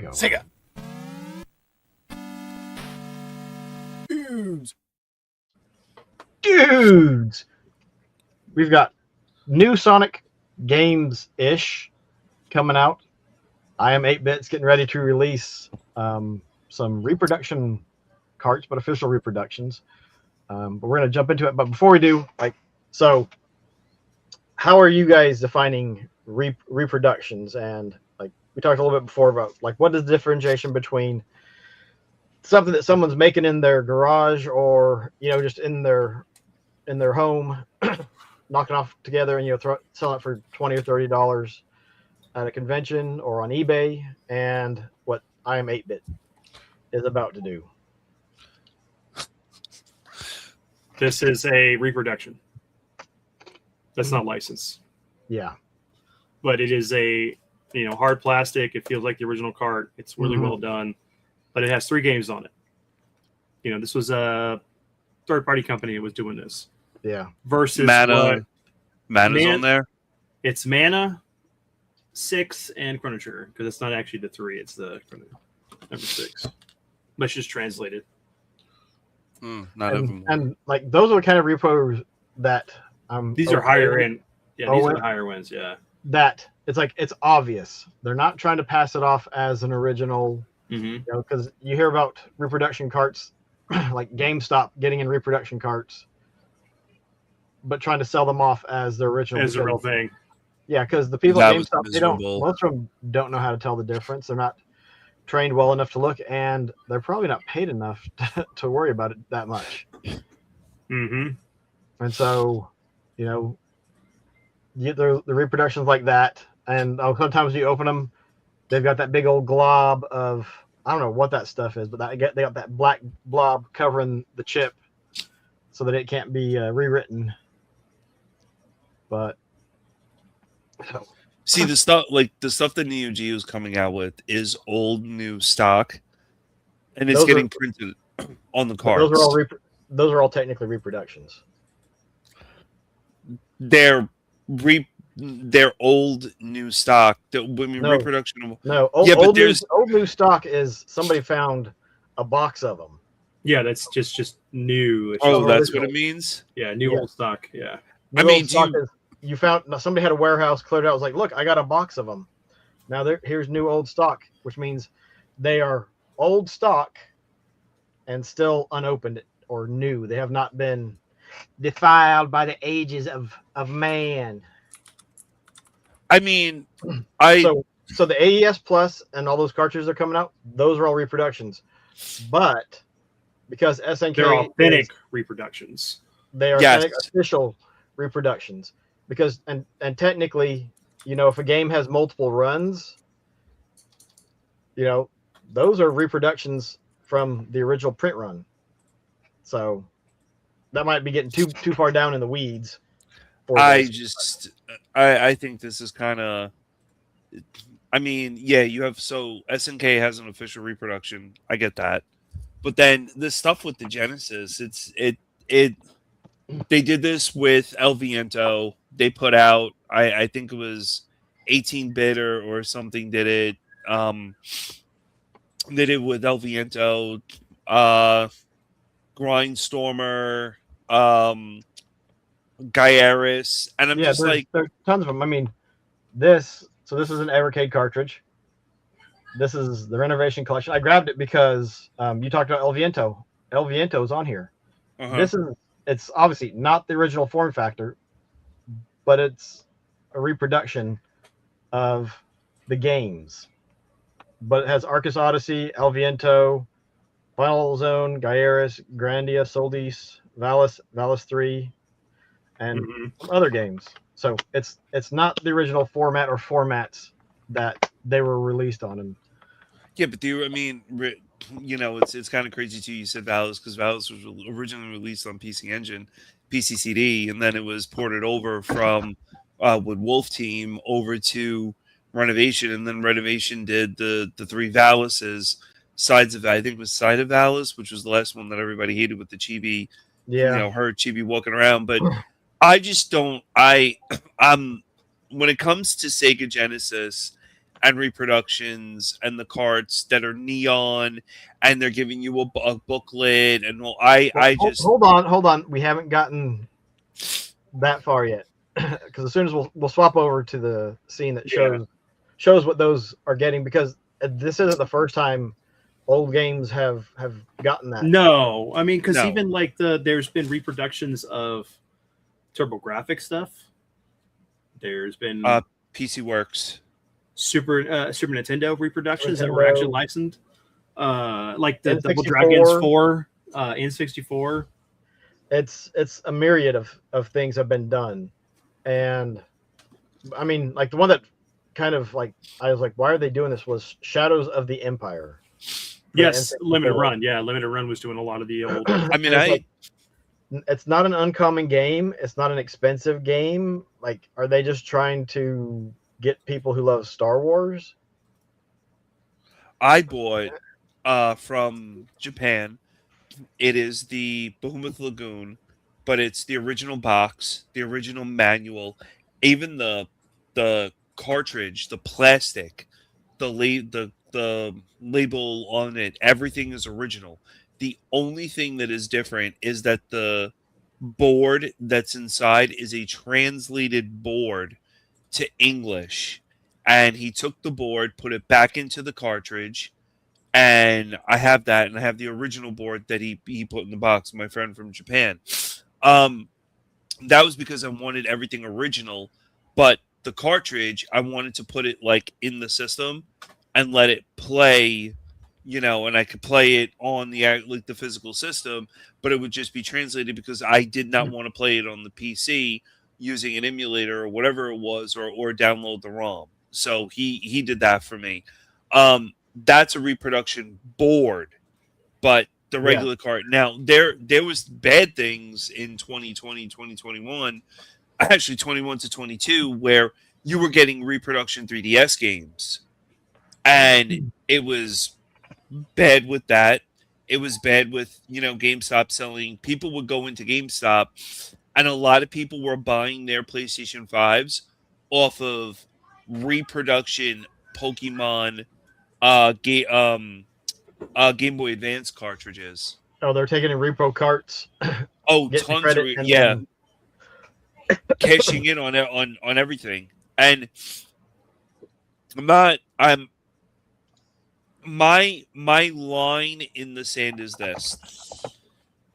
go. Sega. Dudes! We've got new Sonic games-ish coming out. I am 8-Bit's getting ready to release some reproduction carts, but official reproductions. But we're going to jump into it. But before we do, so how are you guys defining reproductions? And we talked a little bit before about what is the differentiation between something that someone's making in their garage or just in their home, knocking off together and selling it for $20 or $30 at a convention or on eBay, and what I am 8-Bit is about to do. This is a reproduction. That's not licensed. Yeah. But it is a hard plastic. It feels like the original cart. It's really well done. But it has 3 games on it. This was a third-party company that was doing this. Yeah. Versus Mana's on there. It's Mana, 6, and Chrono Trigger, because it's not actually the 3. It's the number 6. But it's just translated. And those are the kind of repos that these are higher end. Yeah, these are the higher ones. Yeah. That it's obvious they're not trying to pass it off as an original. Because you hear about reproduction carts, like GameStop getting in reproduction carts, but trying to sell them off as the original. As the real thing. Yeah, because the people at GameStop, most of them don't know how to tell the difference. They're not trained well enough to look, and they're probably not paid enough to worry about it that much. And so, the reproductions like that, and sometimes you open them, they've got that big old glob of, I don't know what that stuff is, but they got that black blob covering the chip so that it can't be rewritten. But see, the stuff that Neo Geo is coming out with is old new stock, and it's getting printed on the cards. Those are all technically reproductions. They're old new stock. Reproduction. No, old new stock is somebody found a box of them. Yeah, that's just new. That's what it means. Yeah, old stock. Yeah. You found somebody had a warehouse cleared out. Was like, look, I got a box of them. Now here's new old stock, which means they are old stock and still unopened or new. They have not been defiled by the ages of man. I mean, so the AES Plus and all those cartridges are coming out. Those are all reproductions, but because SNK, they're authentic reproductions. They are authentic, official reproductions. Because and technically, if a game has multiple runs, those are reproductions from the original print run. So that might be getting too far down in the weeds. I think this is kind of. I mean, yeah, you have SNK has an official reproduction. I get that, but then the stuff with the Genesis, they did this with El Viento. They put out, I think it was 18-bit or something. Did it? They did with El Viento, Grindstormer, Gaiaris, and I'm just there's tons of them. I mean, this is an Evercade cartridge. This is the Renovation Collection. I grabbed it because you talked about El Viento. El Viento is on here. It's obviously not the original form factor, but it's a reproduction of the games. But it has Arcus Odyssey, El Viento, Final Zone, Gaiaris, Grandia, Soldis, Valis 3, and other games. So it's not the original format or formats that they were released on. And yeah, but it's kind of crazy too. You said Valis because Valis was originally released on PC Engine, PCCD, and then it was ported over from with Wolf Team over to Renovation, and then Renovation did the 3 Valises. I think it was Side of Valis, which was the last one that everybody hated with the chibi. Yeah, her chibi walking around, but. I just don't. When it comes to Sega Genesis, and reproductions and the carts that are neon, and they're giving you a booklet. And Hold on. We haven't gotten that far yet, because as soon as we'll swap over to the scene that shows what those are getting, because this isn't the first time old games have gotten that. No, I mean, because No. even like there's been reproductions of TurboGrafx stuff. There's been PC Works, Super Nintendo reproductions that were Nintendo. actually licensed, like the Double N64. Dragons 4, N64. It's a myriad of things have been done, and I mean, like the one that kind of like I was like, why are they doing this? Was Shadows of the Empire. Yes, Limited Run. Yeah, Limited Run was doing a lot of the old. I mean, it's not an uncommon game. It's not an expensive game. Like, are they just trying to get people who love Star Wars? I bought from Japan. It is the Behemoth Lagoon, but it's the original box, the original manual, even the cartridge, the plastic, the label on it, everything is original. The only thing that is different is that the board that's inside is a translated board to English. And he took the board, put it back into the cartridge, and I have that, and I have the original board that he put in the box, my friend from Japan. That was because I wanted everything original, but the cartridge, I wanted to put it like in the system and let it play, and I could play it on the physical system, but it would just be translated because I did not want to play it on the PC using an emulator or whatever it was, or download the ROM. So he did that for me. That's a reproduction board, but the regular cart. Now there was bad things in 2020, 2021, actually 21 to 22, where you were getting reproduction 3DS games, and it was bad with that. It was bad with GameStop selling. People would go into GameStop, and a lot of people were buying their PlayStation 5s off of reproduction Pokemon Game Boy Advance cartridges. Oh, they're taking in repro carts. Oh, tons of cashing in on everything. And my line in the sand is this: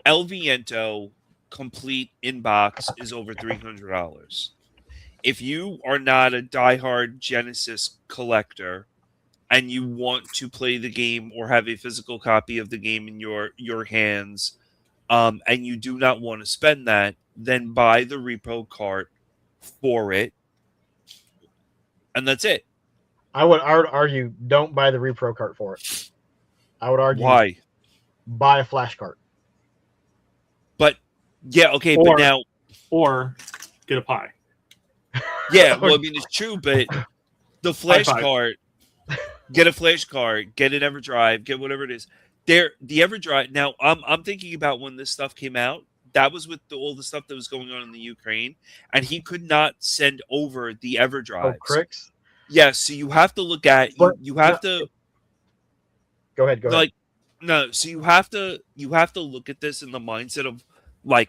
El Viento complete in box is over $300. If you are not a diehard Genesis collector and you want to play the game or have a physical copy of the game in your hands, and you do not want to spend that, then buy the repo cart for it, and that's it. I would argue don't buy the repro cart for it. I would argue why buy a flash cart. But yeah, okay, or, but now or get a pie. Yeah, well, I mean it's true, but the flash cart. Get a flash card, get an EverDrive, get whatever it is. The EverDrive. Now, I'm thinking about when this stuff came out. That was with all the stuff that was going on in the Ukraine, and he could not send over the EverDrive. Oh, cricks. Yeah, so you have to look at you have to. Go ahead. No, so you have to look at this in the mindset of like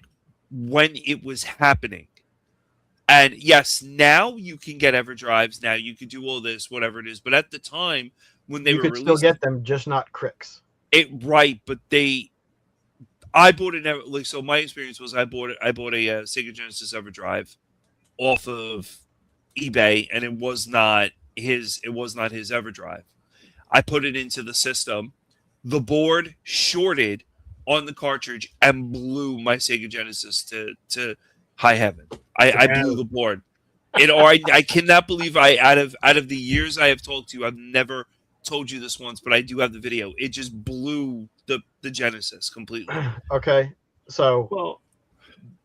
when it was happening. And yes, now you can get EverDrives. Now you can do all this, whatever it is. But at the time when they were released, you could still get them, just not cricks. Right, but I bought it. So my experience was I bought a Sega Genesis EverDrive off of eBay, and it was not his EverDrive. I put it into the system. The board shorted on the cartridge and blew my Sega Genesis to high heaven. I blew the board. I cannot believe out of the years I have talked to you, I've never told you this once, but I do have the video. It just blew the Genesis completely. Okay, so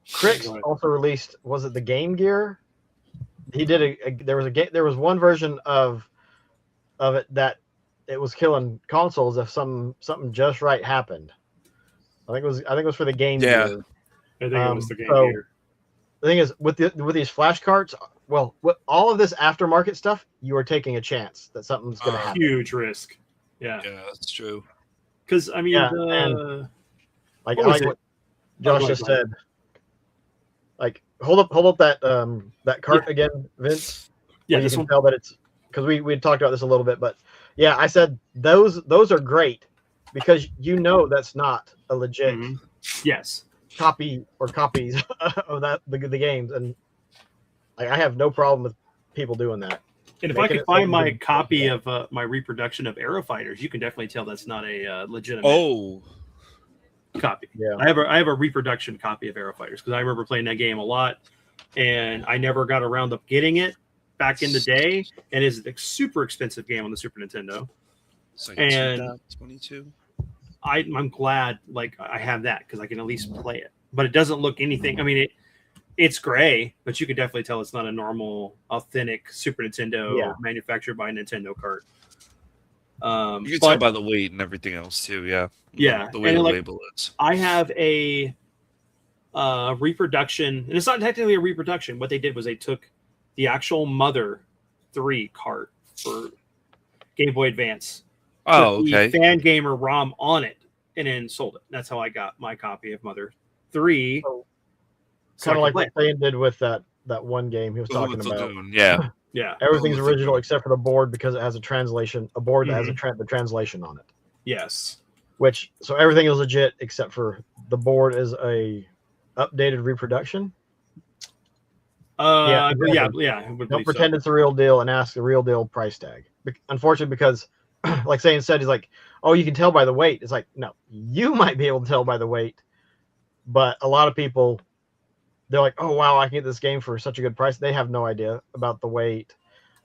Crix also released, was it the Game Gear? He did there was one version of it that it was killing consoles if something just right happened. I think it was for the Game Gear. I think it was the Game Gear. The thing is, with these flash carts, well, with all of this aftermarket stuff, you are taking a chance that something's going to happen. Huge risk. Yeah. Yeah, that's true. Because I mean, Yeah, Like I What was like it? what Josh go ahead, just go ahead. said. Like hold up that cart again, Vince. Yeah, Where you this can one. tell that it's because we had talked about this a little bit, but yeah, I said those are great because you know that's not a legit Mhm. Yes. copy or copies of the games, and like, I have no problem with people doing that. And if I Making could it so find you my can- copy of my reproduction of Aerofighters, you can definitely tell that's not a legitimate Oh, copy. Yeah. I have a reproduction copy of Aerofighters because I remember playing that game a lot, and I never got around to getting it back in the day. And it's a super expensive game on the Super Nintendo. it's like And 2022. I'm glad like I have that because I can at least play it. But it doesn't look anything. I mean, it's gray, but you can definitely tell it's not a normal, authentic Super Nintendo manufactured by Nintendo cart. You can tell by the weight and everything else too. Yeah, Yeah, the way and the like, label is. I have a reproduction, and it's not technically a reproduction. What they did was they took the actual Mother 3 cart for Game Boy Advance. Oh, put okay. the Fan Gamer ROM on it, and then sold it. That's how I got my copy of Mother 3. Kind of like what Thane did with that one game he was talking about. Lagoon, yeah. Yeah. Everything's original except for the board because it has a translation, a board that has the translation on it. Yes. So everything is legit except for the board is a updated reproduction. Yeah. Don't pretend it's a real deal and ask the real deal price tag. Unfortunately, because like Zane said, he's like, oh, you can tell by the weight. It's like, no, you might be able to tell by the weight, but a lot of people, they're like, oh wow, I can get this game for such a good price. They have no idea about the weight,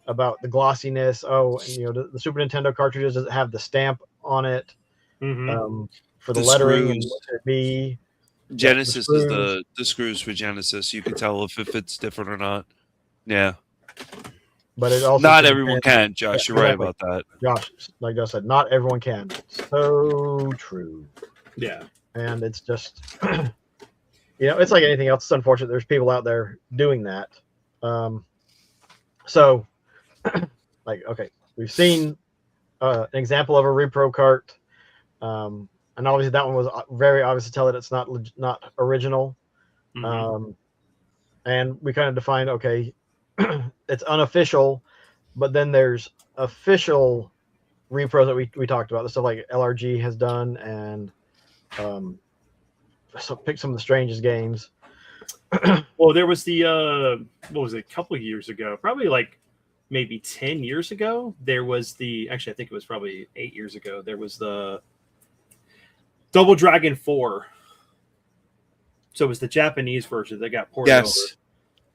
about the glossiness. Oh, and the Super Nintendo cartridges doesn't have the stamp on it for the lettering and what it be. Genesis is the screws for Genesis. You can tell if it's different or not. Yeah. But it also not everyone can, Josh. You're right about that. Josh, like Josh said, not everyone can. So true. Yeah. And it's just it's like anything else. It's unfortunate there's people out there doing that. So like, okay, we've seen an example of a repro cart. And obviously that one was very obvious to tell that it's not original. And we kind of defined, okay, it's unofficial, but then there's official repros that we talked about, the stuff like LRG has done, and so pick some of the strangest games. Well, there was the what was it, a couple of years ago, probably like maybe 10 years ago, there was actually I think it was probably 8 years ago, there was the Double Dragon 4. So it was the Japanese version that got ported over.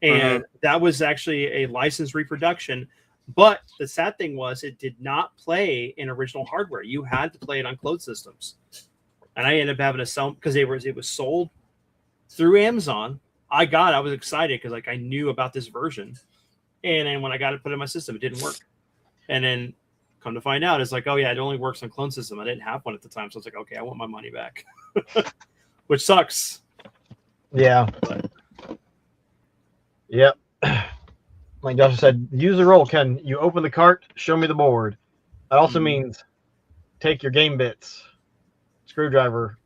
And that was actually a licensed reproduction. But the sad thing was it did not play in original hardware. You had to play it on closed systems. And I ended up having to sell because it was sold through Amazon. I was excited because like I knew about this version. And then when I got it put in my system, it didn't work. And then come to find out, it's like, oh yeah, it only works on clone system. I didn't have one at the time. So I was like, okay, I want my money back. Which sucks. Yeah. Yep. Like Josh said, use the roll. Can you open the cart? Show me the board. That also means take your game bits, screwdriver,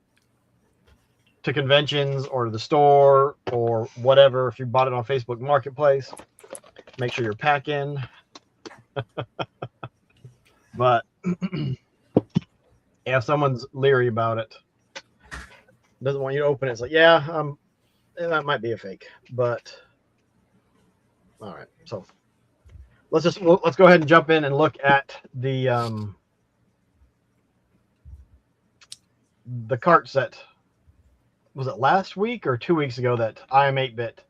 to conventions or the store or whatever. If you bought it on Facebook Marketplace, make sure you're packing. But if someone's leery about it, doesn't want you to open it, it's like, yeah, that might be a fake, but all right. So let's go ahead and jump in and look at the cart set. Was it last week or 2 weeks ago that I Am 8-Bit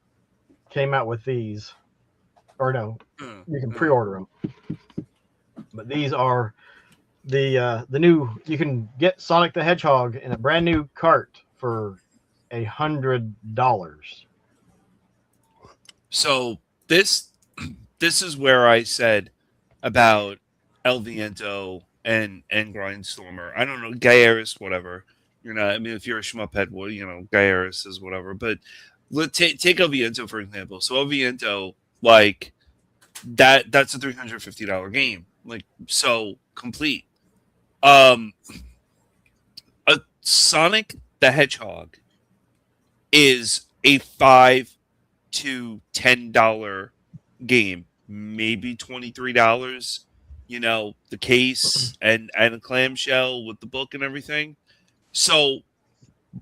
came out with these? Or no, you can pre-order them. But these are the new. You can get Sonic the Hedgehog in a brand new cart for $100. So this is where I said about El Viento and Grindstormer. I don't know, Gaiaris, whatever. I mean, if you're a shmup-head, well, Gaiaris is whatever. But take El Viento for example. So El Viento Like that's a $350 game. Like, so complete. A Sonic the Hedgehog is a $5 to $10 game, maybe $23. You know, the case and a clamshell with the book and everything. So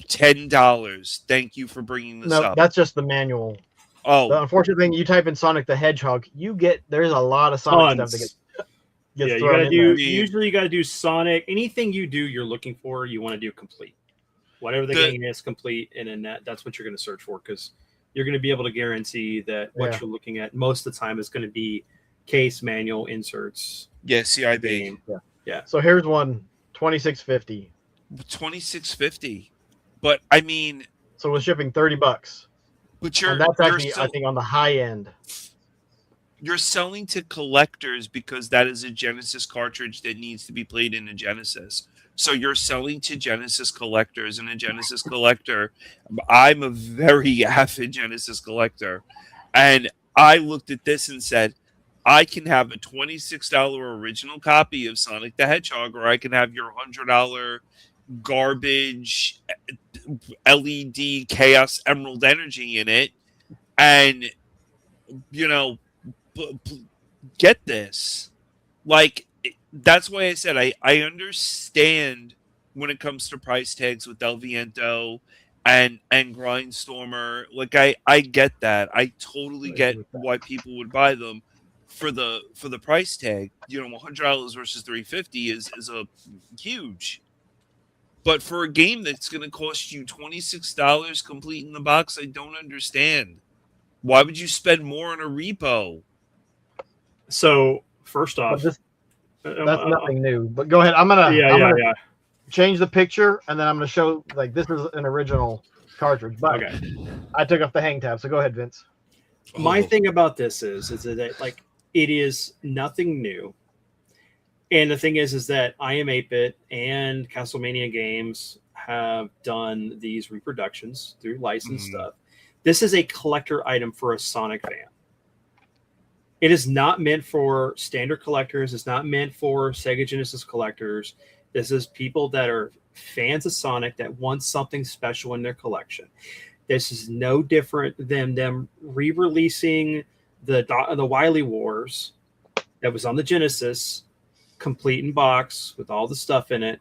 $10. Thank you for bringing this No, up. that's just the manual. Oh, The unfortunate thing, you type in Sonic the Hedgehog, there's a lot of Sonic Tons. stuff that Yeah, gets you thrown gotta in do. there. Usually, you gotta do Sonic. Anything you do, you're looking for, you want to do complete. Whatever the game is, complete, and then that's what you're going to search for, because you're going to be able to guarantee that what you're looking at most of the time is going to be case, manual, inserts. yeah, CIB. Game. Yeah. So here's one, $26.50. $26.50. But I mean, So we're shipping $30. but And that's actually, I think, on the high end. You're selling to collectors because that is a Genesis cartridge that needs to be played in a Genesis. So you're selling to Genesis collectors, and a Genesis collector. I'm a very avid Genesis collector, and I looked at this and said, I can have a $26 original copy of Sonic the Hedgehog, or I can have your $100 garbage LED Chaos Emerald Energy in it, and you know, get this. Like, that's why I said I understand when it comes to price tags with El Viento and Grindstormer. Like, I get that. I totally get why people would buy them for the price tag. You know, $100 versus $350 is a huge. But for a game that's going to cost you $26 complete in the box, I don't understand. Why would you spend more on a repo? So first off, that's nothing new. But go ahead. I'm gonna change the picture, and then I'm gonna show, like, this is an original cartridge. But I took off the hang tab. So go ahead, Vince. My thing about this is that, like, it is nothing new. And the thing is that I Am 8-Bit and Castlevania Games have done these reproductions through licensed stuff. This is a collector item for a Sonic fan. It is not meant for standard collectors. It's not meant for Sega Genesis collectors. This is people that are fans of Sonic that want something special in their collection. This is no different than them re-releasing the Wily Wars that was on the Genesis, complete in box with all the stuff in it.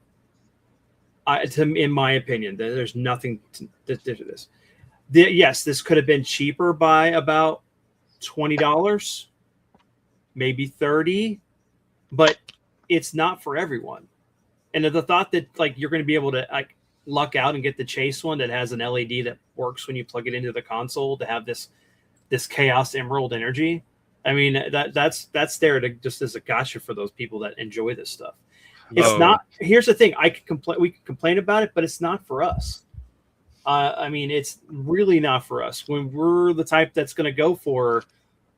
In my opinion, there's nothing to this. Yes, this could have been cheaper by about $20, maybe $30, but it's not for everyone. And the thought that, like, you're going to be able to, like, luck out and get the Chase one that has an LED that works when you plug it into the console to have this Chaos Emerald energy. I mean, that's there to just as a gotcha for those people that enjoy this stuff. It's not. Here's the thing: we can complain about it, but it's not for us. I mean, it's really not for us. When we're the type that's going to go for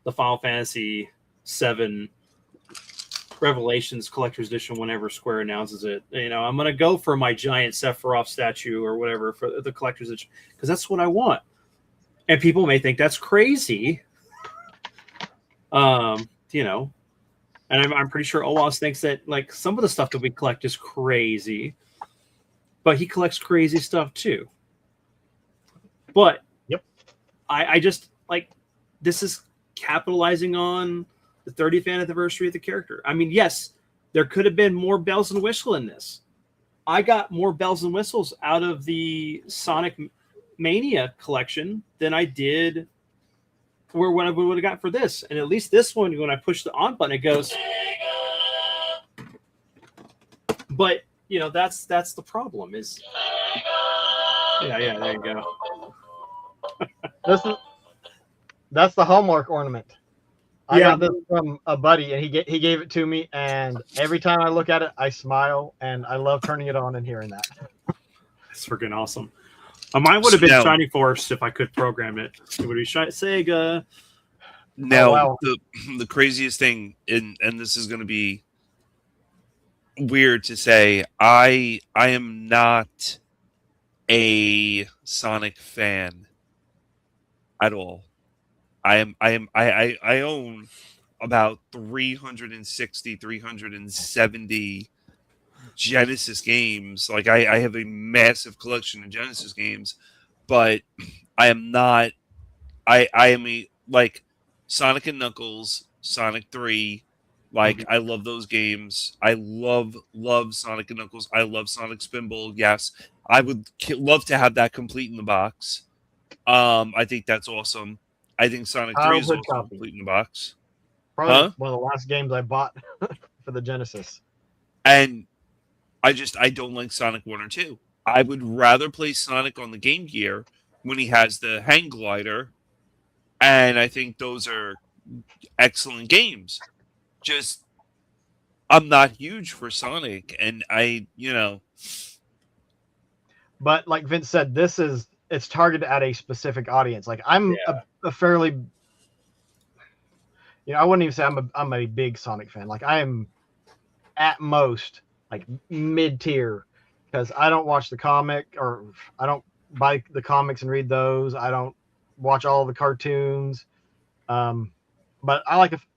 the Final Fantasy VII Revelations Collector's Edition whenever Square announces it, you know, I'm going to go for my giant Sephiroth statue or whatever for the Collector's Edition because that's what I want. And people may think that's crazy, you know. And I'm pretty sure Owas thinks that, like, some of the stuff that we collect is crazy, but he collects crazy stuff too. But I just, like, this is capitalizing on the 30th anniversary of the character. I mean, yes, there could have been more bells and whistles in this. I got more bells and whistles out of the Sonic Mania collection than I did for what I would have got for this. And at least this one, when I push the on button, it goes. But, you know, that's the problem is. Yeah, there you go. That's the Hallmark ornament. I got this from a buddy, and he gave it to me, and every time I look at it, I smile, and I love turning it on and hearing that. It's freaking awesome. Mine would have been Shining Force if I could program it. It would be Sega. Now, the craziest thing, and this is going to be weird to say, I am not a Sonic fan at all. I own about 360, 370 Genesis games. Like I have a massive collection of Genesis games, but I am not. I am like Sonic and Knuckles, Sonic 3. Like I love those games. I love Sonic and Knuckles. I love Sonic Spinball. Yes, I would love to have that complete in the box. I think that's awesome. I think Sonic 3 is Childhood also copy. complete in the box. Probably Huh? one of the last games I bought for the Genesis. And I don't like Sonic 1 or 2. I would rather play Sonic on the Game Gear when he has the hang glider. And I think those are excellent games. Just I'm not huge for Sonic, and But like Vince said, it's targeted at a specific audience. Like I'm a fairly, I wouldn't even say I'm a big Sonic fan. Like I am at most like mid tier because I don't watch the comic or I don't buy the comics and read those. I don't watch all the cartoons. But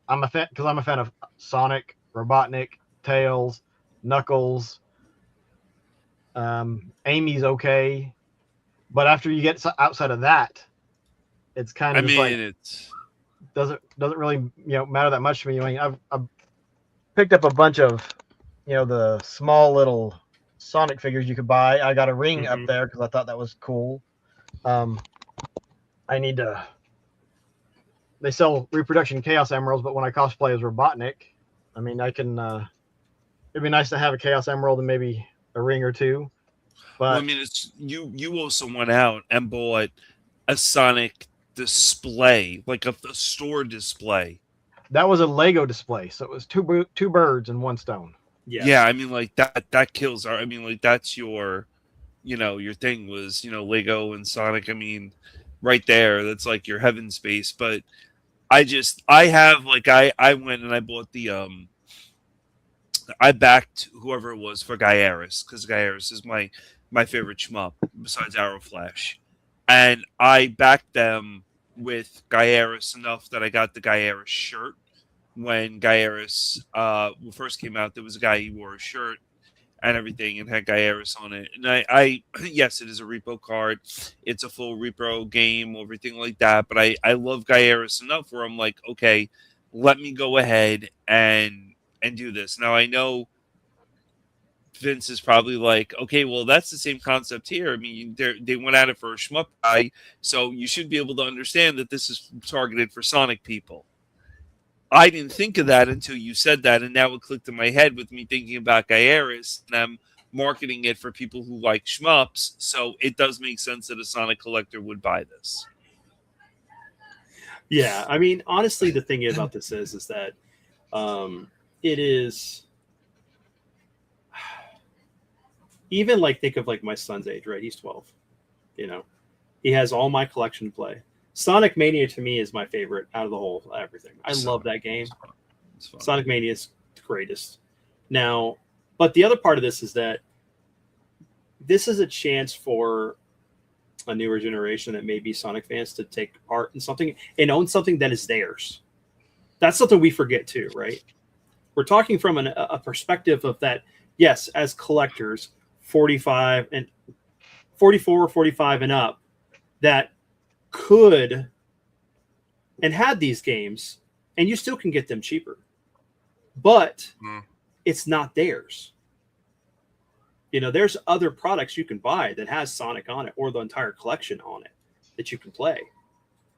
I'm a fan because I'm a fan of Sonic, Robotnik, Tails, Knuckles. Amy's okay, but after you get outside of that, it's kind of it's doesn't really matter that much to me. I mean, I've picked up a bunch of the small little Sonic figures you could buy. I got a ring up there because I thought that was cool. I need to. They sell reproduction Chaos Emeralds, but when I cosplay as Robotnik, I mean, I can. It'd be nice to have a Chaos Emerald and maybe a ring or two. But well, I mean, it's you also went out and bought a Sonic display, like a store display. that was a Lego display, so it was two birds and one stone. Yeah, I mean, like that kills our. I mean, like that's your thing was Lego and Sonic. I mean, right there, that's like your heaven space. But I have like I went and I bought the I backed whoever it was for Gaiaris because Gaiaris is my favorite shmup besides Arrow Flash, and I backed them with Gaiaris enough that I got the Gaiaris shirt. When Gaiaris first came out, there was a guy who wore a shirt and everything and had Gaiaris on it. And I yes, it is a Repro card. It's a full Repro game, everything like that. But I love Gaiaris enough where I'm like, okay, let me go ahead and do this. Now I know Vince is probably like, okay, well that's the same concept here. I mean, they went at it for a shmup guy, so you should be able to understand that this is targeted for Sonic people. I didn't think of that until you said that, and now it clicked in my head with me thinking about Gaiaris, and I'm marketing it for people who like shmups, so it does make sense that a Sonic collector would buy this. Yeah, I mean, honestly, the thing about this is that it is even like think of like my son's age, right? He's 12. He has all my collection to play. Sonic Mania to me is my favorite out of the whole everything. I love that game. Sonic Mania is the greatest. Now, but the other part of this is that this is a chance for a newer generation that may be Sonic fans to take part in something and own something that is theirs. That's something we forget too, right? We're talking from a perspective of that, yes, as collectors, 45 and 44, 45 and up, that could and had these games, and you still can get them cheaper, but it's not theirs. There's other products you can buy that has Sonic on it or the entire collection on it that you can play,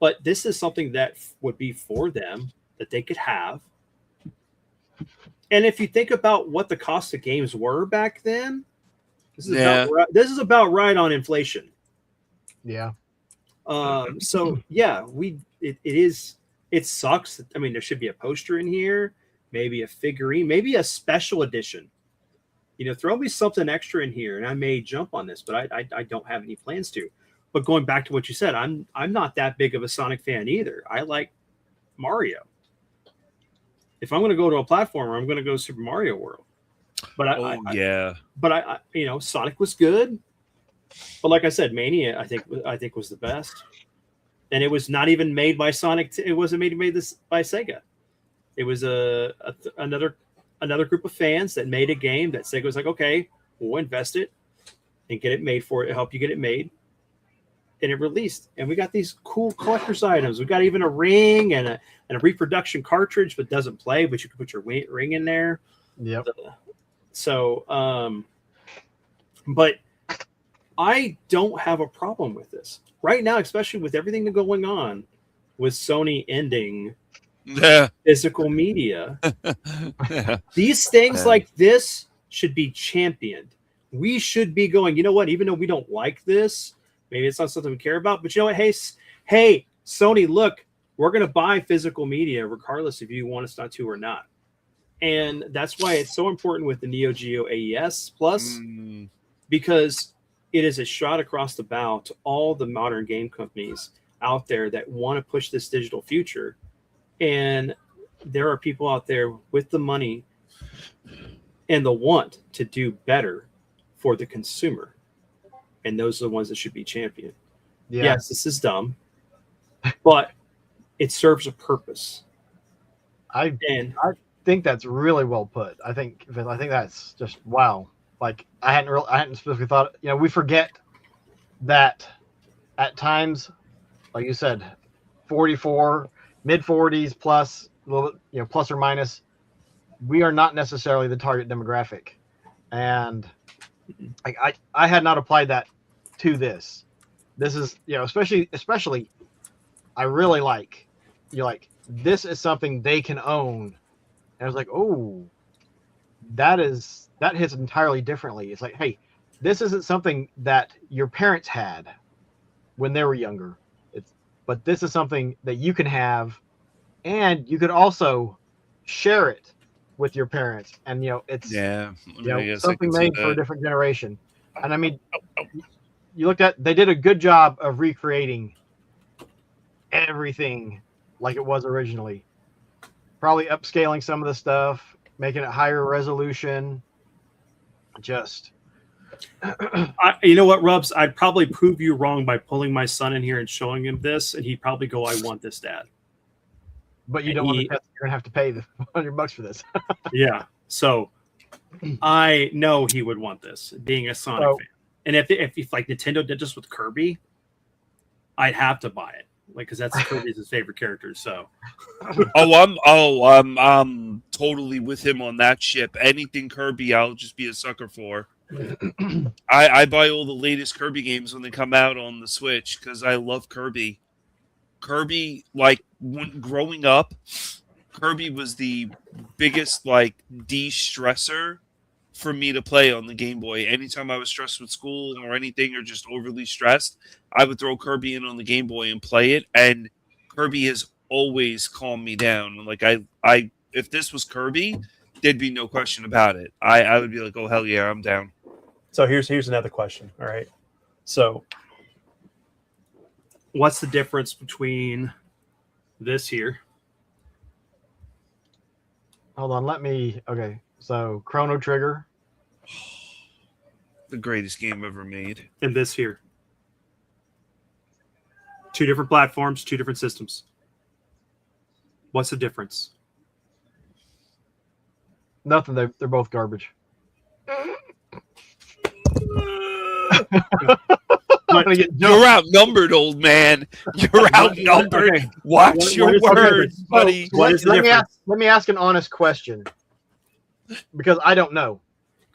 but this is something that would be for them that they could have. And if you think about what the cost of games were back then, this is about right on inflation. Yeah. So yeah, it sucks. I mean, there should be a poster in here, maybe a figurine, maybe a special edition. Throw me something extra in here, and I may jump on this, but I don't have any plans to. But going back to what you said, I'm not that big of a Sonic fan either. I like Mario. If I'm going to go to a platformer, I'm going to go Super Mario World. But Sonic was good. But like I said, Mania, I think was the best. and it was not even made by Sonic. It wasn't made this by Sega. It was another group of fans that made a game that Sega was like, okay, we'll invest it and get it made for it, help you get it made. And it released, and we got these cool collector's items. We got even a ring and a reproduction cartridge, but doesn't play, but you can put your ring in there. Yep. So, but I don't have a problem with this right now, especially with everything going on with Sony ending physical media. These things like this should be championed. We should be going, you know what, even though we don't like this, maybe it's not something we care about, but you know what, hey, Sony, look, we're going to buy physical media regardless if you want us not to or not. And that's why it's so important with the Neo Geo AES Plus, because it is a shot across the bow to all the modern game companies out there that want to push this digital future. And there are people out there with the money and the want to do better for the consumer. And those are the ones that should be championed. Yeah. Yes, this is dumb, but it serves a purpose. I think that's really well put. I think that's just wow. Like I hadn't specifically thought. You know, we forget that at times, like you said, 44, mid 40s plus, a little bit, you know, plus or minus. We are not necessarily the target demographic, and I had not applied that to this. This is, you know, especially I really like, you're like, this is something they can own. And I was like, oh, that hits entirely differently. It's like, hey, this isn't something that your parents had when they were younger. But this is something that you can have, and you could also share it with your parents. And you know, it's something made for a different generation. And I mean, you looked at, they did a good job of recreating everything like it was originally. Probably upscaling some of the stuff, making it higher resolution. Just you know what, Rubs? I'd probably prove you wrong by pulling my son in here and showing him this, and he'd probably go, "I want this, Dad." But you don't want to. You're gonna have to pay the $100 for this. Yeah, so I know he would want this, being a Sonic fan. And if like Nintendo did this with Kirby, I'd have to buy it, like, because that's Kirby's his favorite character. So, I'm totally with him on that ship. Anything Kirby, I'll just be a sucker for. I buy all the latest Kirby games when they come out on the Switch because I love Kirby. Kirby, like when growing up, Kirby was the biggest like de-stressor for me to play on the Game Boy. Anytime I was stressed with school or anything, or just overly stressed, I would throw Kirby in on the Game Boy and play it. And Kirby has always calmed me down. Like I if this was Kirby, there'd be no question about it. I would be like, oh hell yeah, I'm down. So here's another question. All right. So what's the difference between this here? Hold on, okay. So Chrono Trigger. The greatest game ever made. And this here. 2 different platforms, 2 different systems. What's the difference? Nothing. They're both garbage. You're outnumbered, old man. You're outnumbered. Okay. Watch your words, buddy. What is the difference? Let me ask an honest question, because I don't know.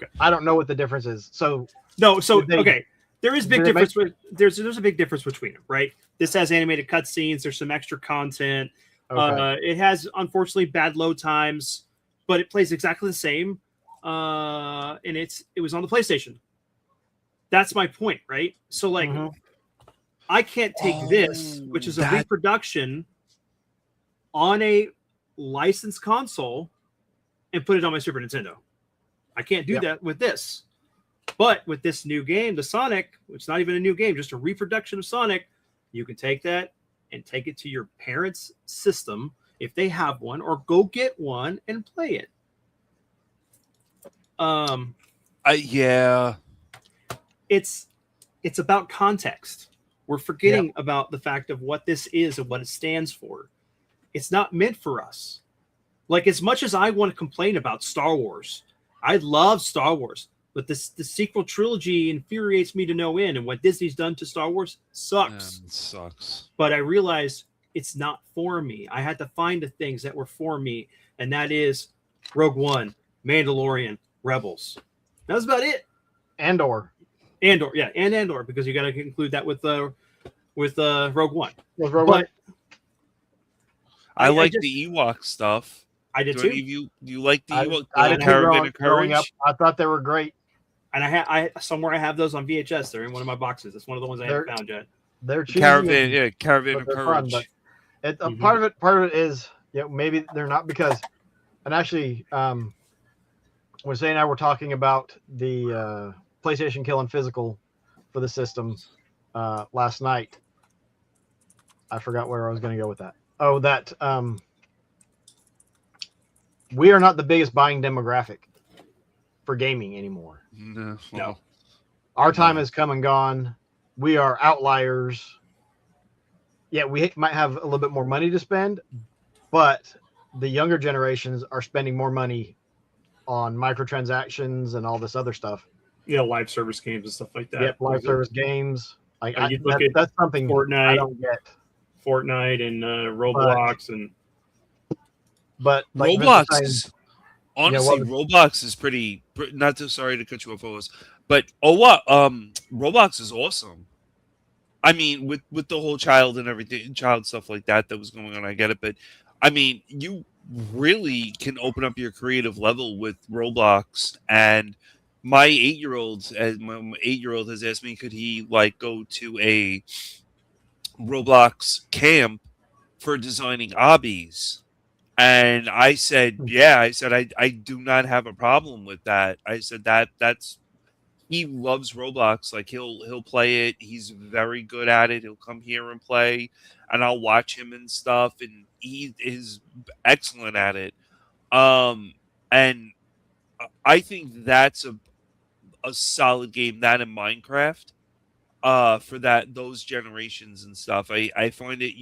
Okay. I don't know what the difference is. So okay, there is big difference. There's a big difference between them, right? This has animated cutscenes. There's some extra content. Okay. It has, unfortunately, bad load times, but it plays exactly the same. And it was on the PlayStation. That's my point, right? So, like, I can't take this, which is a reproduction on a licensed console, and put it on my Super Nintendo. I can't do that with this. But with this new game, the Sonic, which is not even a new game, just a reproduction of Sonic, you can take that and take it to your parents' system if they have one, or go get one and play it. Yeah. It's about context. We're forgetting about the fact of what this is and what it stands for. It's not meant for us. Like, as much as I want to complain about Star Wars, I love Star Wars, but the sequel trilogy infuriates me to no end. And what Disney's done to Star Wars sucks. It sucks. But I realized it's not for me. I had to find the things that were for me, and that is Rogue One, Mandalorian, Rebels. That was about it. Andor, yeah, and Andor, because you got to include that with Rogue One. Was Rogue One? I like just, the Ewok stuff. I did Do too. any of you like the Ewok? I The did Caravan of growing up. Courage? I thought they were great. And I somewhere I have those on VHS. They're in one of my boxes. It's one of the ones I haven't found yet. They're cheesy, Caravan of but they're fun, Courage. but part of it is maybe they're not, because, and actually when Zay and I were talking about the PlayStation Kill and Physical for the system last night, I forgot where I was going to go with that. Oh, that we are not the biggest buying demographic for gaming anymore. No. Our time has come and gone. We are outliers. Yeah, we might have a little bit more money to spend, but the younger generations are spending more money on microtransactions and all this other stuff. Live service games and stuff like that. Yep, live service games. That's something Fortnite, I don't get. Fortnite and Roblox but like Roblox saying, is honestly Roblox is pretty. Not too sorry to cut you off, Oz, but Roblox is awesome. I mean, with the whole child and everything, child stuff like that was going on, I get it. But I mean, you really can open up your creative level with Roblox. And my 8-year-old has asked me, could he like go to a Roblox camp for designing obbies? And I said, yeah. I said, I do not have a problem with that. I said that's. He loves Roblox. Like he'll play it. He's very good at it. He'll come here and play, and I'll watch him and stuff. And he is excellent at it. And I think that's a solid game. That in Minecraft, for those generations and stuff. I find it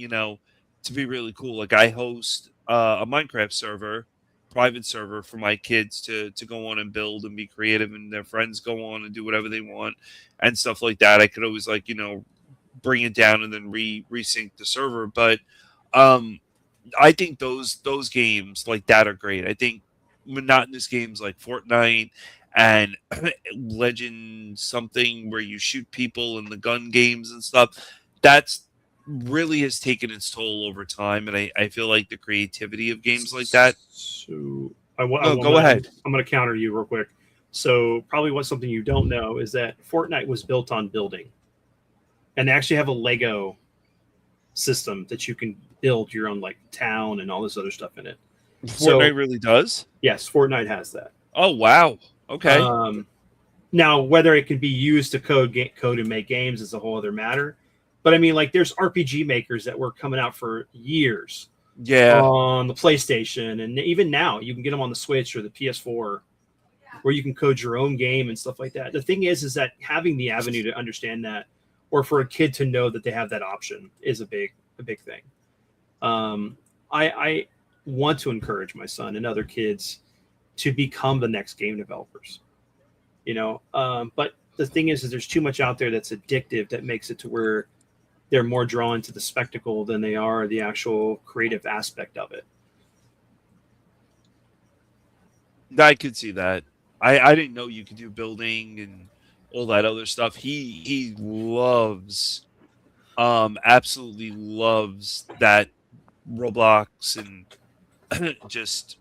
to be really cool. Like I host a Minecraft server. Private server for my kids to go on and build and be creative, and their friends go on and do whatever they want and stuff like that. I could always bring it down and then resync the server. But I think those games like that are great. I think monotonous games like Fortnite and Legend something where you shoot people and the gun games and stuff, that's really has taken its toll over time, and I feel like the creativity of games like that. So go ahead. I'm going to counter you real quick. So probably something you don't know is that Fortnite was built on building, and they actually have a Lego system that you can build your own town and all this other stuff in it. Fortnite really does? Yes, Fortnite has that. Oh wow. Okay. Now whether it can be used to code and make games is a whole other matter. But I mean, there's RPG makers that were coming out for years. Yeah. On the PlayStation, and even now you can get them on the Switch or the PS4, where you can code your own game and stuff like that. The thing is that having the avenue to understand that, or for a kid to know that they have that option, is a big thing. I want to encourage my son and other kids to become the next game developers. But the thing is there's too much out there that's addictive that makes it to where they're more drawn to the spectacle than they are the actual creative aspect of it. I could see that. I didn't know you could do building and all that other stuff. He loves, absolutely loves that Roblox and just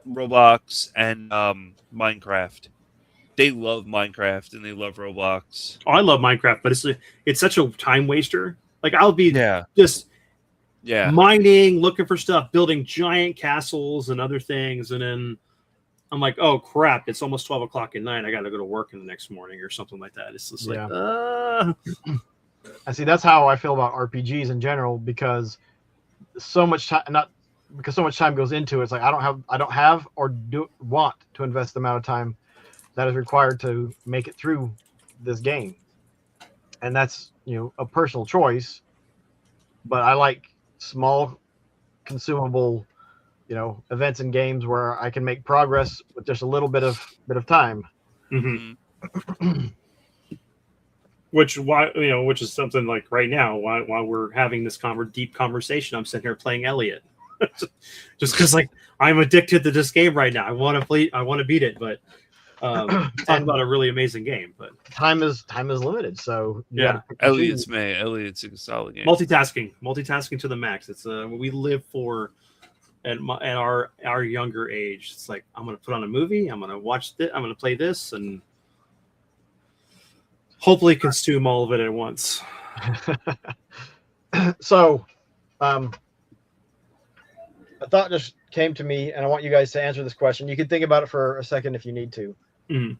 Roblox and Minecraft. They love Minecraft and they love Roblox. Oh, I love Minecraft, but it's such a time waster. I'll be just mining, looking for stuff, building giant castles and other things, and then I'm like, oh crap, it's almost 12 o'clock at night. I got to go to work in the next morning or something like that. It's just I see. That's how I feel about RPGs in general, because so much time goes into it. It's like I don't have or want to invest the amount of time that is required to make it through this game. and that's a personal choice. But I like small, consumable, events and games where I can make progress with just a little bit of time. Mm-hmm. Which is something like right now while we're having this deep conversation, I'm sitting here playing Elliot, just because like I'm addicted to this game right now. I want to beat it, but talk about a really amazing game. But time is limited, so you yeah, Elliot's a solid game. Multitasking to the max. It's what we live for at our younger age. It's like I'm gonna put on a movie, I'm gonna watch this, I'm gonna play this, and hopefully consume all of it at once. So, a thought just came to me, and I want you guys to answer this question. You can think about it for a second if you need to. Mm-hmm.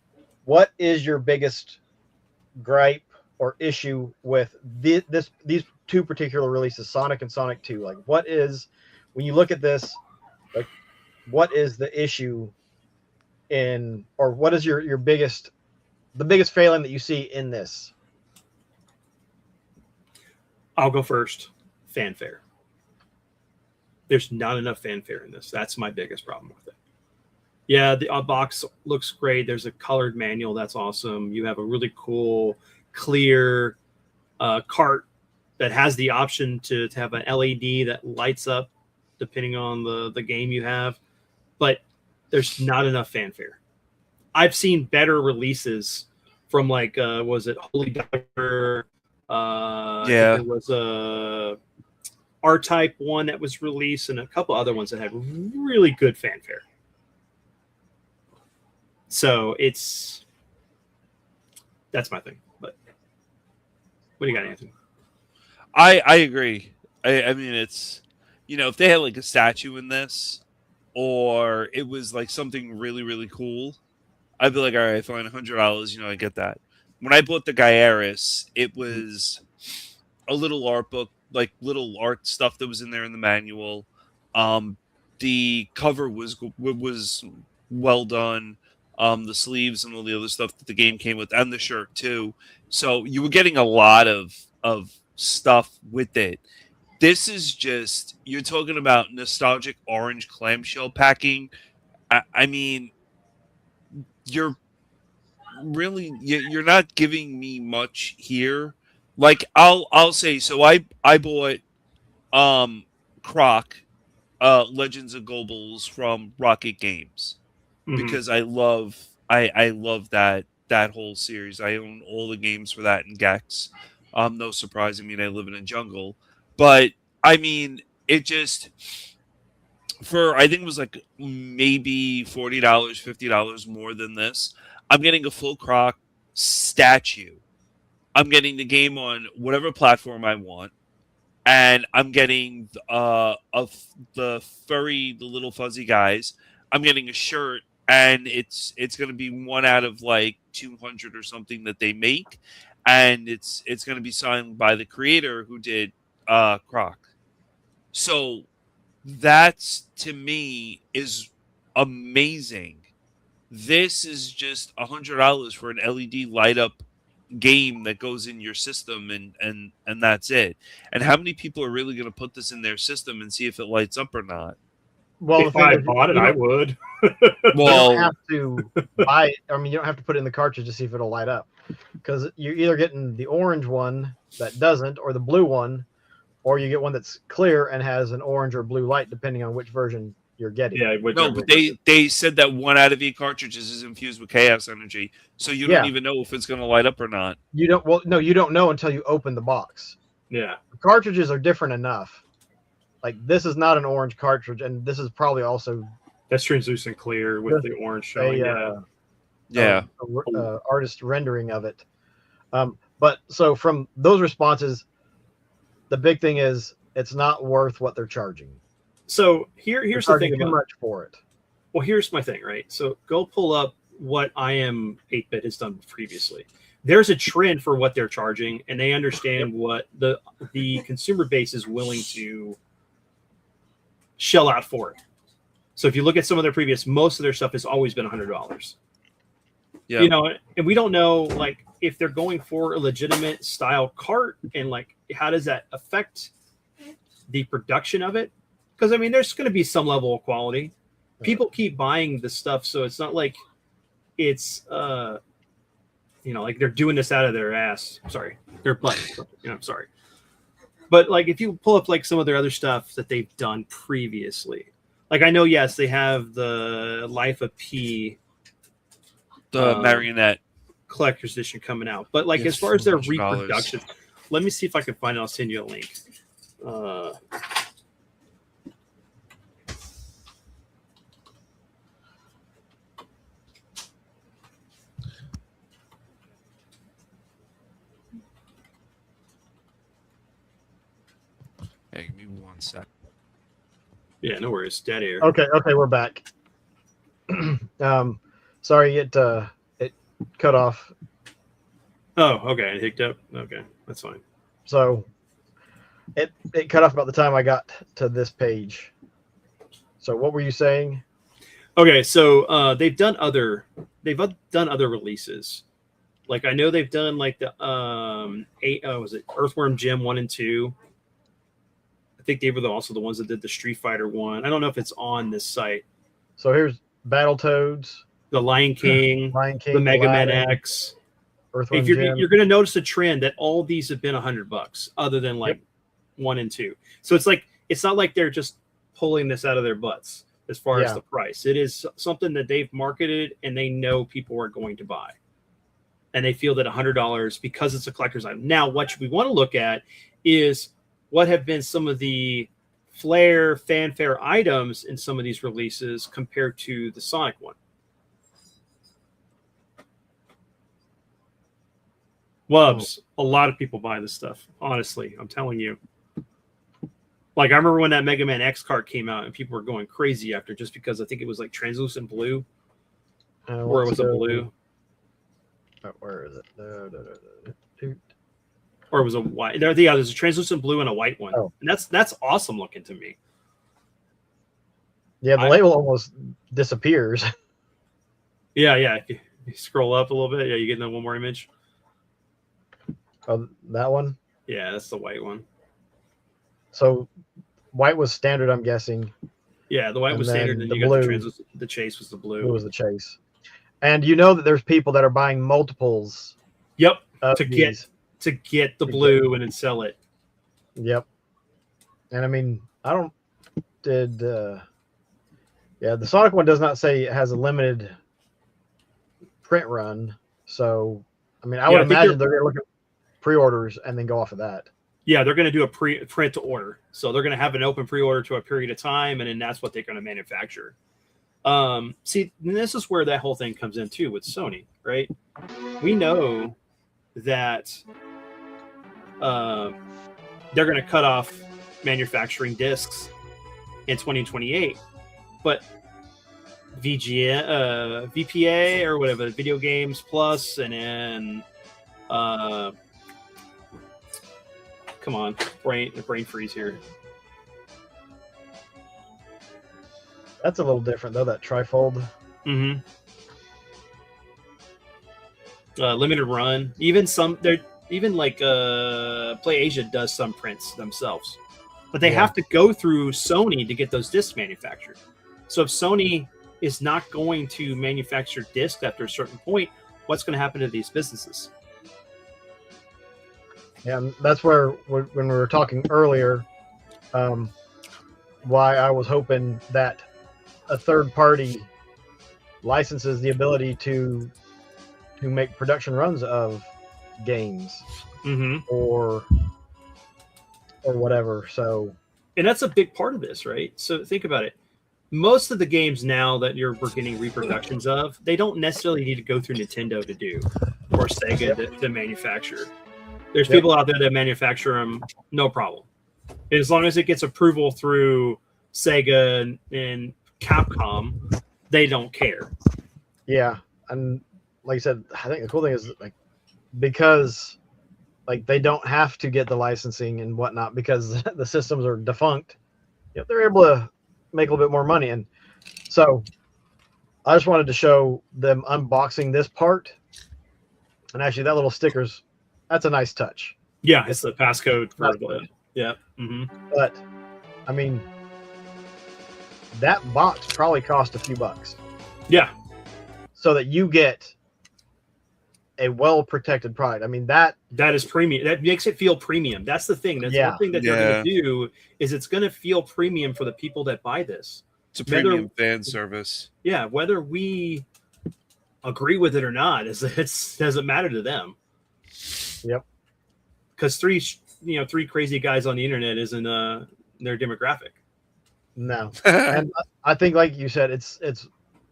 What is your biggest gripe or issue with these two particular releases, Sonic and Sonic 2? Like, what is, when you look at this, like, what is the issue in, or what is the biggest failing that you see in this? I'll go first. Fanfare. There's not enough fanfare in this. That's my biggest problem with it. Yeah, the box looks great. There's a colored manual. That's awesome. You have a really cool, clear cart that has the option to have an LED that lights up depending on the game you have. But there's not enough fanfare. I've seen better releases from like, was it Holy Diver? Yeah. There was a R-Type one that was released and a couple other ones that had really good fanfare. So that's my thing. But what do you got, Anthony? I agree. I mean, it's, if they had like a statue in this, or it was like something really, really cool, I'd be like, all right, fine, $100, I get that. When I bought the Gaiaris, it was a little art book, like little art stuff that was in there in the manual. The cover was well done. The sleeves and all the other stuff that the game came with, and the shirt too. So you were getting a lot of stuff with it. This is just, you're talking about nostalgic orange clamshell packing. I mean, you're not giving me much here. Like I'll say, so I bought Croc Legends of Gobles from Rocket Games because I love that whole series. I own all the games for that in Gex. No surprise. I mean, I live in a jungle, but I mean, it just, for, I think it was like maybe $40, $50 more than this. I'm getting a full Croc statue. I'm getting the game on whatever platform I want, and I'm getting the little fuzzy guys. I'm getting a shirt, and it's going to be one out of like 200 or something that they make, and it's going to be signed by the creator who did Croc. So that's, to me, is amazing. This is just $100 for an LED light up game that goes in your system, and that's it. And how many people are really going to put this in their system and see if it lights up or not? Well, if I bought it, I would. Well, you don't have to buy it. I mean, you don't have to put it in the cartridge to see if it'll light up, because you're either getting the orange one that doesn't, or the blue one, or you get one that's clear and has an orange or blue light, depending on which version you're getting. Yeah, no, but they said that 1 out of 8 cartridges is infused with chaos energy, so you don't even know if it's going to light up or not. You don't. Well, no, you don't know until you open the box. Yeah, the cartridges are different enough. Like, this is not an orange cartridge, and this is probably also that's translucent clear with the orange showing. Artist rendering of it. But so from those responses, the big thing is it's not worth what they're charging. So here's the thing too much for it. Well, here's my thing, right? So go pull up what I Am 8-Bit has done previously. There's a trend for what they're charging, and they understand what the consumer base is willing to shell out for it. So if you look at some of their previous, most of their stuff has always been $100. Yeah. And we don't know, like, if they're going for a legitimate style cart, and like how does that affect the production of it? Because I mean, there's going to be some level of quality. People keep buying this stuff, so it's not like it's like they're doing this out of their ass. Sorry, their butt. I'm sorry. But like if you pull up like some of their other stuff that they've done previously, like I know, yes, they have the Life of P, the marionette collector's edition coming out. But like Yes, as far as their $400. reproduction, let me see if I can find it. I'll send you a link. Hey, give me 1 sec. Yeah, no worries. Dead air. Okay, we're back. Sorry, it cut off. Oh, okay. It hicked up. Okay, that's fine. So it cut off about the time I got to this page. So what were you saying? Okay, so they've done other releases. Like I know they've done like the was it Earthworm Jim 1 and 2. I think they were also the ones that did the Street Fighter 1. I don't know if it's on this site. So here's Battletoads, The Lion King, the Mega Man X. Earthworm If Jim. you're going to notice a trend that all these have been $100, other than like 1 and 2. So it's like it's not like they're just pulling this out of their butts as far as the price. It is something that they've marketed and they know people are going to buy, and they feel that $100 because it's a collector's item. Now, what we want to look at is what have been some of the fanfare items in some of these releases compared to the Sonic one. Wubs, a lot of people buy this stuff. Honestly, I'm telling you. Like I remember when that Mega Man X cart came out, and people were going crazy after just because I think it was like translucent blue, or it was a blue. Where is it? Or it was a white. There's a translucent blue and a white one, and that's awesome looking to me. Yeah, the label almost disappears. Yeah. If you scroll up a little bit, you get that one more image. Oh, that one? Yeah, that's the white one. So white was standard, I'm guessing. Yeah, the white was standard, and you got the chase was the blue. Blue was the chase. And you know that there's people that are buying multiples. Yep, to get the blue and then sell it. Yep. And I mean, the Sonic one does not say it has a limited print run. So, I mean, I would imagine they're going to look at pre-orders and then go off of that. Yeah, they're going to do a print to order. So they're going to have an open pre-order to a period of time, and then that's what they're going to manufacture. See, this is where that whole thing comes in too with Sony, right? We know that they're going to cut off manufacturing discs in 2028, but VPA or whatever, Video Games Plus, and then come on, brain freeze here. That's a little different though. That trifold. Mm-hmm. Limited run. Even like Play Asia does some prints themselves, but they have to go through Sony to get those discs manufactured. So if Sony is not going to manufacture discs after a certain point, what's going to happen to these businesses? Yeah, and that's where when we were talking earlier, why I was hoping that a third party licenses the ability to make production runs of games, or whatever. So, and that's a big part of this, right? So think about it. Most of the games now that we're getting reproductions of, they don't necessarily need to go through Nintendo to do, or Sega to manufacture. There's people out there that manufacture them, no problem. As long as it gets approval through Sega and Capcom, they don't care. Yeah, and like I said, I think the cool thing is like because like they don't have to get the licensing and whatnot because the systems are defunct. They're able to make a little bit more money, and so I just wanted to show them unboxing this part And actually, that little that's a nice touch. Yeah, it's the passcode for the. Yeah. Mm-hmm. But I mean, that box probably cost a few bucks. Yeah. So that you get a well-protected product. I mean, that is premium. That makes it feel premium. That's the thing. That's one thing that they're going to do is it's going to feel premium for the people that buy this. It's a premium fan service. Yeah, whether we agree with it or not, it doesn't matter to them. Yep. Because three crazy guys on the internet isn't their demographic. No, and I think, like you said, it's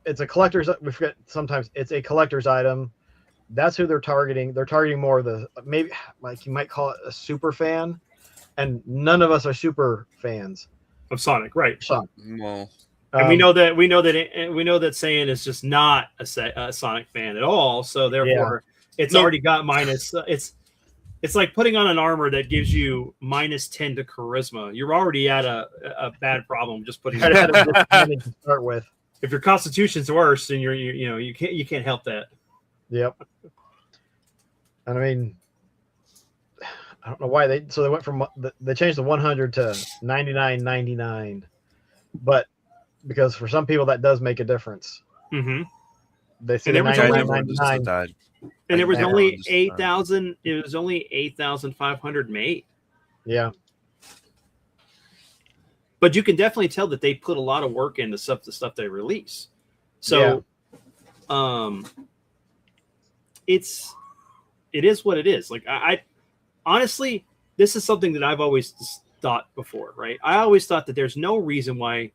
a collector's. We forget sometimes it's a collector's item. That's who they're targeting. They're targeting more of the, maybe like you might call it a super fan, and none of us are super fans of Sonic, right? Sonic. No. And we know that Saiyan is just not a Sonic fan at all. So therefore, it's already got minus. It's like putting on an armor that gives you -10 to charisma. You're already at a bad problem just putting it to start with. If your constitution's worse, then you can't help that. Yep. And I mean, I don't know why they went from they changed the 100 to 99.99, but because for some people that does make a difference. Mm-hmm. They say 99.99. And it was only 8,000. It was only 8,500 made. Yeah. But you can definitely tell that they put a lot of work into the stuff they release. So, it is what it is. Like I honestly, this is something that I've always thought before, right? I always thought that there's no reason why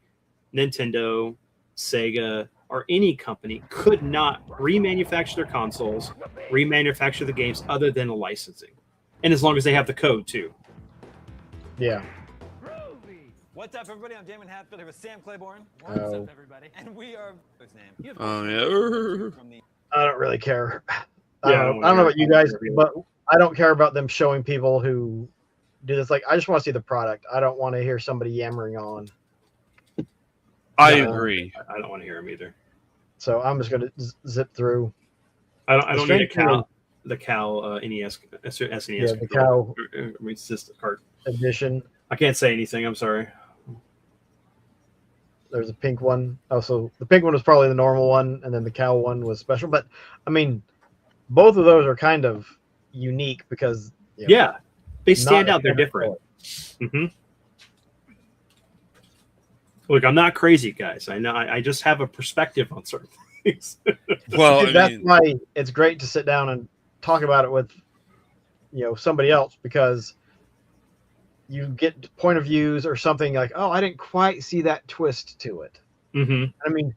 Nintendo, Sega, or any company could not remanufacture their consoles, remanufacture the games other than a licensing. And as long as they have the code too. Yeah. What's up, everybody? I'm Damon Hatfield here with Sam Claiborne. What's up, everybody? And we are... Whose name? I don't really care. I don't know about you guys, but I don't care about them showing people who do this. Like, I just want to see the product. I don't want to hear somebody yammering on. I agree. I don't want to hear them either. So I'm just going to zip through. I don't need the Cal NES, SNES. Yeah, the Cal. It's just a card edition. I can't say anything. I'm sorry. There's a pink one. Also, the pink one was probably the normal one, and then the Cal one was special. But I mean, both of those are kind of unique because they stand out. They're different. Mm-hmm. Look, I'm not crazy, guys. I know. I just have a perspective on certain things. Well, that's why it's great to sit down and talk about it with somebody else, because you get point of views or something like, oh, I didn't quite see that twist to it. Mm-hmm. I mean,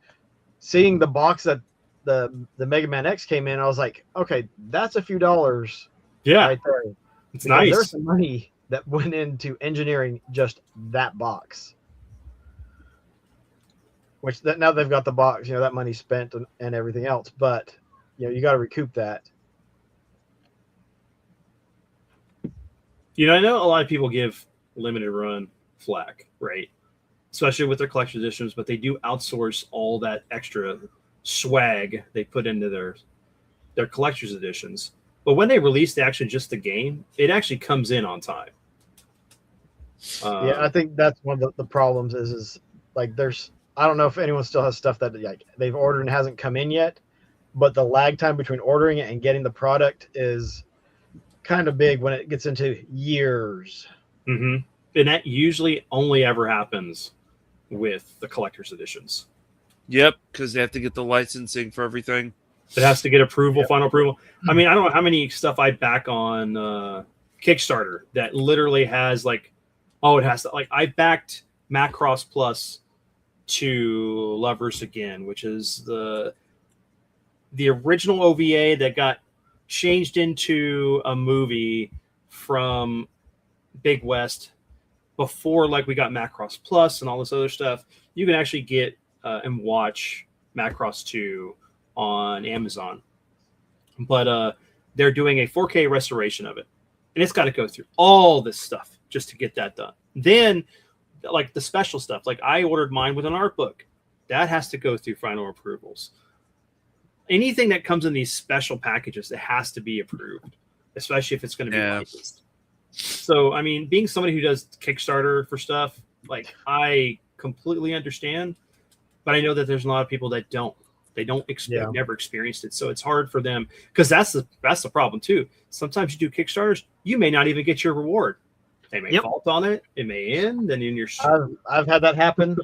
seeing the box that the Mega Man X came in, I was like, okay, that's a few dollars. Yeah, right there. It's nice. There's some money that went into engineering just that box. Which now they've got the box, that money spent and everything else, but you got to recoup that. I know a lot of people give limited run flack, right? Especially with their collection editions, but they do outsource all that extra swag they put into their collector's editions. But when they release just the game, it actually comes in on time. I think that's one of the problems is like I don't know if anyone still has stuff that they've ordered and hasn't come in yet, but the lag time between ordering it and getting the product is kind of big when it gets into years. Mm-hmm. And that usually only ever happens with the collector's editions. Yep, because they have to get the licensing for everything. It has to get approval, final approval. I mean, I don't know how many stuff I back on Kickstarter that literally has it has to, I backed Macross Plus to Lovers Again, which is the original OVA that got changed into a movie from Big West before we got Macross Plus and all this other stuff. You can actually get and watch Macross 2 on Amazon, but they're doing a 4K restoration of it, and it's got to go through all this stuff just to get that done. Then the special stuff, I ordered mine with an art book, that has to go through final approvals. anything that comes in these special packages, it has to be approved, especially if it's going to be licensed. So, I mean, being somebody who does Kickstarter for stuff, like, I completely understand, but I know that there's a lot of people that don't. They don't never experienced it, so it's hard for them, because that's the problem too. Sometimes you do Kickstarters, you may not even get your reward. They may fault on it. It may end, and then you're. I've had that happen.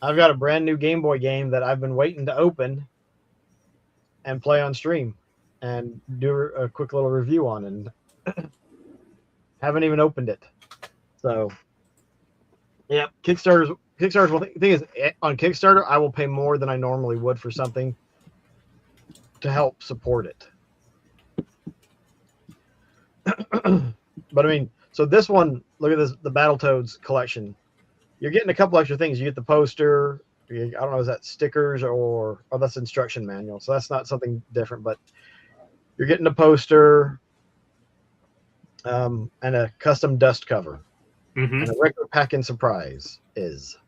I've got a brand new Game Boy game that I've been waiting to open and play on stream and do a quick little review on, and haven't even opened it. So, yeah, Kickstarters. Well, the thing is, on Kickstarter, I will pay more than I normally would for something to help support it. But I mean, so this one, look at this, the Battletoads collection. You're getting a couple extra things. You get the poster. I don't know, is that stickers or that's instruction manual? So that's not something different, but you're getting a poster and a custom dust cover and a regular pack-in surprise is.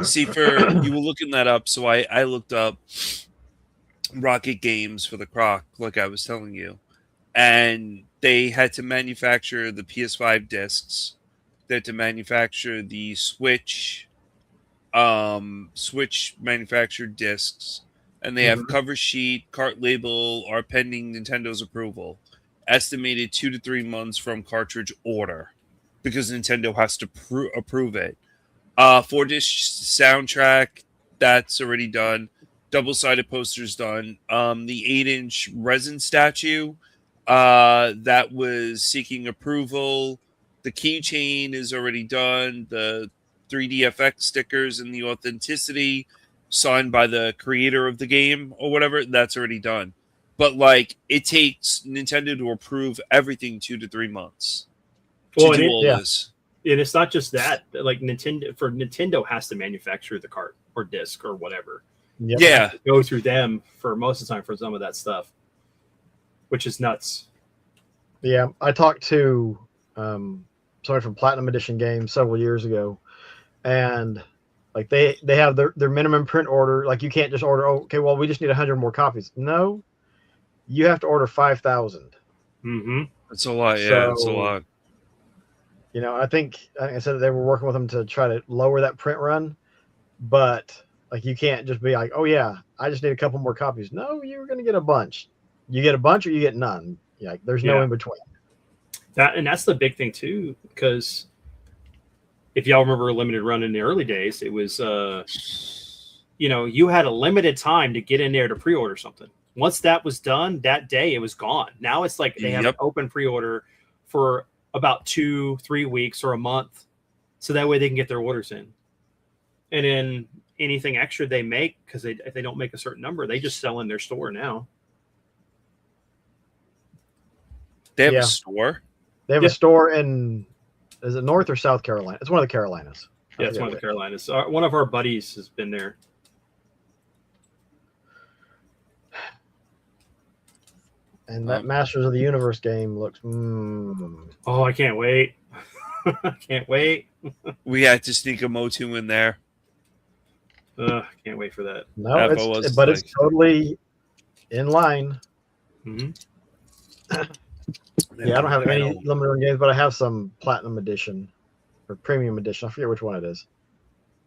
See, you were looking that up, so I looked up Rocket Games for the Croc, like I was telling you, and they had to manufacture the PS5 discs. They had to manufacture the Switch manufactured discs, and they have cover sheet, cart label, are pending Nintendo's approval. Estimated 2 to 3 months from cartridge order, because Nintendo has to approve it. 4-disc soundtrack, that's already done. Double-sided posters done. The 8-inch resin statue, that was seeking approval. The keychain is already done. The 3DFX stickers and the authenticity signed by the creator of the game or whatever, that's already done. But like, it takes Nintendo to approve everything 2 to 3 months to do all this. And it's not just that. Like, Nintendo has to manufacture the cart or disc or whatever. Yep. Yeah, Go through them for most of the time for some of that stuff, which is nuts. Yeah, I talked to somebody from Platinum Edition Games several years ago, and like they have their minimum print order. Like, you can't just order, okay, well, we just need 100 more copies. No, you have to order 5,000. That's a lot. Yeah, So, that's a lot. You know, I think I said they were working with them to try to lower that print run, but like, you can't just be like, oh yeah, I just need a couple more copies. No, you're going to get a bunch. You get a bunch or you get none. Like, there's no in between. That's the big thing too, because if y'all remember a limited run in the early days, it was you had a limited time to get in there to pre-order something. Once that was done, that day it was gone. Now it's like they have an open pre-order for about 2-3 weeks or a month, so that way they can get their orders in, and then anything extra they make, because if they don't make a certain number, they just sell in their store now. They have a store? They have a store in, is it North or South Carolina? It's one of the Carolinas. Yeah, it's one of the Carolinas. One of our buddies has been there. And that Masters of the Universe game looks. Oh, I can't wait! I can't wait. We had to sneak a Motu in there. Can't wait for that. No, it's totally in line. Yeah, I don't have any limited run games, but I have some Platinum Edition or Premium Edition. I forget which one it is.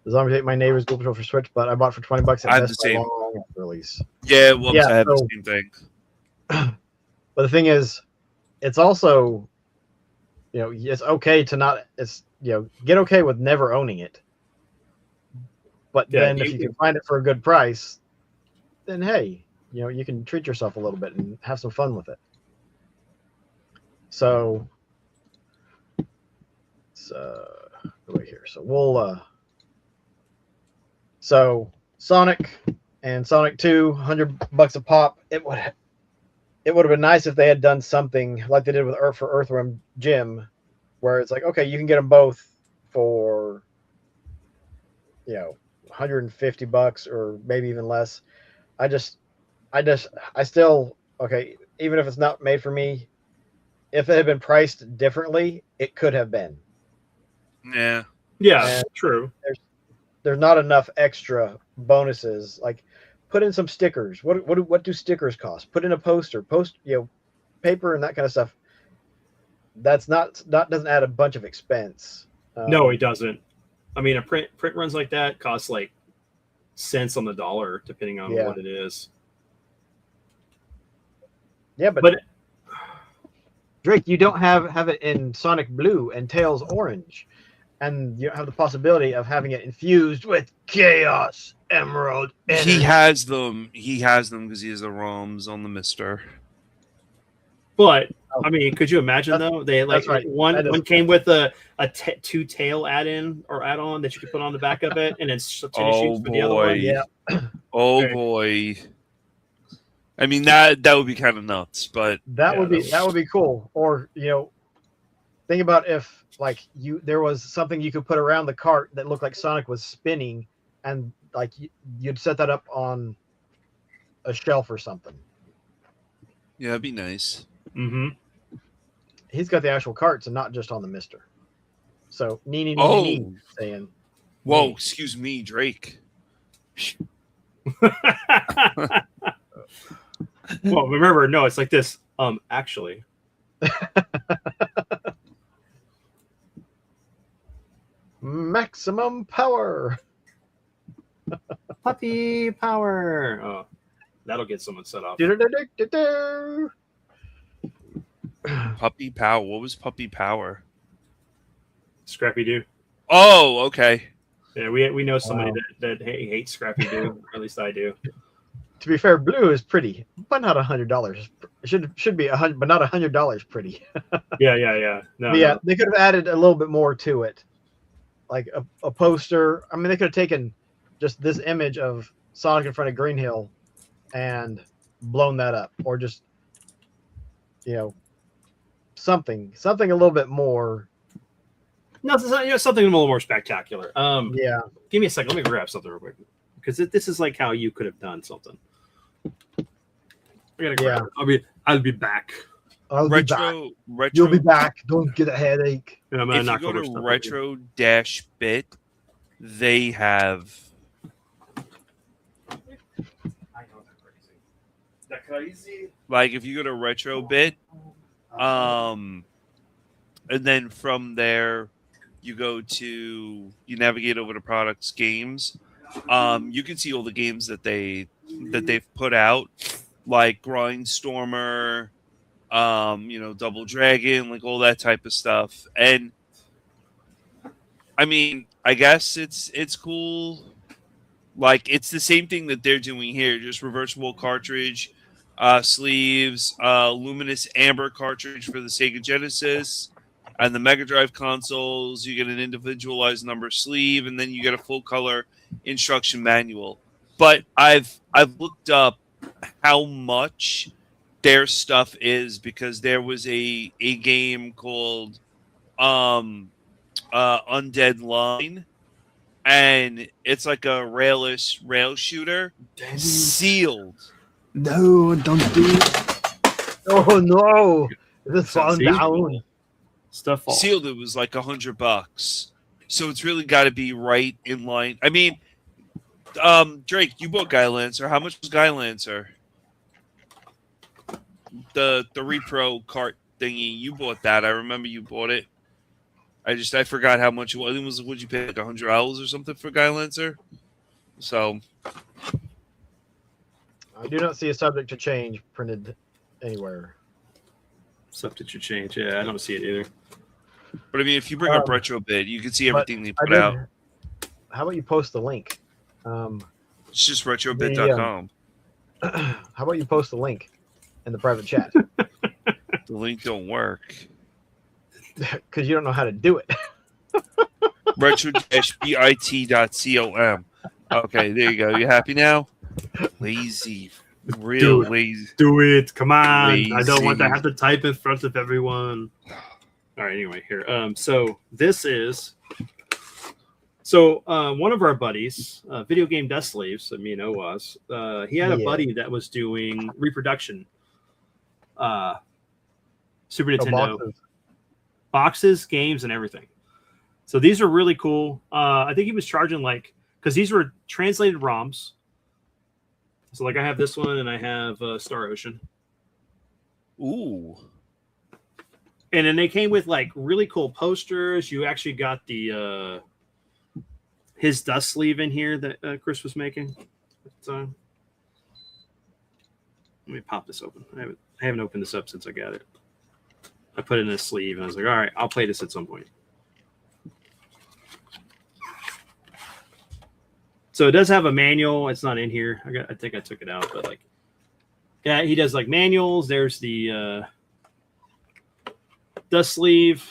The Zombie Ate My Neighbors Dual Patrol for Switch, but I bought for $20 at Best Buy long after release. Yeah, well, I have the same thing. But the thing is, it's also, it's okay to not. It's get okay with never owning it. But then if you can find it for a good price, then hey, you can treat yourself a little bit and have some fun with it. So, wait here. So we'll. So Sonic and Sonic 2, $100 a pop. It would have been nice if they had done something like they did with Earthworm Jim, where it's like, okay, you can get them both for, $150 or maybe even less. I still, okay, even if it's not made for me, if it had been priced differently, it could have been. Yeah, true. There's not enough extra bonuses. Like, put in some stickers. What do stickers cost? Put in a poster, paper and that kind of stuff. That's not doesn't add a bunch of expense. No, it doesn't. I mean, a print runs like that costs like cents on the dollar, depending on what it is. Yeah, but Drake, you don't have it in Sonic Blue and Tails Orange, and you don't have the possibility of having it infused with Chaos Emerald Energy. He has them. He has them because he has the ROMs on the Mister. But I mean, could you imagine though? They like right. one came with a two tail add-in or add-on that you could put on the back of it, and it's tennis shoes for the other one. Yeah. Oh boy. I mean that would be kind of nuts, but that would be cool. Or think about if like there was something you could put around the cart that looked like Sonic was spinning, and like you'd set that up on a shelf or something. yeah, that'd be nice. Mm-hmm. He's got the actual carts and not just on the Mister. So nee saying. Whoa, nee. excuse me, Drake. Well, remember, no, it's like this. Actually. Maximum power. Puppy power. Oh, that'll get someone set off. Puppy Power. What was Puppy Power? Scrappy Doo. Oh, okay. Yeah, we know somebody that hates Scrappy Doo. Or at least I do. To be fair, blue is pretty, but not $100. Should be $100, but not $100 pretty. Yeah. No, they could have added a little bit more to it, like a poster. I mean, they could have taken just this image of Sonic in front of Green Hill and blown that up, or just something a little bit more. No, something a little more spectacular. Yeah. Give me a second. Let me grab something real quick, because this is like how you could have done something. I gotta grab it. I'll be back. Retro. You'll be back. Don't get a headache. Yeah, if you go to Retro-Bit, they have. I know that crazy. Like if you go to Retro-Bit, and then from there you navigate over to products, games. You can see all the games that they've put out, like Grindstormer, Double Dragon, like all that type of stuff. And I mean, I guess it's cool. Like it's the same thing that they're doing here, just reversible cartridge, sleeves, luminous amber cartridge for the Sega Genesis. And the Mega Drive consoles, you get an individualized number sleeve, and then you get a full color instruction manual. But I've looked up how much their stuff is, because there was a game called Undead Line, and it's like a rail shooter. Sealed. No, don't do it. Oh no! This found down. Stuff falls. Sealed. It was like $100, so it's really got to be right in line. I mean, Drake, you bought Guy Lancer. How much was Guy Lancer? The Repro cart thingy. You bought that. I remember you bought it. I forgot how much it was. I think it was, would you pay like $100 or something for Guy Lancer? So I do not see a subject to change printed anywhere. Subject to change. Yeah, I don't see it either. But I mean, if you bring up Retro-Bit, you can see everything they put out. How about you post the link? It's just retrobit.com. How about you post the link in the private chat? The link don't work. Because you don't know how to do it. retro-bit.com. Okay, there you go. You happy now? Lazy. Real lazy. Do it. Come on. Lazy. I don't want to have to type in front of everyone. All right, anyway, here. So this is... So one of our buddies, Video Game Dust Sleeves, me and was, he had a buddy that was doing reproduction. Super Nintendo. Boxes, games, and everything. So these are really cool. I think he was charging because these were translated ROMs. So like I have this one and I have Star Ocean. Ooh. And then they came with like really cool posters. You actually got the his dust sleeve in here that Chris was making at the time. Let me pop this open. I haven't opened this up since I got it. I put it in a sleeve and I was like, all right, I'll play this at some point. So it does have a manual. It's not in here. I think I took it out, but like, yeah, he does like manuals. There's the dust sleeve,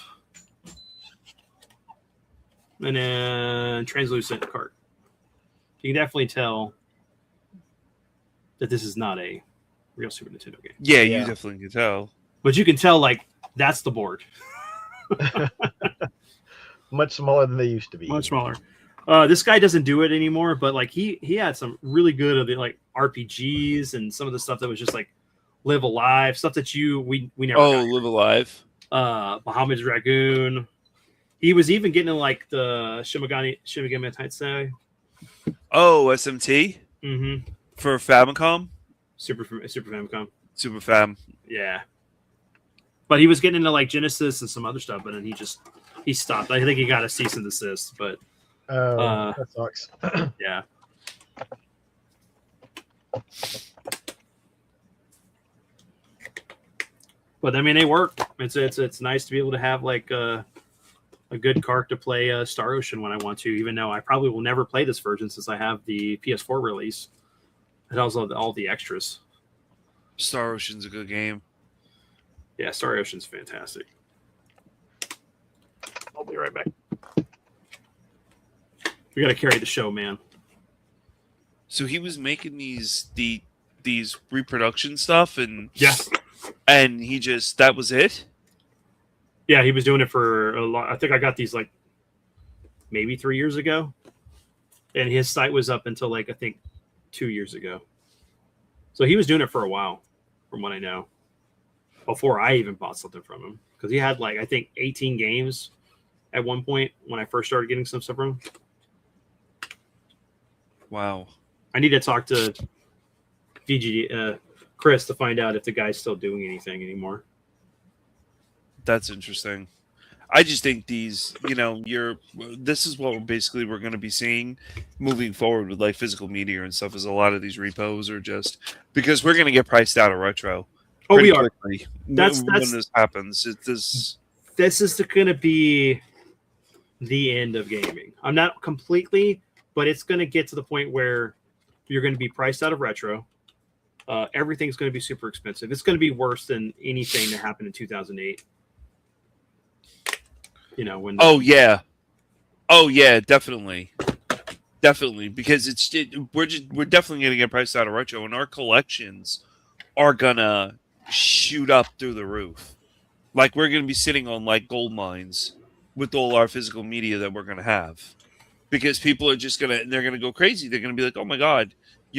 and then translucent cart. You can definitely tell that this is not a real Super Nintendo game. Yeah, Yeah. you definitely can tell. But you can tell like that's the board. Much smaller than they used to be. Much smaller. This guy doesn't do it anymore, but like he had some really good of the like RPGs and some of the stuff that was just like Live Alive, stuff that we never Oh, got. Live Alive. Bahamut Dragoon. He was even getting in like the Shimigami Tensei. Oh, SMT Mm-hmm. for Famicom. Super Famicom. Super Fam. Yeah. But he was getting into like Genesis and some other stuff, but then he stopped. I think he got a cease and desist, but That sucks. yeah. But I mean, they work. It's nice to be able to have like a good cart to play Star Ocean when I want to, even though I probably will never play this version since I have the PS4 release. It also all the extras. Star Ocean's a good game. Yeah, Star Ocean's fantastic. I'll be right back. We got to carry the show, man. So he was making these reproduction stuff, and Yes. and that was it. Yeah, he was doing it for a lot. I think I got these like maybe 3 years ago, and his site was up until like I think 2 years ago. So he was doing it for a while, from what I know, before I even bought something from him, because he had like I think 18 games at one point when I first started getting some stuff from him. Wow. I need to talk to Chris to find out if the guy's still doing anything anymore. That's interesting. I just think this is what we're going to be seeing moving forward with like physical media and stuff. Is a lot of these repos are just because we're going to get priced out of retro. Oh, we are. Quickly. That's when this happens. This is going to be the end of gaming. I'm not completely, but it's going to get to the point where you're going to be priced out of retro. Everything's going to be super expensive. It's going to be worse than anything that happened in 2008. You know, when Oh yeah, definitely, because we're definitely going to get priced out of retro, and our collections are gonna shoot up through the roof. Like we're going to be sitting on like gold mines with all our physical media that we're going to have, because people are just they're going to go crazy. They're going to be like, oh my god,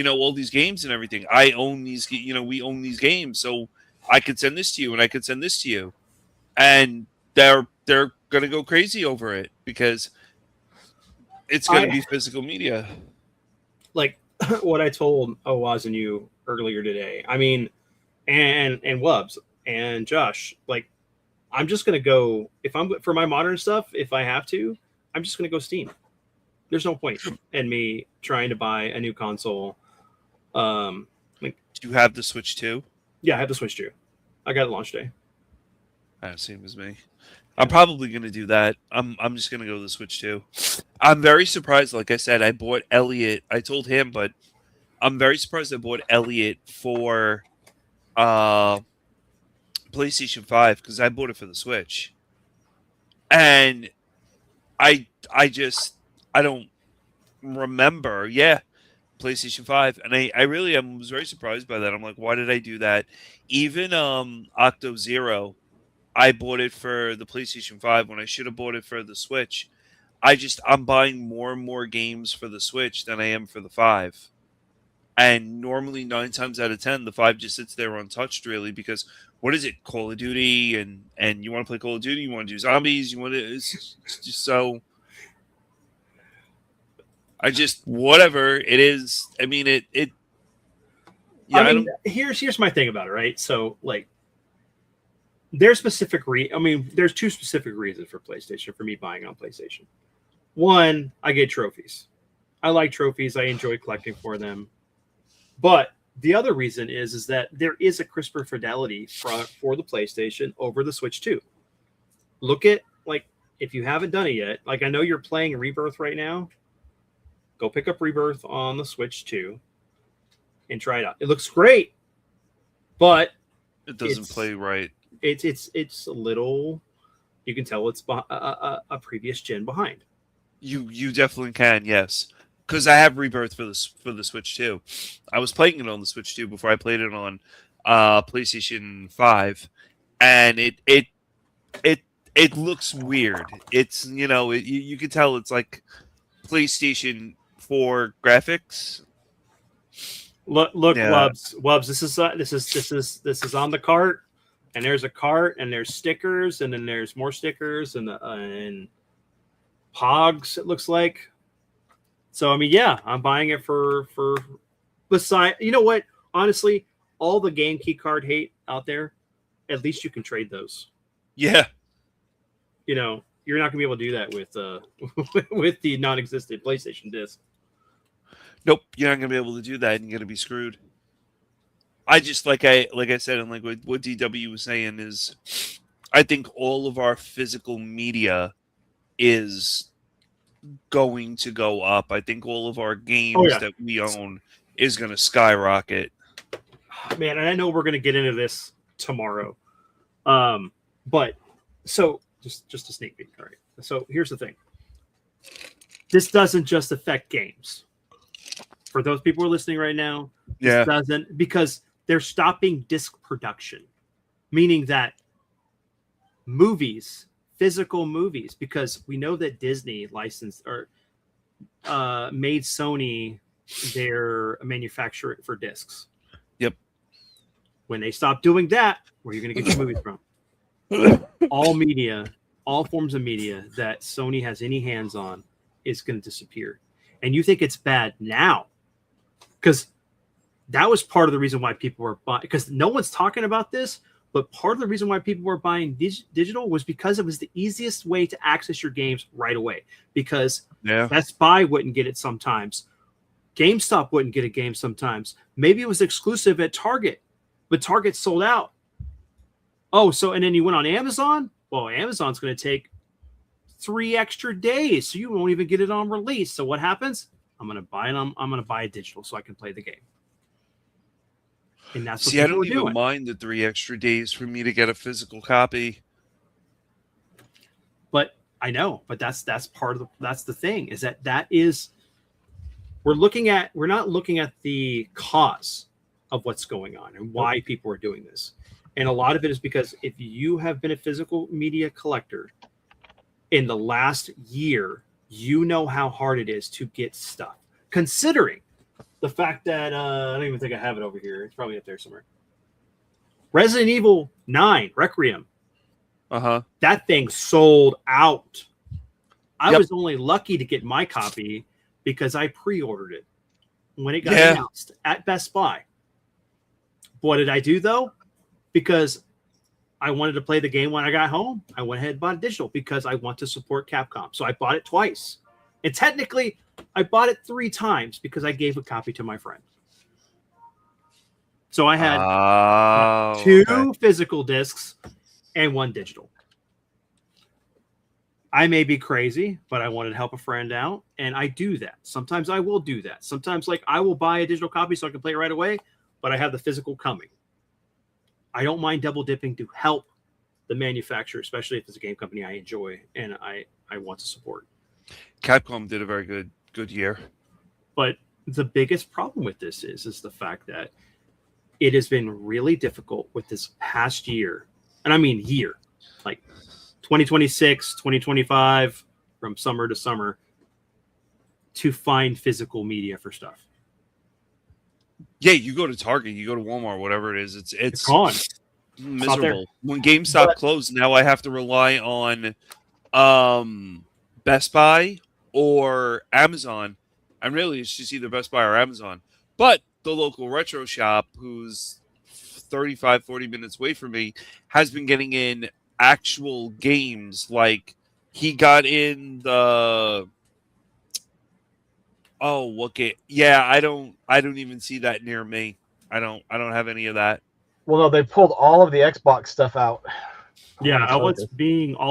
all these games and everything. I own these. We own these games, so I could send this to you, and I could send this to you, and they're going to go crazy over it because it's going to be physical media. Like what I told Oaz and you earlier today. I mean, and Wubs and Josh, like I'm just going to go if I'm for my modern stuff. If I have to, I'm just going to go Steam. There's no point in me trying to buy a new console. Do you have the Switch too? Yeah, I have the Switch too. I got it launch day. Same as me. I'm probably going to do that. I'm just going to go to the Switch too. I'm very surprised. Like I said, I bought Elliot. I told him, but I'm very surprised I bought Elliot for PlayStation 5 because I bought it for the Switch. And I don't remember. Yeah, PlayStation 5. And I really was very surprised by that. I'm like, why did I do that? Even Octo Zero, I bought it for the PlayStation 5 when I should have bought it for the Switch. I'm buying more and more games for the Switch than I am for the 5. And normally 9 times out of 10, the 5 just sits there untouched really because what is it? Call of Duty and you want to play Call of Duty, you want to do zombies, it's just so whatever it is. I mean, I mean, here's my thing about it, right? So, like, there's there's two specific reasons for PlayStation for me buying on PlayStation. One, I get trophies. I like trophies. I enjoy collecting for them. But the other reason is that there is a crisper fidelity for the PlayStation over the Switch 2. Look at, like, if you haven't done it yet, like, I know you're playing Rebirth right now. Go pick up Rebirth on the Switch 2 and try it out. It looks great, but it doesn't play right. It's a little. You can tell it's a previous gen behind. You definitely can, yes. Because I have Rebirth for the Switch 2. I was playing it on the Switch 2 before I played it on PlayStation 5, and it looks weird. It's you can tell it's like PlayStation 4 graphics. Look, yeah. Wubs. This is on the cart, and there's a cart, and there's stickers, and then there's more stickers, and Pogs. It looks like. So I mean, yeah, I'm buying it for. Beside, you know what? Honestly, all the game key card hate out there, at least you can trade those. Yeah. You're not gonna be able to do that with with the non-existent PlayStation disc. Nope, you're not gonna be able to do that, and you're gonna be screwed. I just like I said, and like what DW was saying is, I think all of our physical media is going to go up. I think all of our games that we own is going to skyrocket. Man, and I know we're going to get into this tomorrow, but so just a sneak peek. All right. So here's the thing. This doesn't just affect games. For those people who are listening right now, this doesn't, because they're stopping disc production, meaning that physical movies, because we know that Disney licensed or made Sony their manufacturer for discs. Yep. When they stop doing that, where are you going to get your movies from? All media, all forms of media that Sony has any hands on is going to disappear. And you think it's bad now, because that was part of the reason why people were buying, because no one's talking about this, but part of the reason why people were buying digital was because it was the easiest way to access your games right away, because Best Buy wouldn't get it sometimes. GameStop wouldn't get a game sometimes. Maybe it was exclusive at Target, but Target sold out. Oh, so, and then you went on Amazon? Well, Amazon's going to take 3 extra days, so you won't even get it on release. So what happens? I'm going to buy it. I'm going to buy it digital so I can play the game. And that's what I don't even mind the 3 extra days for me to get a physical copy. But I know, but that's part of that's the thing, is that is, we're not looking at the cause of what's going on and why people are doing this. And a lot of it is because if you have been a physical media collector in the last year, you know how hard it is to get stuff. Considering the fact that I don't even think I have it over here. It's probably up there somewhere. Resident Evil 9 Requiem. That thing sold out. I was only lucky to get my copy because I pre-ordered it when it got announced at Best Buy. What did I do though? Because I wanted to play the game when I got home, I went ahead and bought it digital because I want to support Capcom. So I bought it twice. And technically, I bought it 3 times because I gave a copy to my friend. So I had 2 physical discs and 1 digital. I may be crazy, but I wanted to help a friend out, and I do that. Sometimes I will do that. Sometimes, like, I will buy a digital copy so I can play it right away, but I have the physical coming. I don't mind double dipping to help the manufacturer, especially if it's a game company I enjoy and I want to support. Capcom did a very good year. But the biggest problem with this is the fact that it has been really difficult with this past year. And I mean year, like 2026, 2025, from summer to summer, to find physical media for stuff. Yeah, you go to Target, you go to Walmart, whatever it is, it's gone. Miserable. When GameStop closed, now I have to rely on Best Buy or Amazon. And really, it's just either Best Buy or Amazon. But the local retro shop, who's 35, 40 minutes away from me, has been getting in actual games. Like he got in the what game? Yeah, I don't even see that near me. I don't have any of that. Well, no, they pulled all of the Xbox stuff out. Yeah, all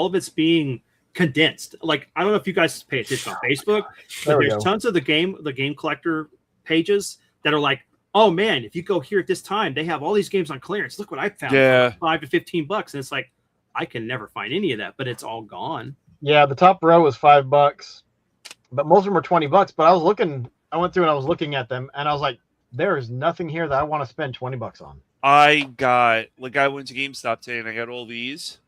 of it's being condensed. Like, I don't know if you guys pay attention on Facebook, but there's tons of the game collector pages that are like, oh man, if you go here at this time, they have all these games on clearance. Look what I found. Yeah. For $5 to $15. And it's like, I can never find any of that, but it's all gone. Yeah, the top row was $5, but most of them were $20. But I went through and I was looking at them, and I was like, there is nothing here that I want to spend $20 on. I went to GameStop today and I got all these.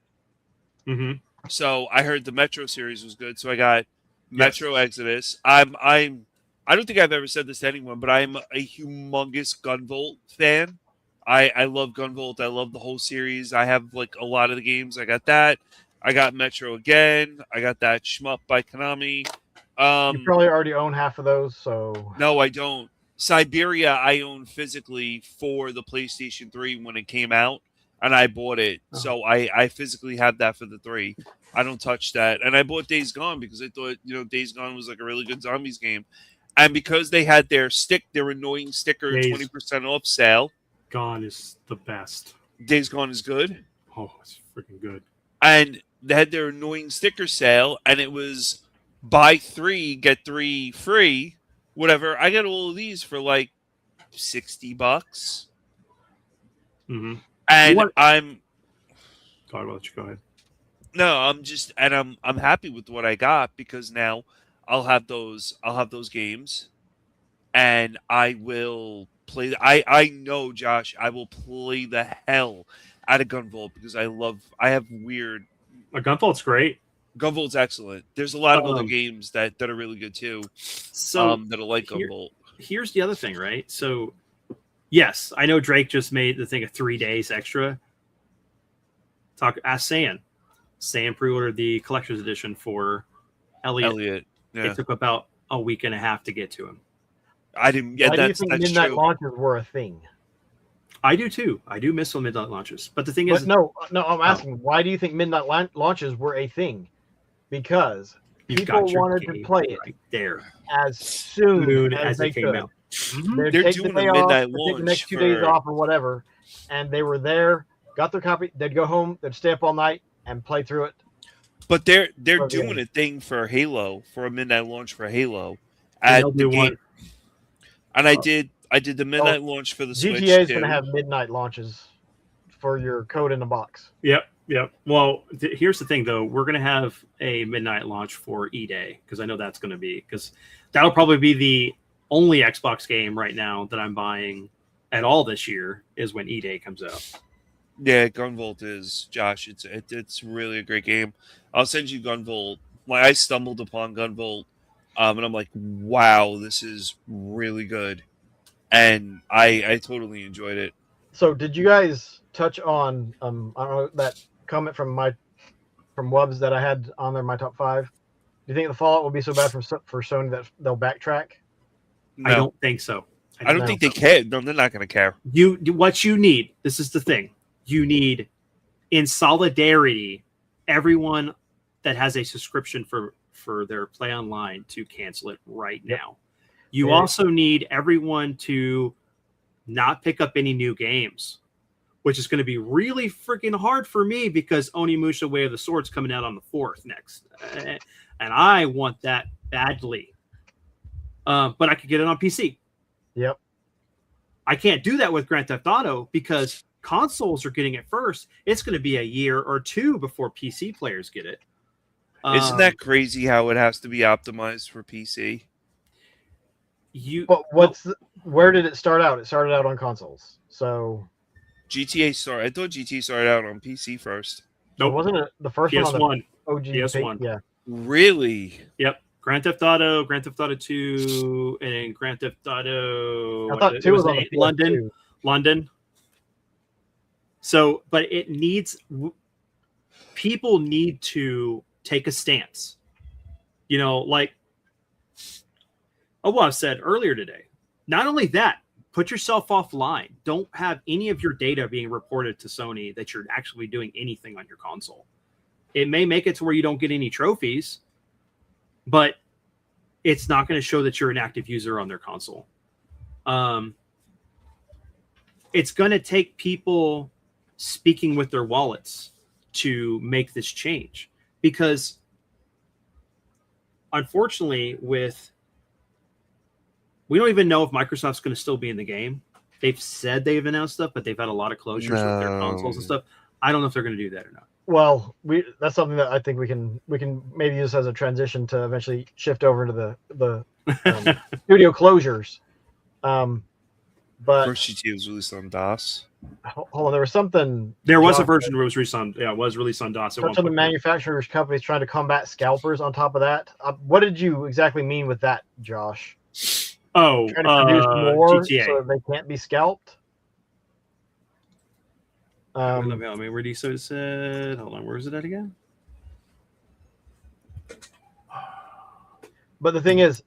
Mm-hmm. So I heard the Metro series was good, so I got Metro Exodus. I don't think I've ever said this to anyone, but I'm a humongous Gunvolt fan. I love Gunvolt. I love the whole series. I have like a lot of the games. I got that. I got Metro again. I got that shmup by Konami. You probably already own half of those, so no, I don't. Siberia I own physically for the PlayStation 3 when it came out, and I bought it. Oh. So I physically have that for the 3. I don't touch that. And I bought Days Gone because I thought, Days Gone was like a really good zombies game. And because they had their annoying sticker 20% off sale. Gone is the best. Days Gone is good? Oh, it's freaking good. And they had their annoying sticker sale, and it was buy 3, get 3 free. Whatever. I got all of these for like $60. Mm-hmm. And I'm. God, I'll let you go ahead. No, I'm happy with what I got because now I'll have those games, and I will play. I know, Josh, I will play the hell out of Gunvolt because I have weird. Gunvolt's great. Gunvolt's excellent. There's a lot of other games that are really good too. So that are like Gunvolt. Here's the other thing, right? So, yes, I know Drake just made the thing of 3 days extra. Ask Sam. Sam pre-ordered the collector's edition for Elliot. Yeah. It took about a week and a half to get to him. I didn't. Yeah, Why do you think midnight launches were a thing? I do too. I do miss some midnight launches, but the thing is, no. I'm asking, why do you think midnight launches were a thing? Because people wanted to play it right there as soon as they came out. Mm-hmm. They're doing the midnight launch. Take the next 2 days off or whatever, and they were there, got their copy. They'd go home. They'd stay up all night and play through it. But they're doing a thing for Halo, for a midnight launch for Halo at the game. And I did the midnight launch for the Switch. GTA is going to have midnight launches for your code in the box. Yep. Well, here's the thing, though. We're going to have a midnight launch for E-Day because I know that's going to be because that'll probably be the only Xbox game right now that I'm buying at all this year is when E-Day comes out. Yeah, Gunvolt is, Josh. It's really a great game. I'll send you Gunvolt. I stumbled upon Gunvolt, and I'm like, wow, this is really good, and I totally enjoyed it. So, did you guys touch on I don't know, that comment from Wubbs that I had on there, my top 5? Do you think the Fallout will be so bad for Sony that they'll backtrack? No. I don't think so. I don't think they care. No, they're not going to care. What you need. This is the thing. You need, in solidarity, everyone that has a subscription for their Play Online to cancel it right now. You also need everyone to not pick up any new games, which is going to be really freaking hard for me because Onimusha Way of the Sword's coming out on the 4th next. And I want that badly. But I could get it on PC. Yep. I can't do that with Grand Theft Auto because consoles are getting it first. It's going to be a year or 2 before PC players get it. Isn't that crazy how it has to be optimized for PC? Where did it start out? It started out on consoles. So I thought GTA started out on PC first. Nope. Wasn't it the first PS1. one on the OG? PS1. Yeah. Really? Yep. Grand Theft Auto, Grand Theft Auto 2, and Grand Theft Auto. I thought 2 was on London. So, but people need to take a stance. Like what I said earlier today. Not only that, put yourself offline. Don't have any of your data being reported to Sony that you're actually doing anything on your console. It may make it to where you don't get any trophies, but it's not going to show that you're an active user on their console. It's going to take people speaking with their wallets to make this change, because unfortunately we don't even know if Microsoft's going to still be in the game. They've said they've announced stuff, but they've had a lot of closures with their consoles and stuff. I don't know if they're going to do that or not. Well, that's something that I think we can maybe use as a transition to eventually shift over into the studio closures. But First GTA was released on DOS. hold on, there was something. There was a version where it was released on, it was released on DOS. Some of the manufacturers' companies trying to combat scalpers on top of that. What did you exactly mean with that, Josh? Oh, trying to produce more GTA. so they can't be scalped. Let me read it. So it said, hold on, where is it at again? But the thing is,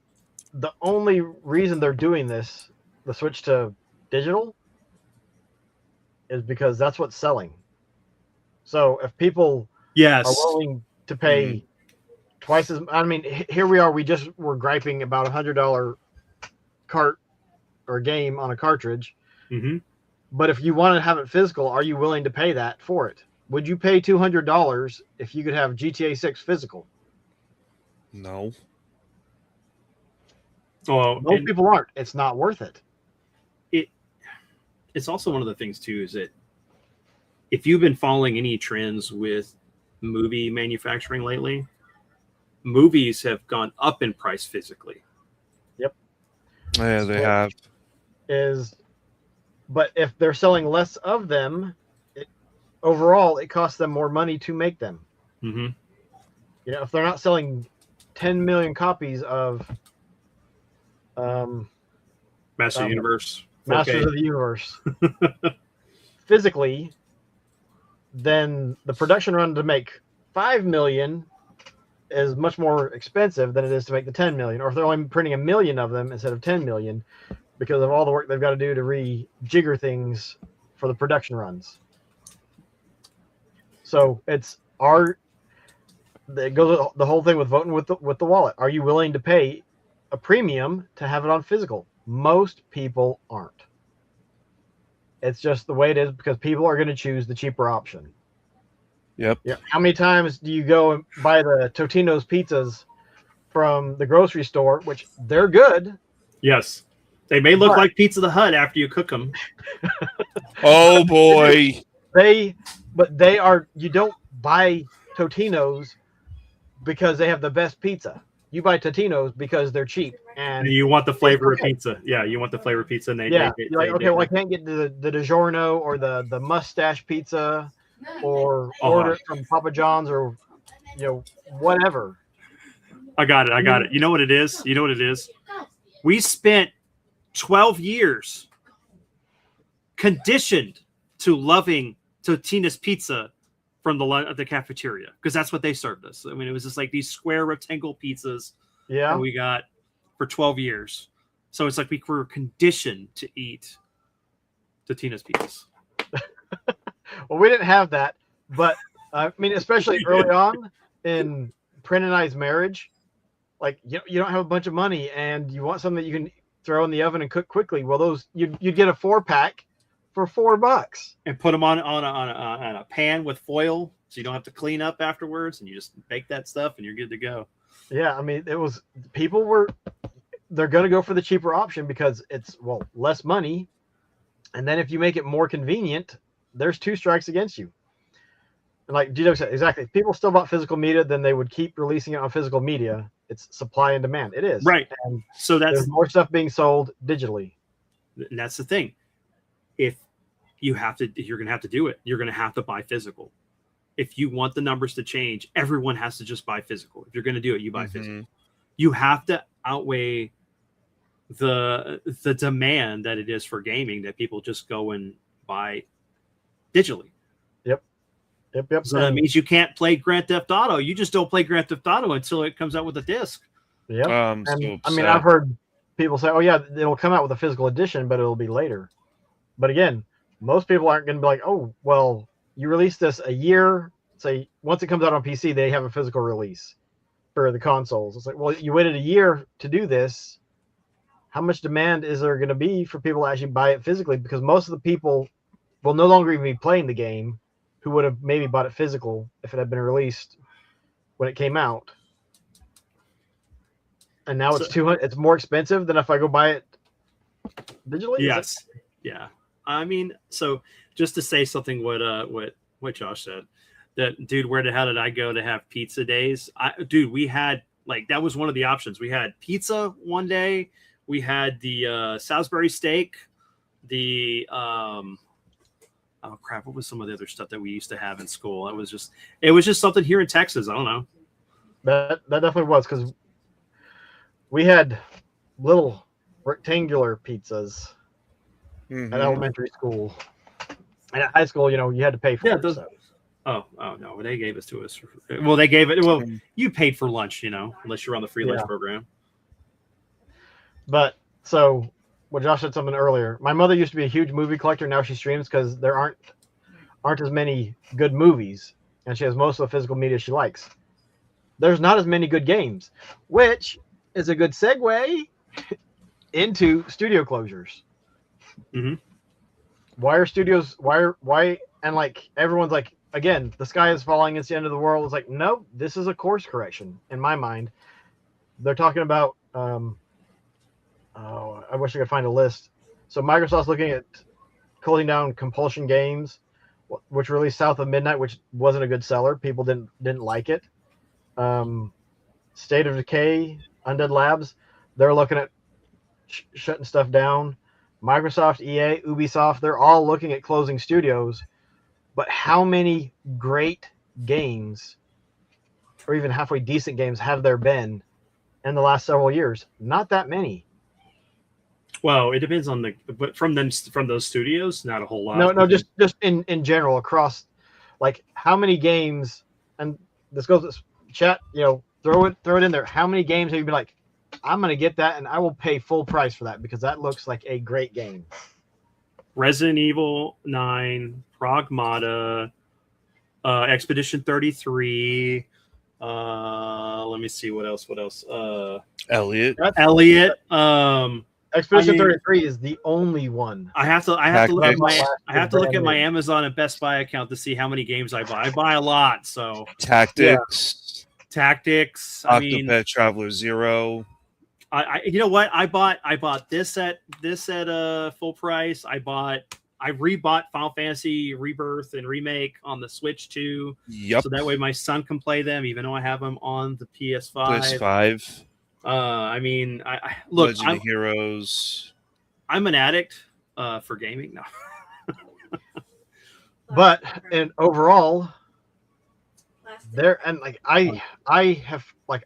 the only reason they're doing this, the switch to digital, is because that's what's selling. So if people are willing to pay twice as, I mean, here we are, we're griping about $100 cart or game on a cartridge. Mm-hmm. But if you want to have it physical, are you willing to pay that for it? Would you pay $200 if you could have GTA 6 physical? No. Well, most people aren't. It's not worth it. It's also one of the things too, is that if you've been following any trends with movie manufacturing lately, movies have gone up in price physically. Yep. Yeah, they have. But if they're selling less of them, overall, it costs them more money to make them. Mm-hmm. You know, if they're not selling 10 million copies of Masters of the Universe, 4K. Masters of the Universe physically, then the production run to make 5 million is much more expensive than it is to make the 10 million. Or if they're only printing 1 million of them instead of 10 million, because of all the work they've got to do to rejigger things for the production runs. So it goes the whole thing with voting with the wallet. Are you willing to pay a premium to have it on physical? Most people aren't. It's just the way it is, because people are going to choose the cheaper option. Yep. Yeah. How many times do you go and buy the Totino's pizzas from the grocery store, which they're good? Yes. They may look like Pizza the Hut after you cook them. Oh boy. They are. You don't buy Totino's because they have the best pizza. You buy Totino's because they're cheap, and you want the flavor of pizza. Yeah, you want the flavor of pizza, and you're like, okay, well, I can't get the DiGiorno or the mustache pizza, or order it from Papa John's, or whatever. I got it. You know what it is? We spent 12 years conditioned to loving Totino's pizza from the cafeteria, because that's what they served us. I mean, it was just like these square rectangle pizzas that we got for 12 years. So it's like we were conditioned to eat Totino's pizzas. Well, we didn't have that, but I mean, especially early on in Print and I's marriage, like you don't have a bunch of money and you want something that you can throw in the oven and cook quickly. Well, those you'd get a 4-pack for $4 and put them on a pan with foil, so you don't have to clean up afterwards, and you just bake that stuff and you're good to go. Yeah, I mean, they're going to go for the cheaper option because it's less money, and then if you make it more convenient, there's 2 strikes against you. And like Gino said, exactly, if people still bought physical media, then they would keep releasing it on physical media. It's supply and demand. It is right, and so there's more stuff being sold digitally. And that's the thing. If you're going to have to do it. You're going to have to buy physical. If you want the numbers to change, everyone has to just buy physical. If you're going to do it, you buy physical. You have to outweigh the demand that it is for gaming, that people just go and buy digitally. Yep. So that means you can't play Grand Theft Auto. You just don't play Grand Theft Auto until it comes out with a disc. Yep. I mean, I've heard people say, "Oh yeah, it'll come out with a physical edition, but it'll be later." But again, most people aren't going to be like, "Oh, well, you released this a year. Say once it comes out on PC, they have a physical release for the consoles." It's like, well, you waited a year to do this. How much demand is there going to be for people to actually buy it physically? Because most of the people will no longer even be playing the game who would have maybe bought it physical if it had been released when it came out. And now it's 200. It's more expensive than if I go buy it digitally. Yes. Yeah. I mean, so just to say something what Josh said, that dude, where the hell did I go to have pizza days? Dude, we had like that was one of the options. We had pizza one day. We had the Salisbury steak, the oh crap, what was some of the other stuff that we used to have in school? It was just something here in Texas. I don't know. That definitely was, because we had little rectangular pizzas at elementary school, and at high school, you had to pay for it. So. Oh no, they gave it to us. Well, they gave it. Well, you paid for lunch, unless you're on the free lunch program. But so, what Josh said something earlier. My mother used to be a huge movie collector. Now she streams because there aren't as many good movies, and she has most of the physical media she likes. There's not as many good games, which is a good segue into studio closures. Mm-hmm. Why are studios? Why? And like everyone's like, again, the sky is falling. It's the end of the world. It's like, no, this is a course correction in my mind. They're talking about. I wish I could find a list. So Microsoft's looking at closing down Compulsion Games, which released South of Midnight, which wasn't a good seller. People didn't like it. State of Decay, Undead Labs, they're looking at shutting stuff down. Microsoft, EA, Ubisoft, they're all looking at closing studios. But how many great games, or even halfway decent games, have there been in the last several years? Not that many. Well, it depends on but from those studios, not a whole lot. No, just in general across, like how many games, and this goes to chat, throw it in there. How many games have you been like, I'm gonna get that and I will pay full price for that because that looks like a great game? Resident Evil 9, Pragmata, Expedition 33. Let me see what else. Elliot. Expedition 33 is the only one. I have to look at my Amazon and Best Buy account to see how many games I buy. I buy a lot, so Tactics. Octopath Traveler 0. You know what? I bought this at full price. I rebought Final Fantasy Rebirth and Remake on the Switch too. Yep. So that way my son can play them, even though I have them on the PS5. PS5. I mean, I look. Legend of Heroes. I'm an addict for gaming now. But and overall, there and like I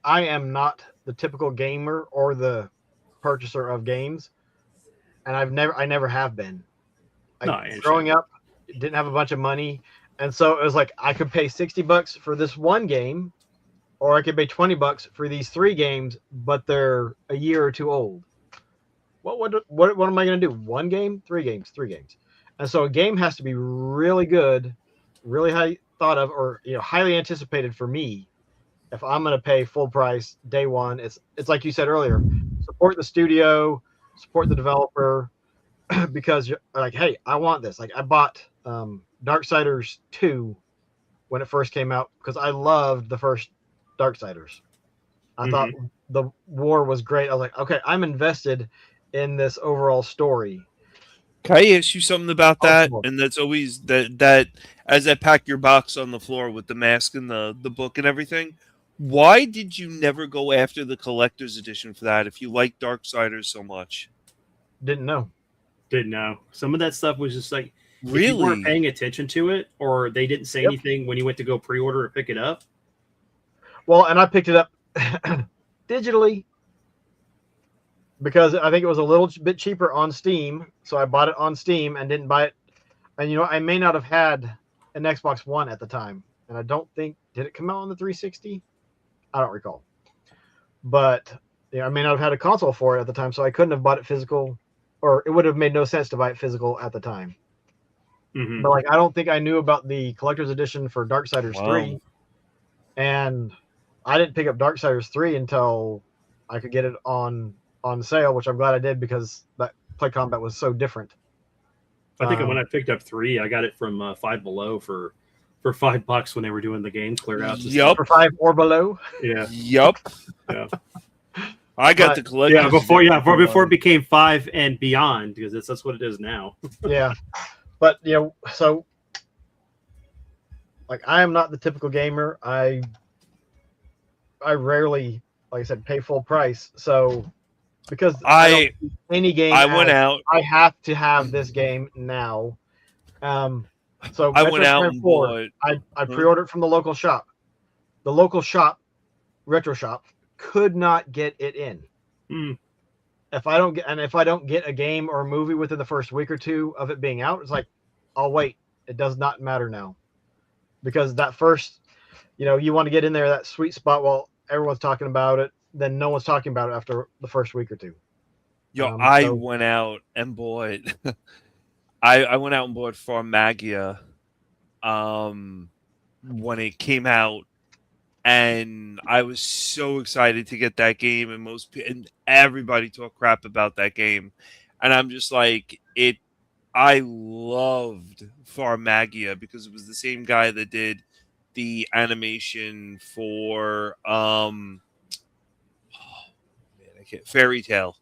am not the typical gamer or the purchaser of games, and I never have been. Growing up, didn't have a bunch of money, and so it was like I could pay $60 for this one game, or I could pay $20 for these 3 games, but they're a year or 2 old. What am I going to do? 1 game, 3 games, 3 games, and so a game has to be really good, really high thought of, or highly anticipated for me. If I'm going to pay full price day one, it's like you said earlier, support the studio, support the developer, because you're like, hey, I want this. Like I bought Darksiders 2 when it first came out because I loved the first Darksiders. I thought the war was great. I was like, okay, I'm invested in this overall story. Can I ask you something about that? And that's always that as I pack your box on the floor with the mask and the book and everything, why did you never go after the collector's edition for that if you like Darksiders so much? Didn't know. Some of that stuff was just like, really? If you weren't paying attention to it, or they didn't say anything when you went to go pre-order or pick it up. Well, and I picked it up digitally because I think it was a little bit cheaper on Steam. So I bought it on Steam and didn't buy it. And I may not have had an Xbox One at the time, and I don't think, did it come out on the 360? I don't recall. But Yeah, I mean, I've had a console for it at the time, so I couldn't have bought it physical, or it would have made no sense to buy it physical at the time. Mhm. But like, I don't think I knew about the collector's edition for Darksiders Wow. 3, and I didn't pick up Darksiders 3 until I could get it on sale, which I'm glad I did because that play combat was so different. I think when I picked up 3, I got it from Five Below for $5 when they were doing the game clear out. Yup. For 5 or below. Yeah. Yup. Yeah. I got But- the collector's Before it became 5 and beyond, because that's what it is now. Yeah, but so like, I am not the typical gamer. I rarely, like I said, pay full price. So because I any game, went out. I have to have this game now. So I went Metroid out Prime and 4, bought. I pre-ordered from the local shop. The local shop, Retro Shop, could not get it in. Hmm. If I don't get a game or a movie within the first week or two of it being out, it's like, I'll wait. It does not matter now, because that first, you want to get in there, that sweet spot while everyone's talking about it, then no one's talking about it after the first week or two. Yo, So- I went out and bought. I went out and bought Pharmagia, when it came out, and I was so excited to get that game, and everybody talked crap about that game, and I'm just like, I loved Pharmagia because it was the same guy that did the animation for Fairy Tale.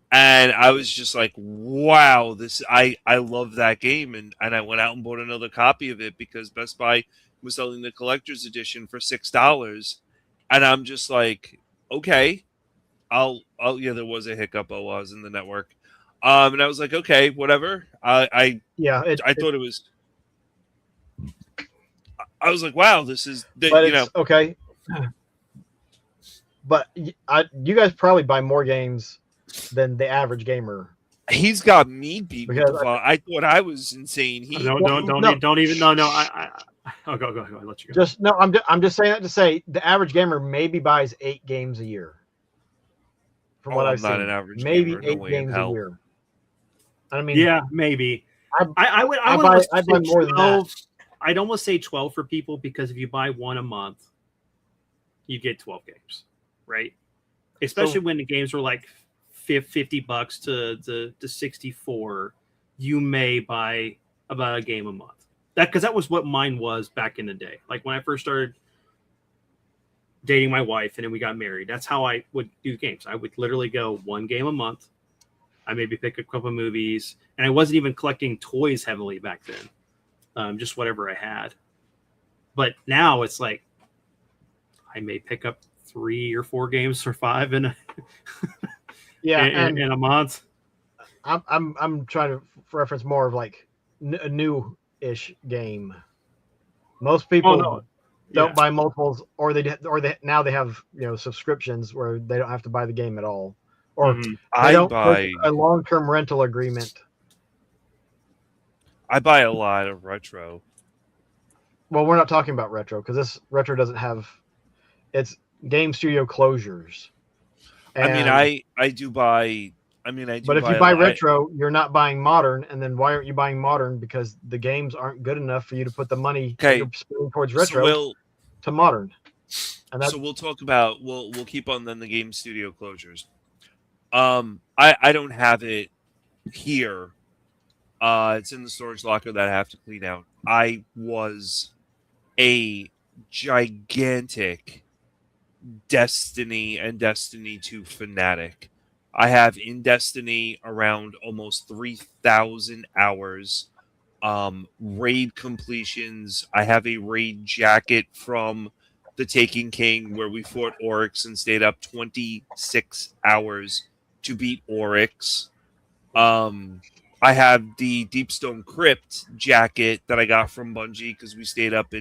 And I was just like, wow, I love that game. And I went out and bought another copy of it because Best Buy was selling the collector's edition for $6. And I'm just like, okay, yeah, there was a hiccup while I was in the network. And I was like, okay, whatever. I thought it was, I was like, wow, this is, but it's okay. But you guys probably buy more games than the average gamer. He's got me beat. Because I thought I was insane. Don't even. No. I'll go. I'll let you go. I'm just saying that to say the average gamer maybe buys 8 games a year. From what I've seen, not an average maybe gamer. No 8 way in games a hell. year. I mean, Yeah, maybe. I would I buy more than that. I'd almost say 12 for people, because if you buy one a month, you get 12 games, right? Especially when the games were like $50 to 64, you may buy about a game a month. Because that was what mine was back in the day. Like when I first started dating my wife and then we got married, that's how I would do games. I would literally go one game a month. I maybe pick a couple of movies, and I wasn't even collecting toys heavily back then. Just whatever I had. But now it's like I may pick up 3 or 4 games or 5 in a month. I'm trying to reference more of like a new-ish game. Most people don't buy multiples, or they now they have subscriptions where they don't have to buy the game at all, or they don't take a long-term rental agreement. I buy a lot of retro. Well, we're not talking about retro because this retro doesn't have its game studio closures. And I do buy. But if you buy retro, you're not buying modern. And then why aren't you buying modern? Because the games aren't good enough for you to put the money you're spending towards retro to modern. And so we'll talk about we'll keep on then the game studio closures. I don't have it here. It's in the storage locker that I have to clean out. I was a gigantic Destiny and Destiny 2 fanatic. I have in Destiny around almost 3,000 hours. Raid completions. I have a raid jacket from the Taken King where we fought Oryx and stayed up 26 hours to beat Oryx. I have the Deepstone Crypt jacket that I got from Bungie because we stayed up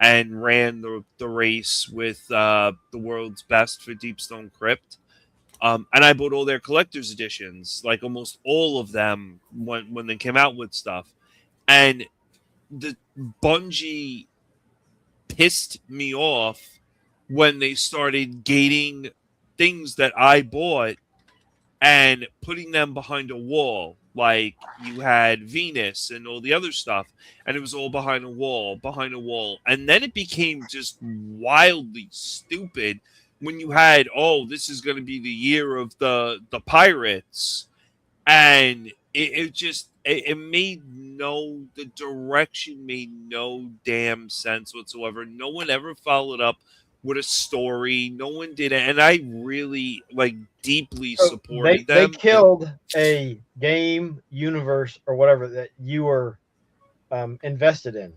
and ran the race with the world's best for Deepstone Crypt. And I bought all their collector's editions, like almost all of them when they came out with stuff. And the Bungie pissed me off when they started gating things that I bought and putting them behind a wall. Like you had Venus and all the other stuff, and it was all behind a wall. And then it became just wildly stupid when you had, oh, this is going to be the year of the pirates. And it made the direction made no damn sense whatsoever. No one ever followed up with a story. No one did it. And I really deeply supported them. They killed a game universe or whatever that you were invested in.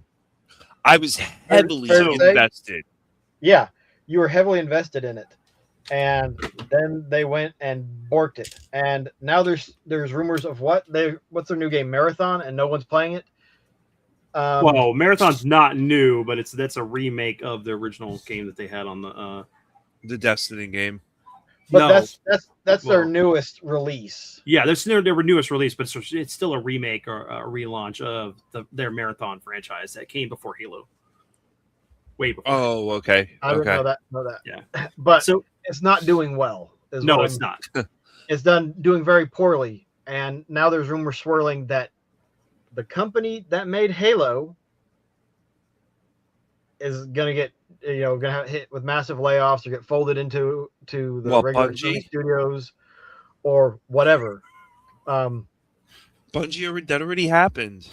I was heavily invested. Yeah, you were heavily invested in it. And then they went and borked it. And now there's rumors of what's their new game, Marathon, and no one's playing it. Well, Marathon's not new, but that's a remake of the original game that they had on the Destiny game. But no, that's their newest release. Yeah, that's their newest release, but it's still a remake or a relaunch of their Marathon franchise that came before Halo. Way before. Oh, okay. I didn't know that. Yeah, but so it's not doing well. No, it's not. It's doing very poorly, and now there's rumors swirling that the company that made Halo is gonna get gonna have hit with massive layoffs or get folded into the regular Sony studios or whatever. Bungie that already happened.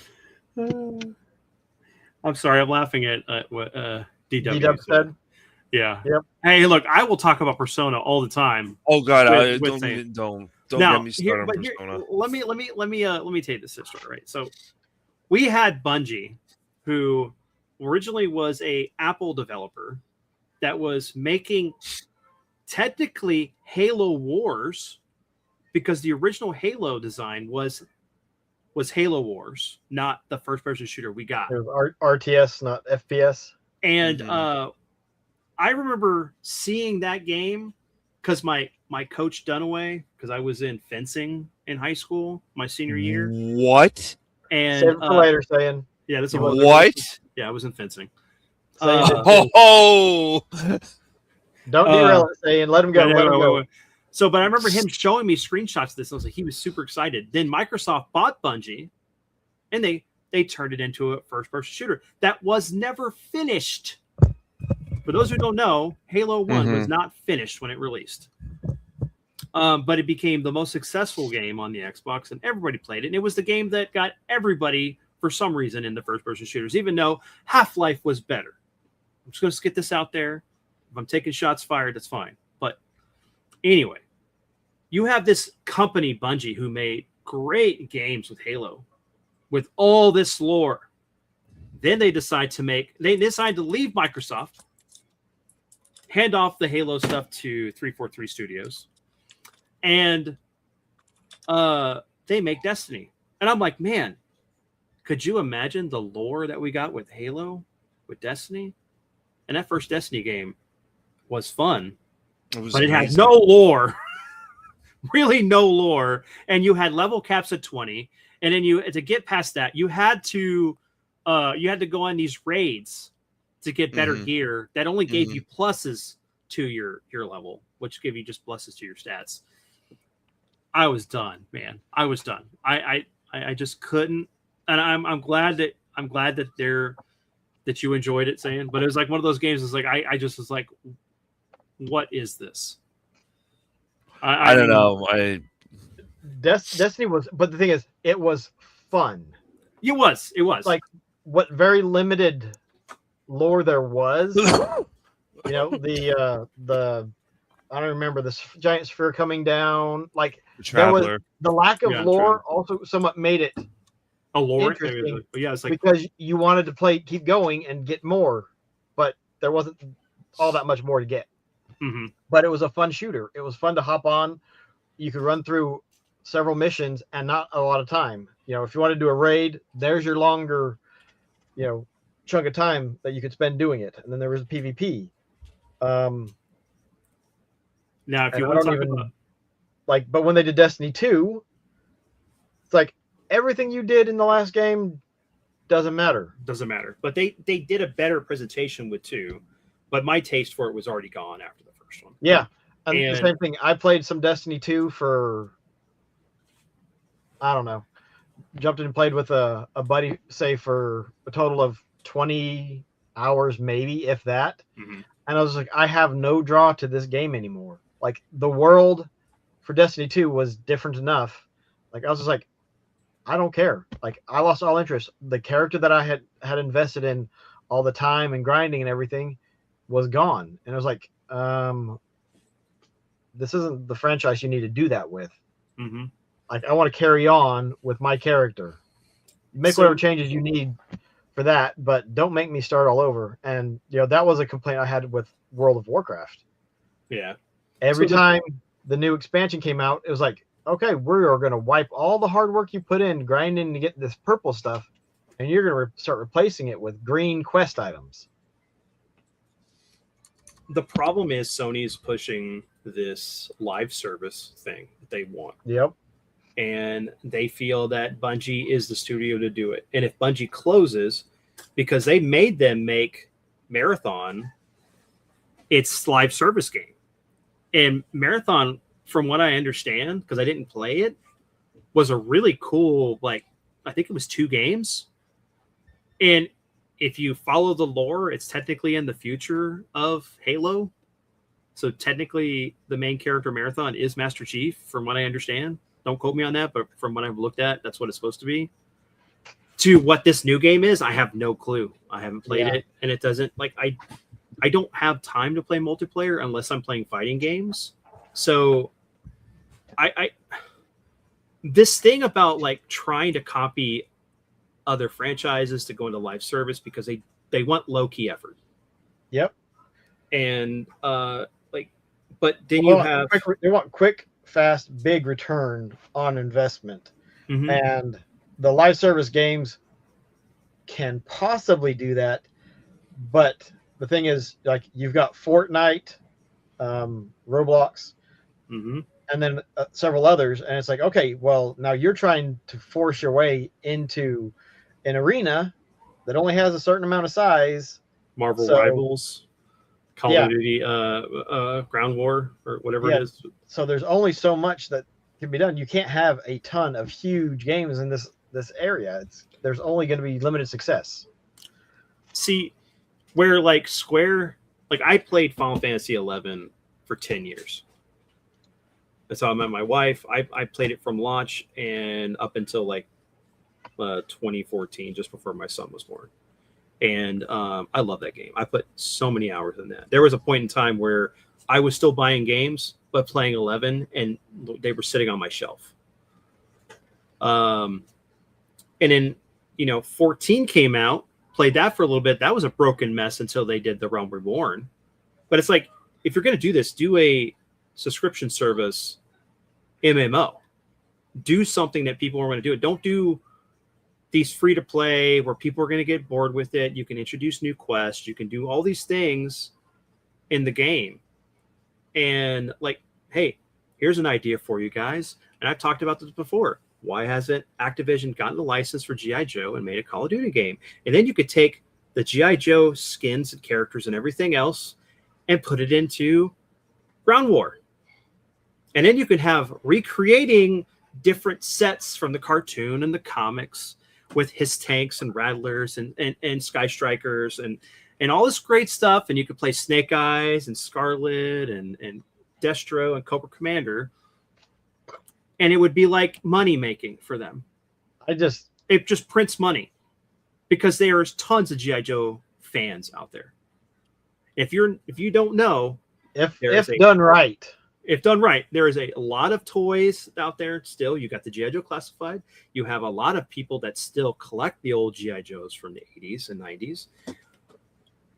I'm sorry, I'm laughing at what DW said. Yeah. Yep. Hey, look, I will talk about Persona all the time. Oh God, don't get me started on Persona. Let me tell you this story, right? So we had Bungie, who originally was a Apple developer that was making technically Halo Wars, because the original Halo design was Halo Wars, not the first person shooter we got. It was RTS, not FPS. And I remember seeing that game because my coach Dunaway, because I was in fencing in high school my senior year. What? And save it for later, saying. Yeah, this is what? Yeah, I was in fencing. Don't derail it, saying. Let him go. Let him go. So, but I remember him showing me screenshots of this. And I was like, he was super excited. Then Microsoft bought Bungie, and they turned it into a first-person shooter that was never finished. For those who don't know, Halo 1 was not finished when it released. But it became the most successful game on the Xbox, and everybody played it. And it was the game that got everybody, for some reason, into first-person shooters, even though Half-Life was better. I'm just going to get this out there. If I'm taking shots fired, that's fine. But anyway, you have this company, Bungie, who made great games with Halo, with all this lore. Then they decide to leave Microsoft, hand off the Halo stuff to 343 Studios, and they make Destiny. And I'm like, man, could you imagine the lore that we got with Halo, with Destiny? And that first Destiny game was fun, but it had no lore. Really no lore. And you had level caps at 20. And then to get past that, you had to go on these raids to get better gear that only gave you pluses to your level, which give you just pluses to your stats. I was done, man. I was done. I just couldn't. And I'm glad that you enjoyed it, saying, but it was like one of those games. It's like I just was like, what is this? I don't know. Destiny was, but the thing is, it was fun. It was like what very limited lore there was. The I don't remember this giant sphere coming down. Like there was the lack of lore also somewhat made it a lore interesting. Yeah, it's like because you wanted to keep going and get more, but there wasn't all that much more to get. But it was a fun shooter. It was fun to hop on. You could run through several missions and not a lot of time. If you want to do a raid, there's your longer, chunk of time that you could spend doing it. And then there was PvP. Now, if you want to talk about but when they did Destiny 2, it's like everything you did in the last game doesn't matter. But they did a better presentation with 2. But my taste for it was already gone after the first one. Yeah. And the same thing. I played some Destiny 2 for, I don't know, jumped in and played with a buddy, say for a total of 20 hours, maybe, if that. Mhm. And I was like, I have no draw to this game anymore. Like, the world for Destiny 2 was different enough. Like, I was just like, I don't care. Like, I lost all interest. The character that I had invested in all the time and grinding and everything was gone. And I was like, this isn't the franchise you need to do that with. Mm-hmm. Like, I want to carry on with my character. Make whatever changes you need for that, but don't make me start all over. And, that was a complaint I had with World of Warcraft. Yeah. Every time the new expansion came out, it was like, okay, we're going to wipe all the hard work you put in grinding to get this purple stuff, and you're going to start replacing it with green quest items. The problem is Sony's pushing this live service thing that they want. Yep. And they feel that Bungie is the studio to do it. And if Bungie closes, because they made them make Marathon its live service game. And Marathon, from what I understand, because I didn't play it, was a really cool, I think it was 2 games. And if you follow the lore, it's technically in the future of Halo. So technically the main character Marathon is Master Chief, from what I understand. Don't quote me on that, but from what I've looked at, that's what it's supposed to be. To what this new game is, I have no clue. I haven't played it, and it doesn't, I don't have time to play multiplayer unless I'm playing fighting games. So I this thing about trying to copy other franchises to go into live service because they want low key effort. Yep. And but then you have they want quick, fast, big return on investment. Mm-hmm. And the live service games can possibly do that, but the thing is, you've got Fortnite, Roblox, mm-hmm. and then several others, and it's like, okay, well, now you're trying to force your way into an arena that only has a certain amount of size. Marvel Rivals, Call of Duty, Ground War, or whatever it is. So there's only so much that can be done. You can't have a ton of huge games in this area. There's only going to be limited success. See, where Square, I played Final Fantasy 11 for 10 years. That's how I met my wife. I played it from launch and up until 2014, just before my son was born. And I love that game. I put so many hours in that. There was a point in time where I was still buying games, but playing 11, and they were sitting on my shelf. And then, 14 came out, played that for a little bit. That was a broken mess until they did The Realm Reborn. But it's if you're going to do this, do a subscription service MMO. Do something that people are going to do. Don't do these free to play where people are going to get bored with it. You can introduce new quests. You can do all these things in the game. And hey, here's an idea for you guys. And I've talked about this before. Why hasn't Activision gotten a license for G.I. Joe and made a Call of Duty game? And then you could take the G.I. Joe skins and characters and everything else and put it into Ground War. And then you could have recreating different sets from the cartoon and the comics with his tanks and rattlers and Sky Strikers and all this great stuff. And you could play Snake Eyes and Scarlet and Destro and Cobra Commander. And it would be money making for them. It just prints money because there's tons of G.I. Joe fans out there. If you don't know, if done right, there is a lot of toys out there still. You got the G.I. Joe Classified. You have a lot of people that still collect the old G.I. Joes from the 80s and 90s.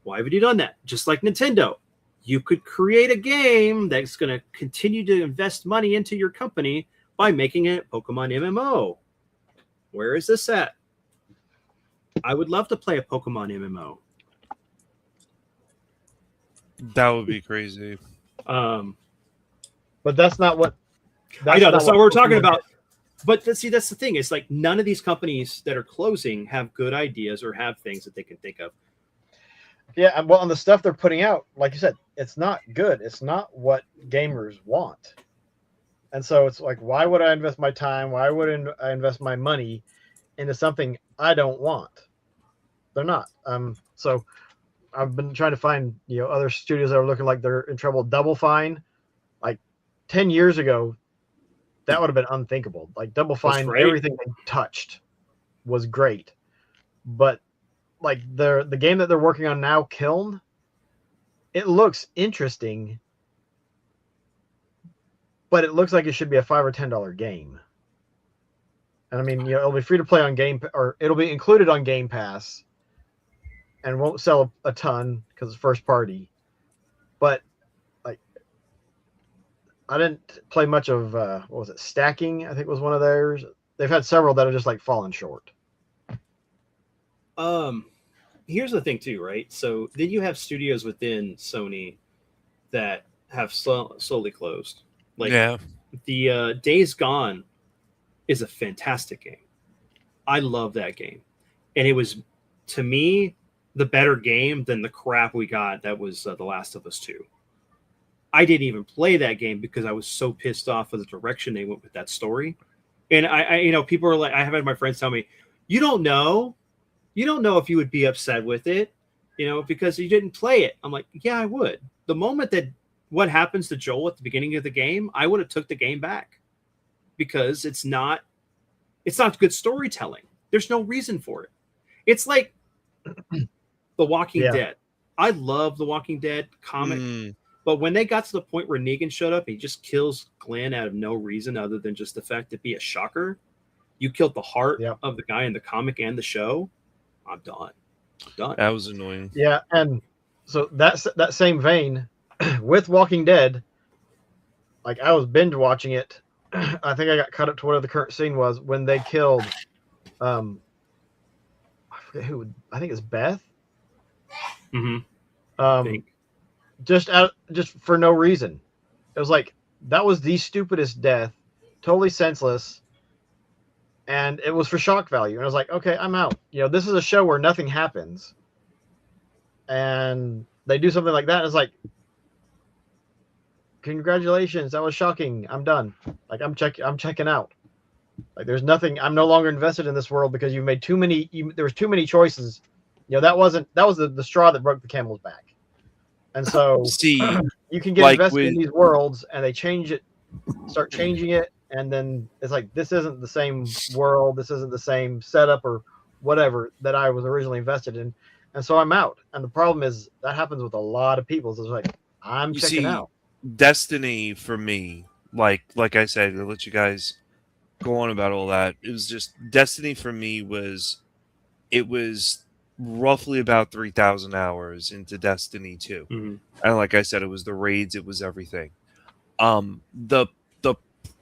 Why have you done that? Just like Nintendo. You could create a game that's going to continue to invest money into your company by making it Pokemon MMO. Where is this at? I would love to play a Pokemon MMO. That would be crazy. But that's not what. I know that's not what we're talking about. But see, that's the thing. It's none of these companies that are closing have good ideas or have things that they can think of. Yeah, well, on the stuff they're putting out, like you said, it's not good. It's not what gamers want. And so it's like, why would I invest my time? Why would I invest my money into something I don't want? They're not. So I've been trying to find other studios that are looking like they're in trouble. Double Fine, like 10 years ago, that would have been unthinkable. Like Double That's Fine, great. everything they touched was great, but like the game that they're working on now, Kiln, it looks interesting, but it looks like it should be a $5 or $10 game. And I mean, it'll be free to play on or it'll be included on Game Pass, and won't sell a ton because it's first party. But like, I didn't play much of what was it? Stacking, I think was one of theirs. They've had several that have just like fallen short. Here's the thing too, right? So then you have studios within Sony that have slowly closed. Like Yeah. the Days Gone is a fantastic game. I love that game, and it was, to me, the better game than the crap we got that was The Last of Us 2. I didn't even play that game because I was so pissed off with the direction they went with that story. And I people are like, I have had my friends tell me, you don't know if you would be upset with it, because you didn't play it. I'm like, yeah, I would. The moment that what happens to Joel at the beginning of the game, I would have took the game back, because it's not good storytelling. There's no reason for it. It's like The Walking Dead. I love The Walking Dead comic, but when they got to the point where Negan showed up, he just kills Glenn out of no reason other than just the fact to be a shocker. You killed the heart of the guy in the comic and the show. I'm done. That was annoying. Yeah, and so that same vein with Walking Dead, like I was binge watching it. I think I got cut up to whatever the current scene was when they killed I forget who. I think it's Beth. Mm-hmm. Just for no reason. It was like, that was the stupidest death, totally senseless, and it was for shock value. And I was like, okay, I'm out. This is a show where nothing happens, and they do something like that. And it's like, congratulations, that was shocking. I'm done. Like I'm checking out. Like there's nothing. I'm no longer invested in this world because you've made too many. There was too many choices. That was the straw that broke the camel's back. And so See, you can get like invested in these worlds, and they start changing it, and then it's like, this isn't the same world, this isn't the same setup or whatever that I was originally invested in, and so I'm out. And the problem is that happens with a lot of people. So it's like, I'm checking out. Destiny for me, like I said, to let you guys go on about all that, it was just Destiny for me was roughly about 3,000 hours into Destiny 2. Mm-hmm. And like I said, it was the raids, it was everything. The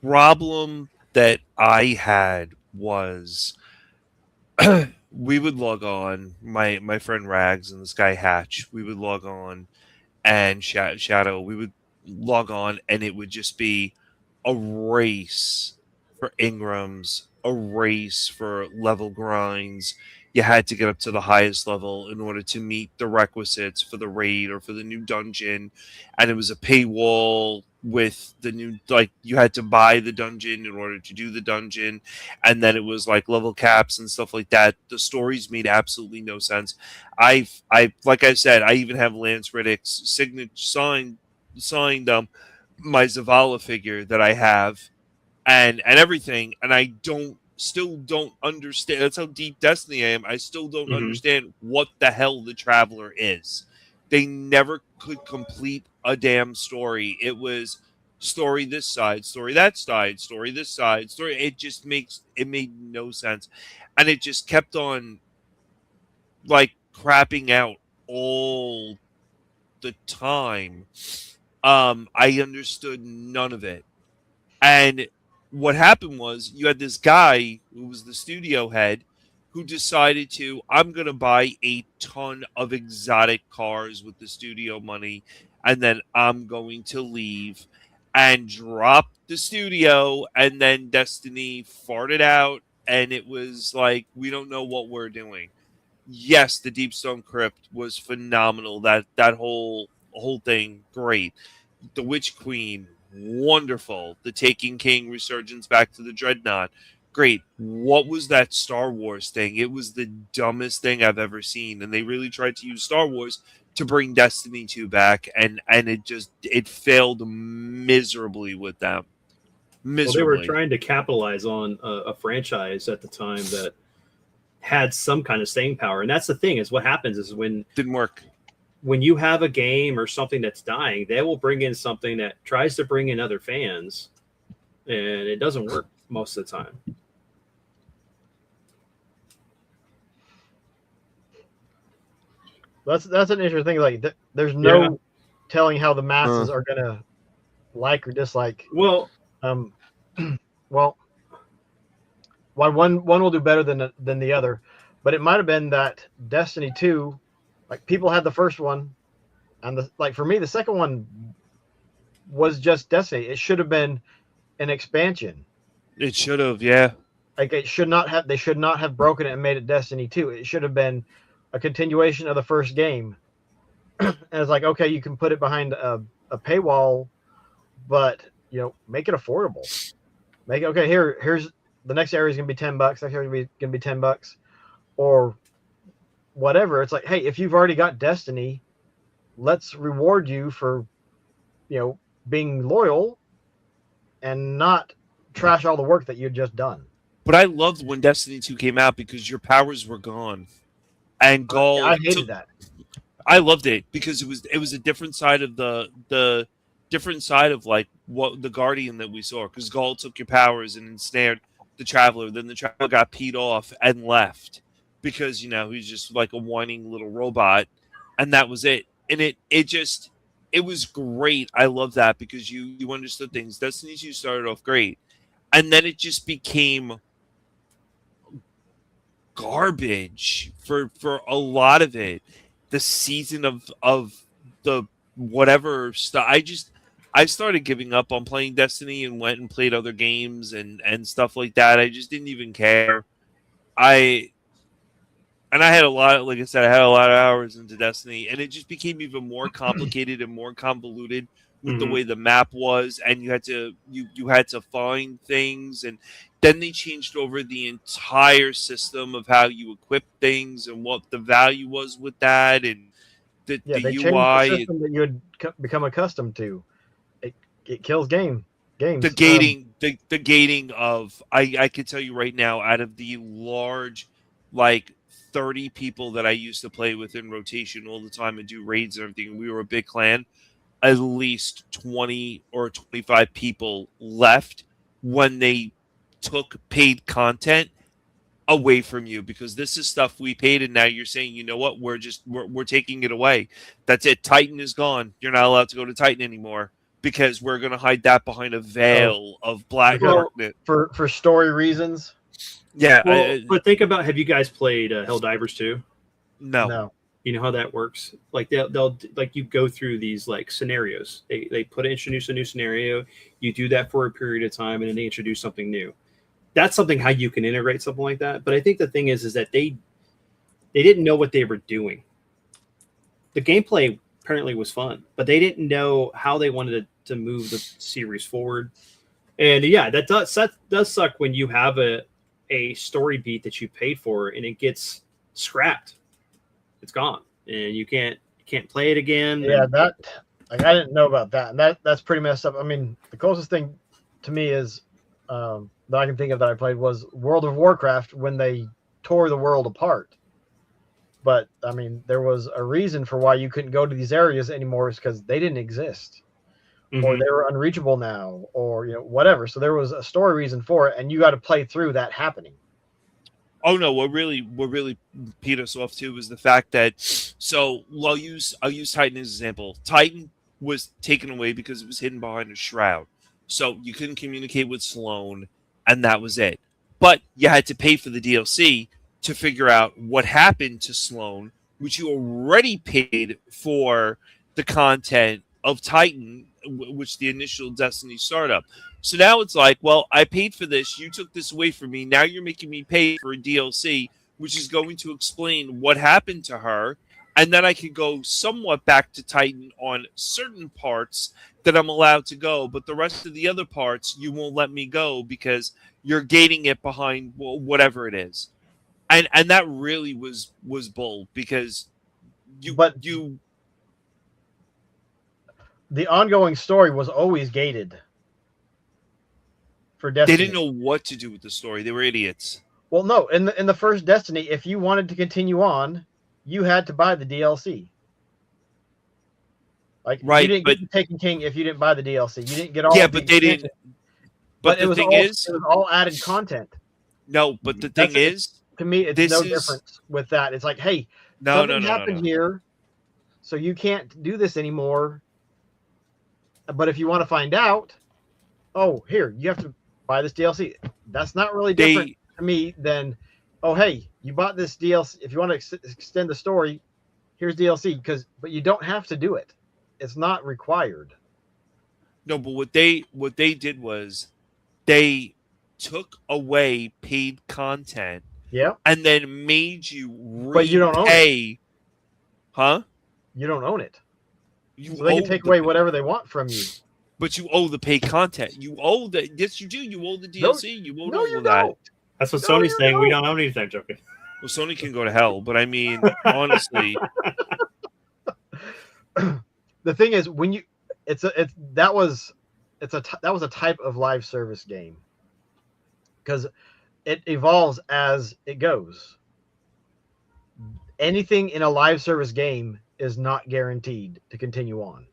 problem that I had was we would log on, my friend Rags and this guy Hatch, we would log on, and Shadow, we would log on, and it would just be a race for Ingrams, a race for level grinds. You had to get up to the highest level in order to meet the requisites for the raid or for the new dungeon. And it was a paywall with the new, like, you had to buy the dungeon in order to do the dungeon. And then it was like level caps and stuff like that. The stories made absolutely no sense. I like I said, I even have Lance Riddick's signature signed my Zavala figure that I have and everything. And I still don't understand. That's how deep Destiny I am. I still don't understand what the hell the Traveler is. They never could complete a damn story. It was story this side, story that side, story this side, story. It made no sense. And it just kept on like crapping out all the time. I understood none of it. And what happened was you had this guy who was the studio head who decided I'm going to buy a ton of exotic cars with the studio money, and then I'm going to leave, and drop the studio. And then Destiny farted out, and it was like, we don't know what we're doing. yes, the Deep Stone Crypt was phenomenal. That whole thing, great. The Witch Queen, wonderful. The Taken King resurgence back to the Dreadnought, great. What was that Star Wars thing? It was the dumbest thing I've ever seen, and they really tried to use Star Wars to bring Destiny 2 back, and it failed miserably with them. Well, they were Miserably. trying to capitalize on a franchise at the time that had some kind of staying power, and that's the thing. Is what happens is Didn't work. when you have a game or something that's dying, they will bring in something that tries to bring in other fans, and it doesn't work most of the time. That's an interesting thing. Like, there's no Yeah. telling how the masses are gonna like or dislike. Well, Well, one will do better than the other, but it might have been that Destiny 2, like, people had the first one, and for me, the second one was just Destiny. It should have been an expansion. It should have, yeah. Like, they should not have broken it and made it Destiny 2. It should have been a continuation of the first game. And it's like, okay, you can put it behind a paywall, but make it affordable. Make it, okay, here's the next area is gonna be $10. Next area is gonna be $10, or whatever. It's like, hey, if you've already got Destiny, let's reward you for being loyal and not trash all the work that you'd just done. But I loved when Destiny 2 came out because your powers were gone. And Gaul, I hated that. I loved it because it was a different side of the different side of like what the Guardian that we saw. Because Gaul took your powers and ensnared the Traveler. Then the Traveler got peed off and left because he's just like a whining little robot, and that was it. And it was great. I love that because you understood things. Destiny 2 started off great, and then it just became garbage for a lot of it. The season of the whatever stuff, I started giving up on playing Destiny and went and played other games and stuff like that. I just didn't even care. I had a lot, like I said, I had a lot of hours into Destiny, and it just became even more complicated and more convoluted with the way the map was, and you had to find things, and then they changed over the entire system of how you equip things and what the value was with that, and the They UI. changed the system that you had become accustomed to. It kills games. The gating of I can tell you right now, out of the large, like 30 people that I used to play with in rotation all the time and do raids and everything, we were a big clan. At least 20 or 25 people left when they took paid content away from you, because this is stuff we paid, and now you're saying, you know what, we're taking it away. That's it. Titan is gone. You're not allowed to go to Titan anymore because we're going to hide that behind a veil of black darkness for story reasons. Yeah, well, but think about, have you guys played Helldivers 2? No. You know how that works? Like they'll like, you go through these like scenarios. They introduce a new scenario. You do that for a period of time, and then they introduce something new. That's something how you can integrate something like that. But I think the thing is that they didn't know what they were doing. The gameplay apparently was fun, but they didn't know how they wanted to move the series forward. And yeah, that does suck when you have a story beat that you paid for and it gets scrapped. It's gone, and you can't play it again. Yeah, I didn't know about that, and that's pretty messed up. I mean, the closest thing to me is that I can think of that I played was World of Warcraft, when they tore the world apart. But I mean, there was a reason for why you couldn't go to these areas anymore, is because they didn't exist, or they were unreachable now, or whatever. So there was a story reason for it, and you got to play through that happening. Oh no! What really peed us off too was the fact that, so I'll use Titan as an example. Titan was taken away because it was hidden behind a shroud, so you couldn't communicate with Sloane, and that was it. But you had to pay for the DLC to figure out what happened to Sloane, which you already paid for the content of Titan, which the initial Destiny startup. So now it's like, well, I paid for this. You took this away from me. Now you're making me pay for a DLC which is going to explain what happened to her, and then I can go somewhat back to Titan on certain parts that I'm allowed to go, but the rest of the other parts you won't let me go because you're gating it behind whatever it is, and that really was bull because you the ongoing story was always gated for Destiny. they didn't know what to do with the story. They were idiots. Well, no, in the first Destiny, if you wanted to continue on, you had to buy the DLC. Like Right, you didn't but get the Taken King if you didn't buy the DLC. You didn't get all. yeah, of the but they didn't. expansion. But it the was thing all, is, it was all added content. no. But the thing is, to me, it's this no is- difference with that. It's like, hey, no, something happened here, so you can't do this anymore. But if you want to find out, oh, here you have to buy this DLC. That's not really different to me than, oh, hey, you bought this DLC. If you want to extend the story, here's DLC. But you don't have to do it. It's not required. No, but what they did was they took away paid content, Yeah, and then made you repay. but you don't own it. Huh? You don't own it. You So they can owe take the- away whatever they want from you. But you owe the paid content. You owe the yes, you do. You owe the DLC. You owe No, all you of that. don't. That's what No, Sony's you saying. We don't. don't own anything, joking. Well, Sony can go to hell, but I mean, honestly, The thing is, when you, that was a type of live service game because it evolves as it goes. Anything in a live service game is not guaranteed to continue on.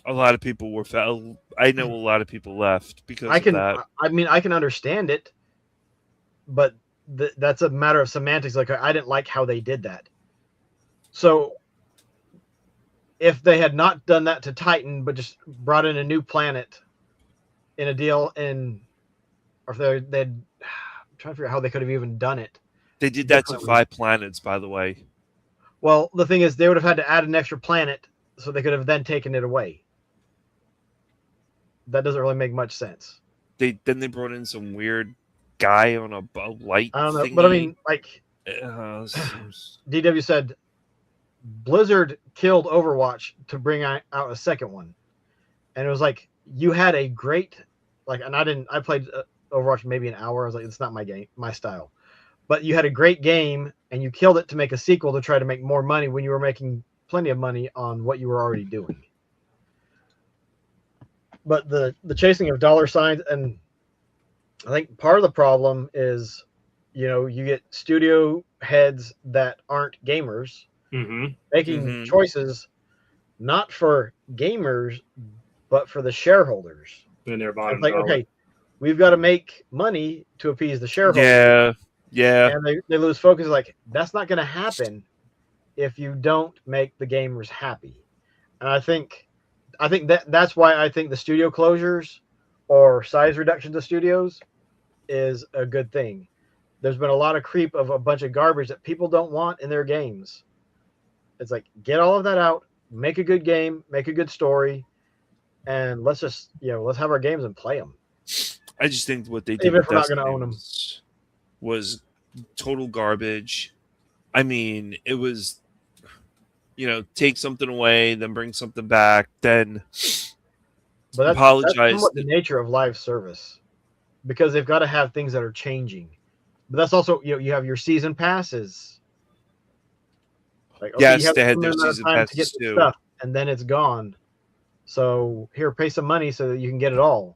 a lot of people were. I know a lot of people left because I of that. I can understand it, but that's a matter of semantics. Like I didn't like how they did that. So if they had not done that to Titan, but just brought in a new planet in a deal or if they'd I'm trying to figure out how they could have even done it. They did that to Differently. 5 planets, by the way. Well, the thing is, they would have had to add an extra planet, so they could have then taken it away. That doesn't really make much sense. They brought in some weird guy on a light. I don't know, thingy. but I mean, like DW said, Blizzard killed Overwatch to bring out a second one, and it was like you had a great and I played Overwatch maybe an hour. I was like, it's not my game, my style. But you had a great game, and you killed it to make a sequel to try to make more money when you were making plenty of money on what you were already doing. But the chasing of dollar signs, and I think part of the problem is, you get studio heads that aren't gamers making choices not for gamers, but for the shareholders. And their bottom It's like, dollar. okay, we've got to make money to appease the shareholders. Yeah. And they lose focus. Like, that's not going to happen if you don't make the gamers happy. And I think that's why I think the studio closures or size reductions of studios is a good thing. There's been a lot of creep of a bunch of garbage that people don't want in their games. It's like, get all of that out, make a good game, make a good story, and let's just, let's have our games and play them. I just think what they did Even if with we're not going to Destiny own them. was total garbage. I mean, it was, take something away, then bring something back, then But that's apologize. somewhat the nature of live service, because they've got to have things that are changing. But that's also, you have your season passes. Like, Yes, you have they had a their certain amount of season time to get passes the too. stuff, and then it's gone. So here, pay some money so that you can get it all.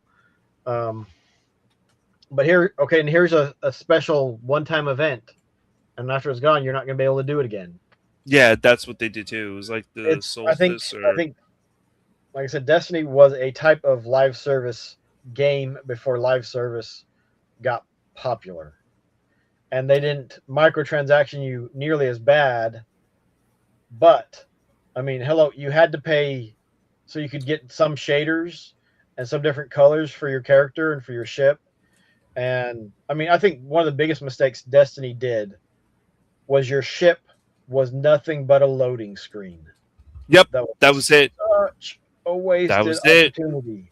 But and here's a special one-time event, and after it's gone, you're not going to be able to do it again. Yeah, that's what they did too. It was like the solstice. I think, like I said, Destiny was a type of live service game before live service got popular, and they didn't microtransaction you nearly as bad. But I mean, hello, you had to pay so you could get some shaders and some different colors for your character and for your ship. And I mean, I think one of the biggest mistakes Destiny did was your ship was nothing but a loading screen. Yep, that was it. Such a wasted was it. opportunity.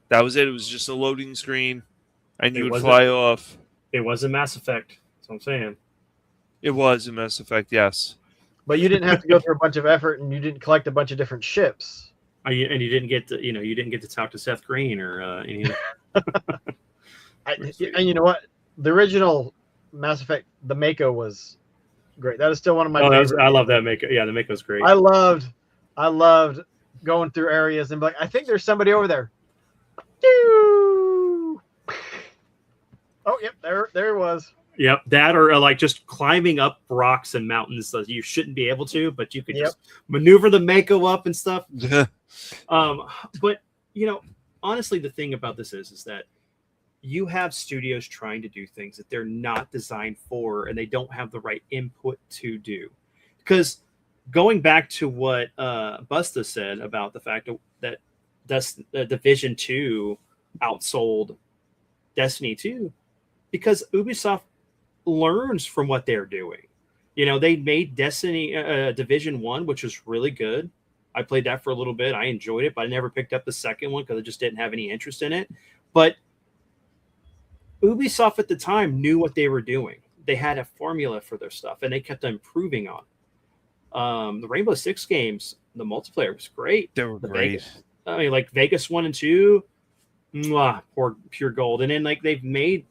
That was it. It was just a loading screen, and you would was fly off. It was a Mass Effect. That's what I'm saying. It was a Mass Effect, yes. But you didn't have to go through a bunch of effort, and you didn't collect a bunch of different ships. And you didn't get to, you didn't get to talk to Seth Green or any of that. And you know what? The original Mass Effect, the Mako was great. That is still one of my favorites. I love that Mako. Yeah, the Mako's great. I loved going through areas and be like, I think there's somebody over there. Oh, yep, there it was. Yep, that or like just climbing up rocks and mountains that you shouldn't be able to, but you could just maneuver the Mako up and stuff. But honestly, the thing about this is that you have studios trying to do things that they're not designed for, and they don't have the right input to do. Because going back to what Busta said about the fact that Division 2 outsold Destiny 2, because Ubisoft learns from what they're doing. They made Destiny Division 1, which was really good. I played that for a little bit. I enjoyed it, but I never picked up the second one because I just didn't have any interest in it. But Ubisoft at the time knew what they were doing. They had a formula for their stuff, and they kept improving on. The Rainbow Six games, the multiplayer was great. They were great. Like Vegas 1 and 2, pure gold. And then they've made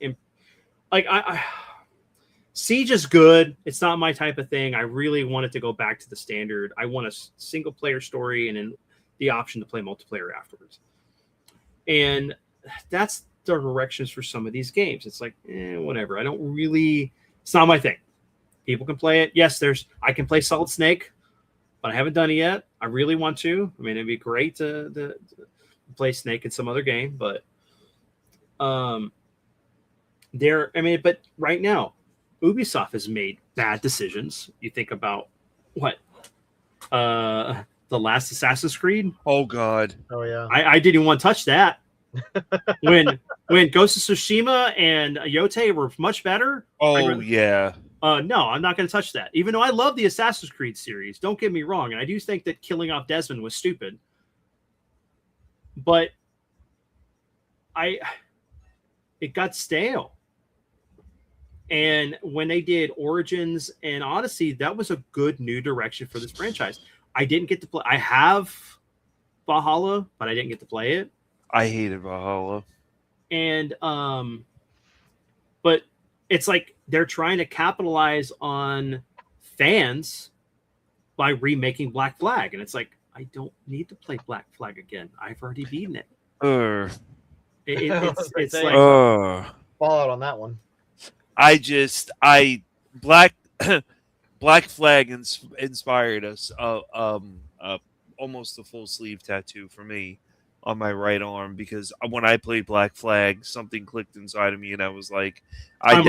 Siege is good. It's not my type of thing. I really want it to go back to the standard. I want a single player story and then the option to play multiplayer afterwards. And that's the directions for some of these games. It's like, whatever. It's not my thing. People can play it. Yes, I can play Solid Snake, but I haven't done it yet. I really want to. I mean, it'd be great to play Snake in some other game, but but right now, Ubisoft has made bad decisions. You think about the last Assassin's Creed. Oh God. Oh yeah. I didn't want to touch that. when Ghost of Tsushima and Yote were much better. Oh yeah. No, I'm not going to touch that. Even though I love the Assassin's Creed series, don't get me wrong, and I do think that killing off Desmond was stupid. But it got stale. And when they did Origins and Odyssey, that was a good new direction for this franchise. I didn't get to play. I have Valhalla, but I didn't get to play it. I hated Valhalla. And but it's like they're trying to capitalize on fans by remaking Black Flag, and it's like, I don't need to play Black Flag again. I've already beaten it. It's like Fallout on that one. Black Flag inspired us. Almost a full sleeve tattoo for me on my right arm, because when I played Black Flag, something clicked inside of me, and I was like, I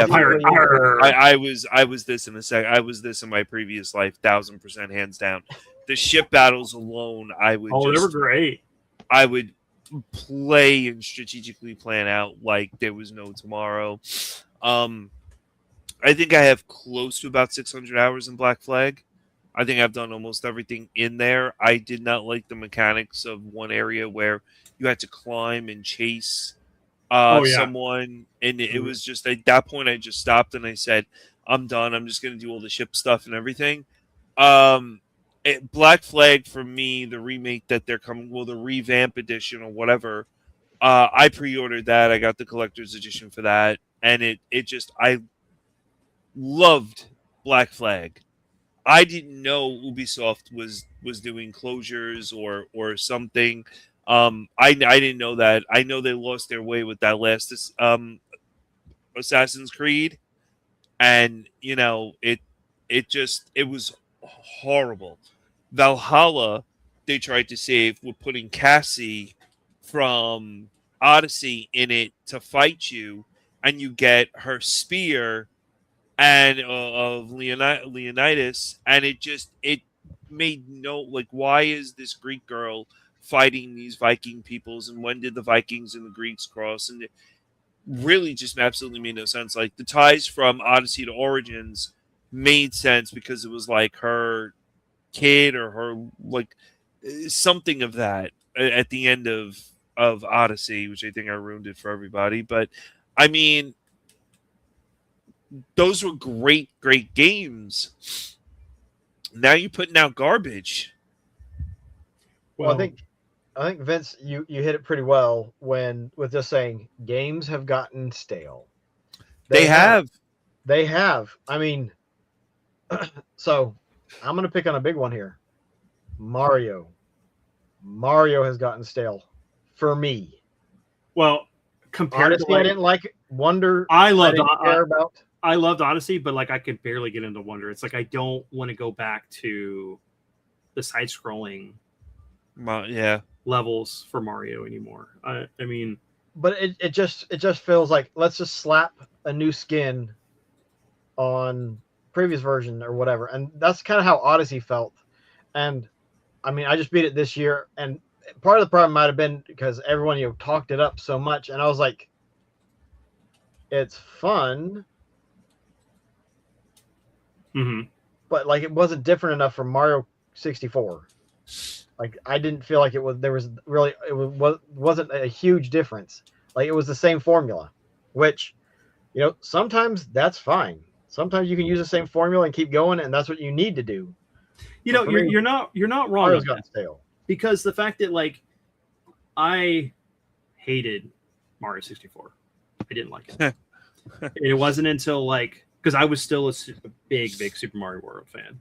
was this in a second. I was this in my previous life, 1000% hands down. The ship battles alone, they were great. I would play and strategically plan out like there was no tomorrow. I think I have close to about 600 hours in Black Flag. I think I've done almost everything in there. I did not like the mechanics of one area where you had to climb and chase someone. And it was just, at that point, I just stopped and I said, I'm done. I'm just going to do all the ship stuff and everything. Black Flag, for me, the remake that they're coming, the revamp edition or whatever, I pre-ordered that. I got the collector's edition for that. And I loved Black Flag. I didn't know Ubisoft was doing closures or something. I didn't know that. I know they lost their way with that last Assassin's Creed, and it was horrible. Valhalla, they tried to save with putting Cassie from Odyssey in it to fight you, and you get her spear and of Leonidas, and it made why is this Greek girl fighting these Viking peoples, and when did the Vikings and the Greeks cross? And it really just absolutely made no sense. Like, the ties from Odyssey to Origins made sense because it was like her kid or her something of that at the end of Odyssey, which I think I ruined it for everybody. But I mean, those were great games. Now you're putting out garbage. Well, I think Vince, you hit it pretty well with just saying games have gotten stale. They have. They have. I mean, so I'm going to pick on a big one here. Mario. Mario has gotten stale for me. Well, compared Odyssey, to like, I didn't like it. Wonder. I loved didn't care about. I loved Odyssey, but like I could barely get into Wonder. It's like I don't want to go back to the side-scrolling Yeah. levels for Mario anymore. I mean, But it just feels like let's just slap a new skin on previous version or whatever, and that's kind of how Odyssey felt. And I mean, I just beat it this year, and part of the problem might have been because everyone talked it up so much, and I was like, it's fun, but like it wasn't different enough from Mario 64. Like I didn't feel like it wasn't a huge difference. Like it was the same formula, which sometimes that's fine. Sometimes you can use the same formula and keep going, and that's what you need to do. You're not wrong. Mario's gotten stale because the fact that like I hated Mario 64, I didn't like it. It wasn't until like because I was still a big Super Mario World fan,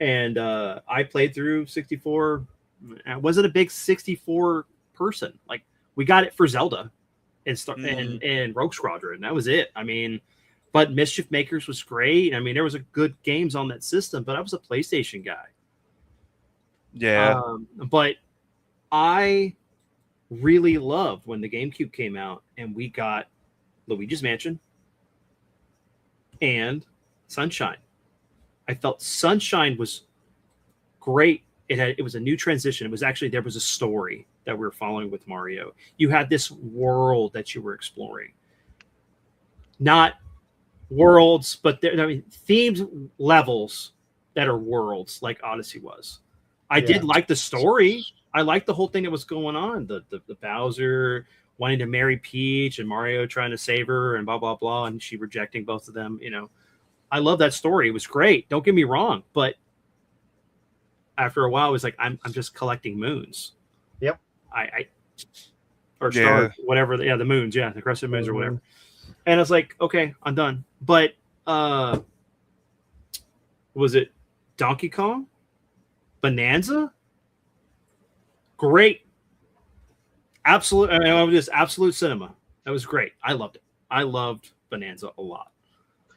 and I played through 64. I wasn't a big 64 person. Like we got it for Zelda and Rogue Squadron. That was it. I mean, but Mischief Makers was great. I mean, there was a good games on that system, but I was a PlayStation guy. Yeah. But I really loved when the GameCube came out and we got Luigi's Mansion and Sunshine. I felt Sunshine was great. It was a new transition. It was actually, there was a story that we were following with Mario. You had this world that you were exploring. Not worlds, but themed levels that are worlds like Odyssey was. I did like the story. I liked the whole thing that was going on. The Bowser wanting to marry Peach and Mario trying to save her and blah, blah, blah. And she rejecting both of them. I love that story. It was great. Don't get me wrong. But after a while, it was like, I'm just collecting moons. Yep. Or stars, whatever. The moons. Yeah. The crescent moons or whatever. And I was like, okay, I'm done. But was it Donkey Kong? Bonanza? Great. Absolute. I mean, it was just absolute cinema. That was great. I loved it. I loved Bonanza a lot.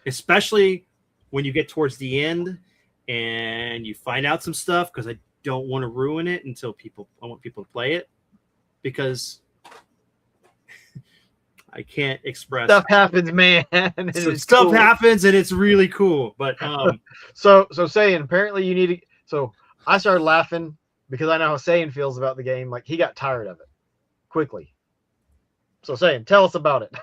Especially when you get towards the end and you find out some stuff, because I don't want to ruin it until I want people to play it, because I can't express. Stuff happens, man. Stuff happens, and it's really cool. But so saying apparently you need to. So I started laughing because I know how Saiyan feels about the game. Like he got tired of it quickly. So Saiyan, tell us about it.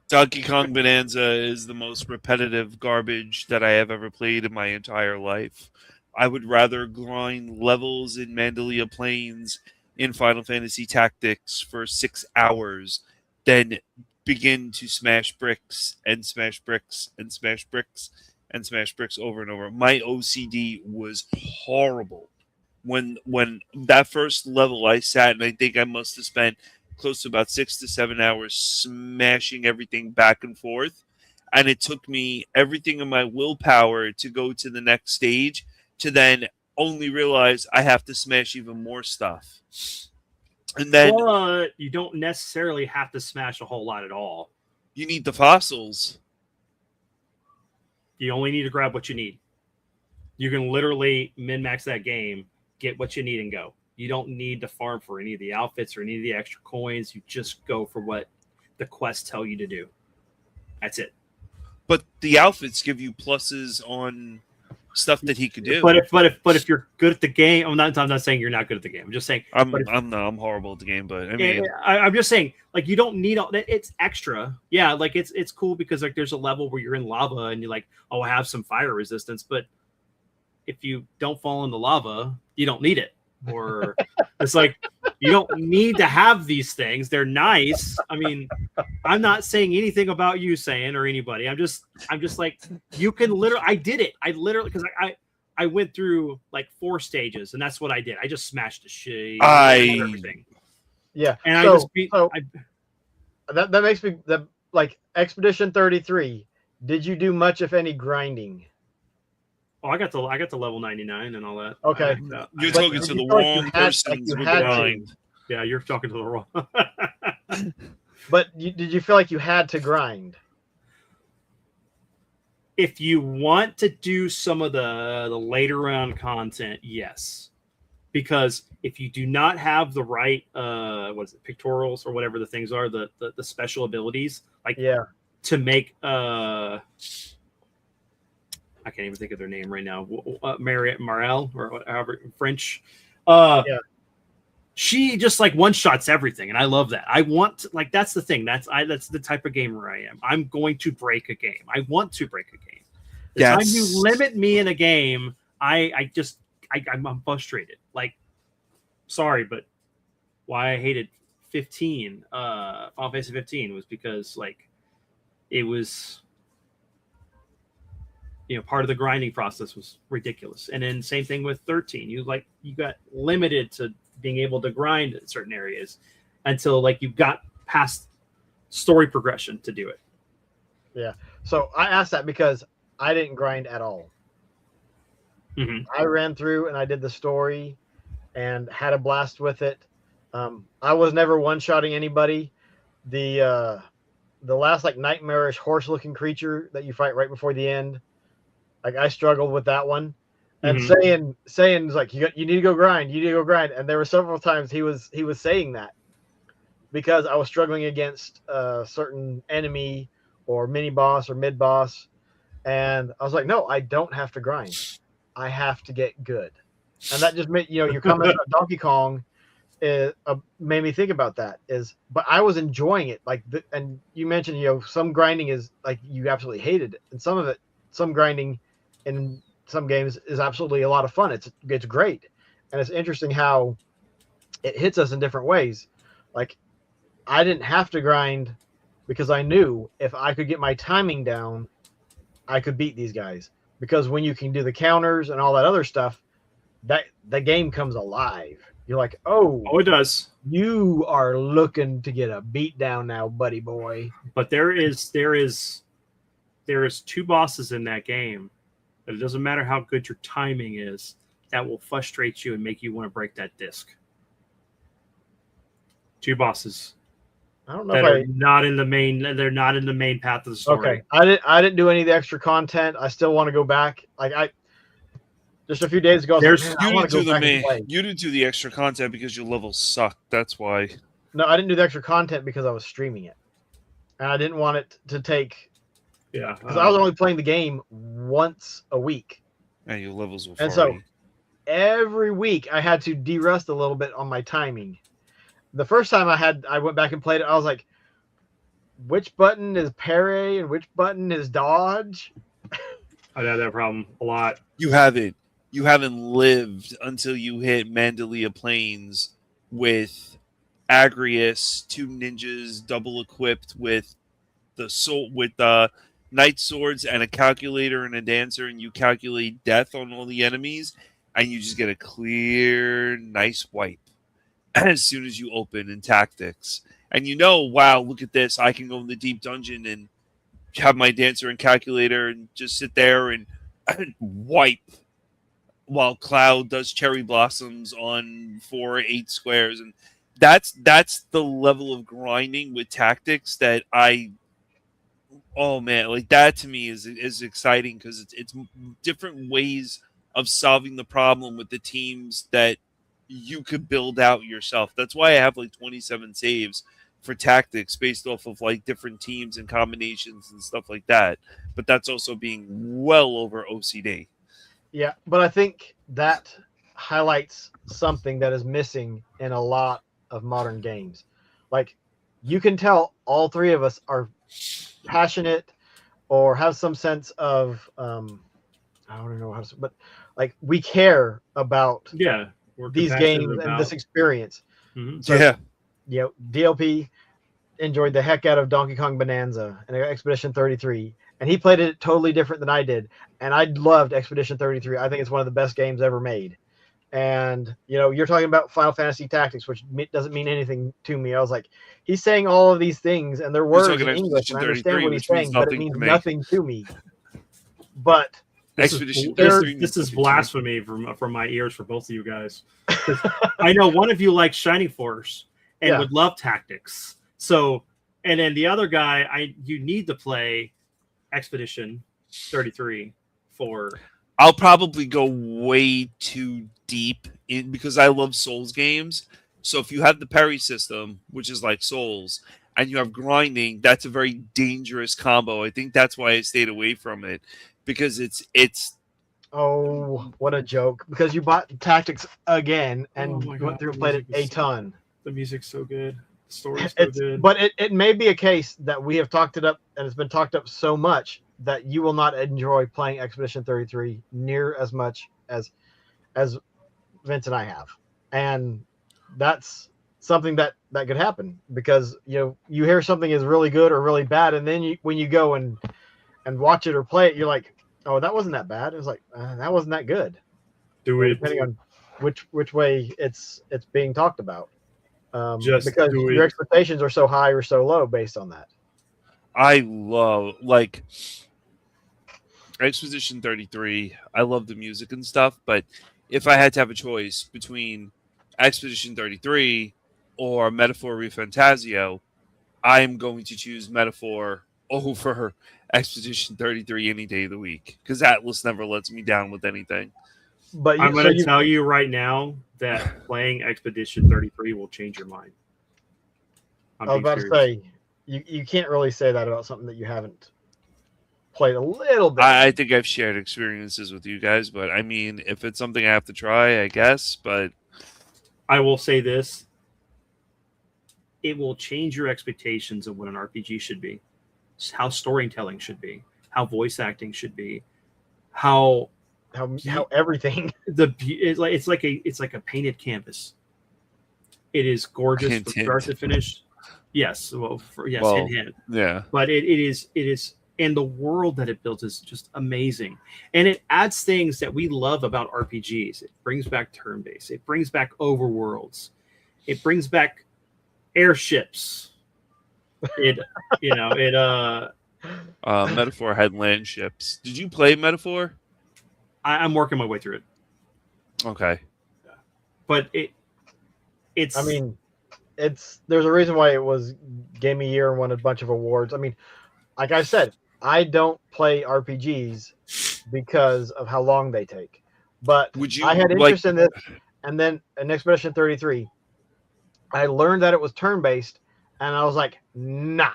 Donkey Kong Bonanza is the most repetitive garbage that I have ever played in my entire life. I would rather grind levels in Mandalia Plains in Final Fantasy Tactics for 6 hours than begin to smash bricks and smash bricks and smash bricks and smash bricks over and over. My OCD was horrible. When that first level I sat, and I think I must have spent close to about 6 to 7 hours smashing everything back and forth. And it took me everything in my willpower to go to the next stage to then only realize I have to smash even more stuff. And then but you don't necessarily have to smash a whole lot at all. You need the fossils. You only need to grab what you need. You can literally min-max that game, get what you need, and go. You don't need to farm for any of the outfits or any of the extra coins. You just go for what the quests tell you to do. That's it. But the outfits give you pluses on stuff that he could do. But if you're good at the game, I'm not saying you're not good at the game. I'm just saying I'm horrible at the game. But I mean, I'm just saying, like, you don't need all that. It's extra. Yeah, like it's cool because like there's a level where you're in lava and you're like, oh, I have some fire resistance. But if you don't fall in the lava, you don't need it. Or it's like You don't need to have these things. They're nice. I mean, I'm not saying anything about you saying or anybody. I'm just like, you can literally, I did it. I literally, because I went through like 4 stages, and that's what I did. I just smashed the shit out of everything. Yeah. And so, I just beat. That makes me like Expedition 33. Did you do much, if any, grinding? Oh, I got to level 99 and all that. Okay. You're But talking did to you the feel like wrong you had- person like you with had the to? grind. Yeah, you're talking to the wrong. But did you feel like you had to grind? If you want to do some of the later round content, yes. Because if you do not have the right what is it, pictorials or whatever the things are, the special abilities, like to make I can't even think of their name right now. Marriott Marel or however French. She just like one shots everything, and I love that. I want to, like, that's the thing. That's the type of gamer I am. I'm going to break a game. I want to break a game. The time you limit me in a game, I'm frustrated. Like, sorry, but why I hated 15, Final Fantasy 15 was because like it was, part of the grinding process was ridiculous. And then same thing with 13. You got limited to being able to grind in certain areas until like you got past story progression to do it. Yeah. So I asked that because I didn't grind at all. Mm-hmm. I ran through and I did the story and had a blast with it. I was never one-shotting anybody. The last like nightmarish horse-looking creature that you fight right before the end, like I struggled with that one. And saying like you need to go grind, and there were several times he was saying that because I was struggling against a certain enemy or mini boss or mid boss, and I was like, no, I don't have to grind, I have to get good. And that just made your comment about Donkey Kong made me think about that. But I was enjoying it, and you mentioned some grinding is like you absolutely hated it, and some grinding in some games is absolutely a lot of fun. It's great, and it's interesting how it hits us in different ways. Like I didn't have to grind because I knew if I could get my timing down, I could beat these guys. Because when you can do the counters and all that other stuff, that the game comes alive. You're like, oh, it does. You are looking to get a beat down now, buddy boy. But there is 2 bosses in that game. But it doesn't matter how good your timing is, that will frustrate you and make you want to break that disc. 2 bosses. I don't know that if are not in the main. They're not in the main path of the story. Okay, I didn't do any of the extra content. I still want to go back. Just a few days ago, you didn't do the extra content because your levels suck. That's why. No, I didn't do the extra content because I was streaming it, and I didn't want it to take. Yeah, because I was only playing the game once a week. And your levels were. And so every week I had to de-rust a little bit on my timing. The first time I went back and played it, I was like, which button is parry and which button is dodge? I had that problem a lot. You haven't lived until you hit Mandalia Plains with Agrius, 2 ninjas double equipped with the knight swords and a calculator and a dancer, and you calculate death on all the enemies, and you just get a clear, nice wipe as soon as you open in tactics. And wow, look at this. I can go in the deep dungeon and have my dancer and calculator and just sit there and wipe while Cloud does cherry blossoms on 4-8 squares. And that's the level of grinding with tactics that that to me is exciting, because it's different ways of solving the problem with the teams that you could build out yourself. That's why I have 27 saves for tactics based off of different teams and combinations and stuff like that. But that's also being well over OCD. Yeah, but I think that highlights something that is missing in a lot of modern games. You can tell all 3 of us are passionate or have some sense of I don't know how to, but we care about these games and this experience. Mhm. So, Yeah. DLP enjoyed the heck out of Donkey Kong Bonanza and Expedition 33, and he played it totally different than I did. And I loved Expedition 33. I think it's one of the best games ever made. And you're talking about Final Fantasy Tactics, which doesn't mean anything to me. I was like, he's saying all of these things, and they're You're words talking in English, Expedition and I understand 33, what he's which means saying, but it nothing means to me. nothing to me. But Expedition this, 33 this means is nothing to me. blasphemy from my ears for both of you guys. 'Cause I know one of you likes Shining Force and Yeah. would love Tactics. So, and then the other guy, you need to play Expedition 33 for. I'll probably go way too deep in because I love Souls games. So if you have the parry system, which is like Souls, and you have grinding, that's a very dangerous combo. I think that's why I stayed away from it because it's oh, what a joke! Because you bought Tactics again and Oh my God, went through the and played it music is a ton. The music's so good. The story's so good. But it may be a case that we have talked it up, and it's been talked up so much that you will not enjoy playing Expedition 33 near as much as Vince and I have, and that's something that could happen because you hear something is really good or really bad, and then when you go and watch it or play it, you're like, oh, that wasn't that bad. It was like that wasn't that good. Depending on which way it's being talked about. Just Because do your it. expectations are so high or so low based on that. I love like Expedition 33. I love the music and stuff, but if I had to have a choice between Expedition 33 or Metaphor Refantasio, I'm going to choose Metaphor over Expedition 33 any day of the week because Atlas never lets me down with anything. But I'm going to tell you right now that playing Expedition 33 will change your mind. I was about to say, you can't really say that about something that you haven't played a little bit. I think I've shared experiences with you guys, but I mean, if it's something I have to try, I guess. But I will say this: it will change your expectations of what an RPG should be, how storytelling should be, how voice acting should be, how everything. It's like a painted canvas. It is gorgeous Hint, from hint. start to finish. Yes, hint, hint. Yeah. But it is, and the world that it builds is just amazing, and it adds things that we love about RPGs. It brings back turn-based. It brings back overworlds. It brings back airships. Metaphor had land ships. Did you play Metaphor? I'm working my way through it. Okay. But it's. I mean, there's a reason why it was Game of Year and won a bunch of awards. I mean, like I said, I don't play RPGs because of how long they take. But I had interest in this, and then in Expedition 33, I learned that it was turn-based, and I was like, nah,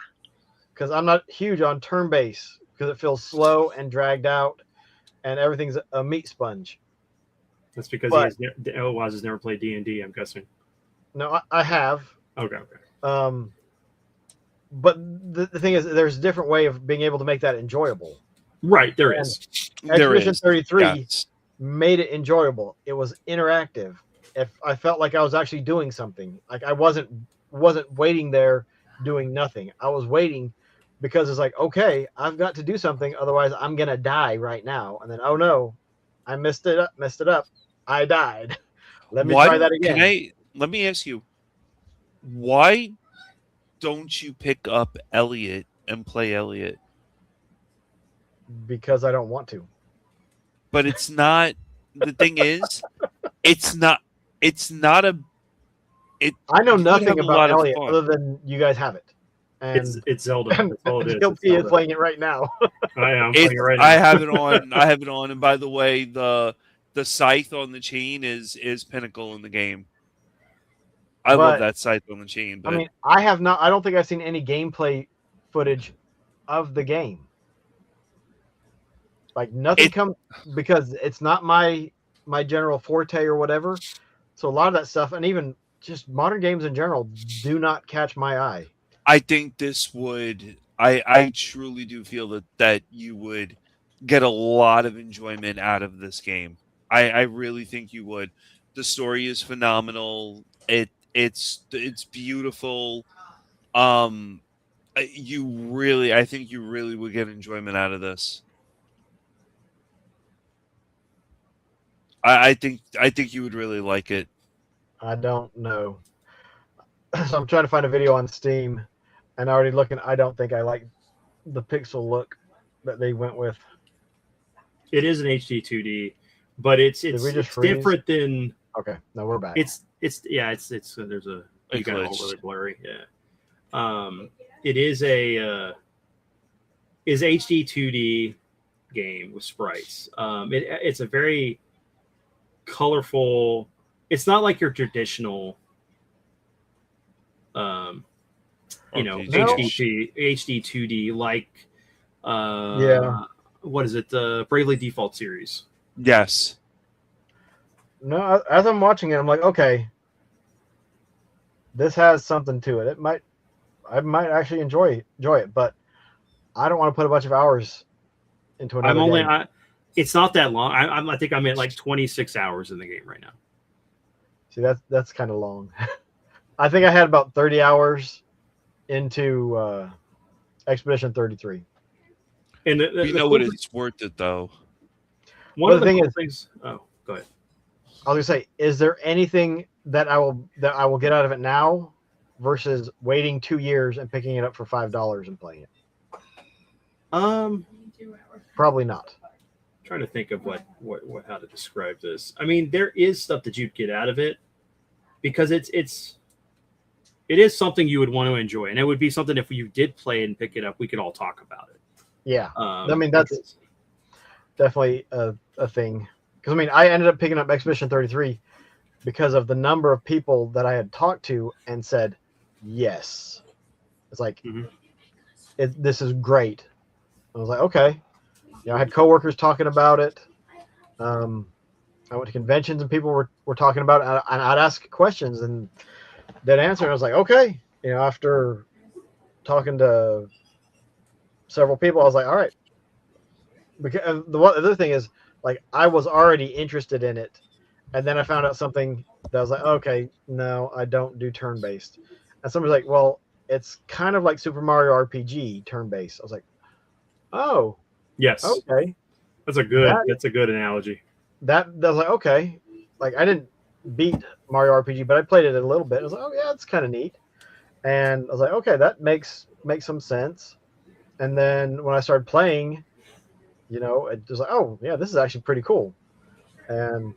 because I'm not huge on turn-based because it feels slow and dragged out, and everything's a meat sponge. That's because Oz has never played D&D, I'm guessing. No, I have. Okay. But the thing is, there's a different way of being able to make that enjoyable. Right, there is. Expedition 33 made it enjoyable. It was interactive. If I felt like I was actually doing something, like I wasn't waiting there doing nothing. I was waiting because it's like, okay, I've got to do something, otherwise I'm gonna die right now. And then, oh no, I messed it up. I died. Let me try that again. Let me ask you, why don't you pick up Elliot and play Elliot? Because I don't want to. But it's not. The thing is, it's not a. I know nothing about Elliot other than you guys have it. And it's Zelda. That's all it is. Guilty is playing it right now. I'm playing it right now. I have it on. And by the way, the scythe on the chain is pinnacle in the game. I love that scythe on the chain. But I mean, I don't think I've seen any gameplay footage of the game. Like nothing comes because it's not my general forte or whatever. So a lot of that stuff, and even just modern games in general, do not catch my eye. I think this would. I truly do feel that you would get a lot of enjoyment out of this game. I really think you would. The story is phenomenal. It's beautiful. I think you really would get enjoyment out of this. I think you would really like it. I don't know. So I'm trying to find a video on Steam, and already looking. I don't think I like the pixel look that they went with. It is an HD 2D, but it's Did we just freeze? different than Okay, no, we're back. it's there's a you got it all glitched. really blurry. Yeah. It is a is HD 2D game with sprites. It's a very colorful. It's not like your traditional RPG. HD 2D like Yeah. what is it, the Bravely Default series. Yes. No, as I'm watching it, I'm like, okay, this has something to it. I might actually enjoy it, but I don't want to put a bunch of hours into another game. It's not that long. I think I'm at like 26 hours in the game right now. See, that's kind of long. I think I had about 30 hours into Expedition 33. And You know what? It's worth it though. One of the cool things. Oh, go ahead. I was gonna say, is there anything that I will get out of it now versus waiting 2 years and picking it up for $5 and playing it? Probably not. Trying to think of what how to describe this. I mean, there is stuff that you'd get out of it because it is something you would want to enjoy, and it would be something if you did play it and pick it up, we could all talk about it. Yeah, I mean that's definitely a thing. Because I mean, I ended up picking up Expedition 33 because of the number of people that I had talked to and said yes. It's like this is great. I was like, okay. You know, I had coworkers talking about it. I went to conventions and people were talking about it, and I'd ask questions and they'd answer. And I was like, okay. You know, after talking to several people, I was like, all right. Because the other thing is, like, I was already interested in it, and then I found out something that I was like, okay, no, I don't do turn-based. And somebody's like, well, it's kind of like Super Mario RPG turn-based. I was like, oh. Yes. Okay. That's a good analogy. That was like, okay. Like, I didn't beat Mario RPG, but I played it a little bit. I was like, oh yeah, it's kind of neat. And I was like, okay, that makes some sense. And then when I started playing, you know, it was like, oh yeah, this is actually pretty cool. And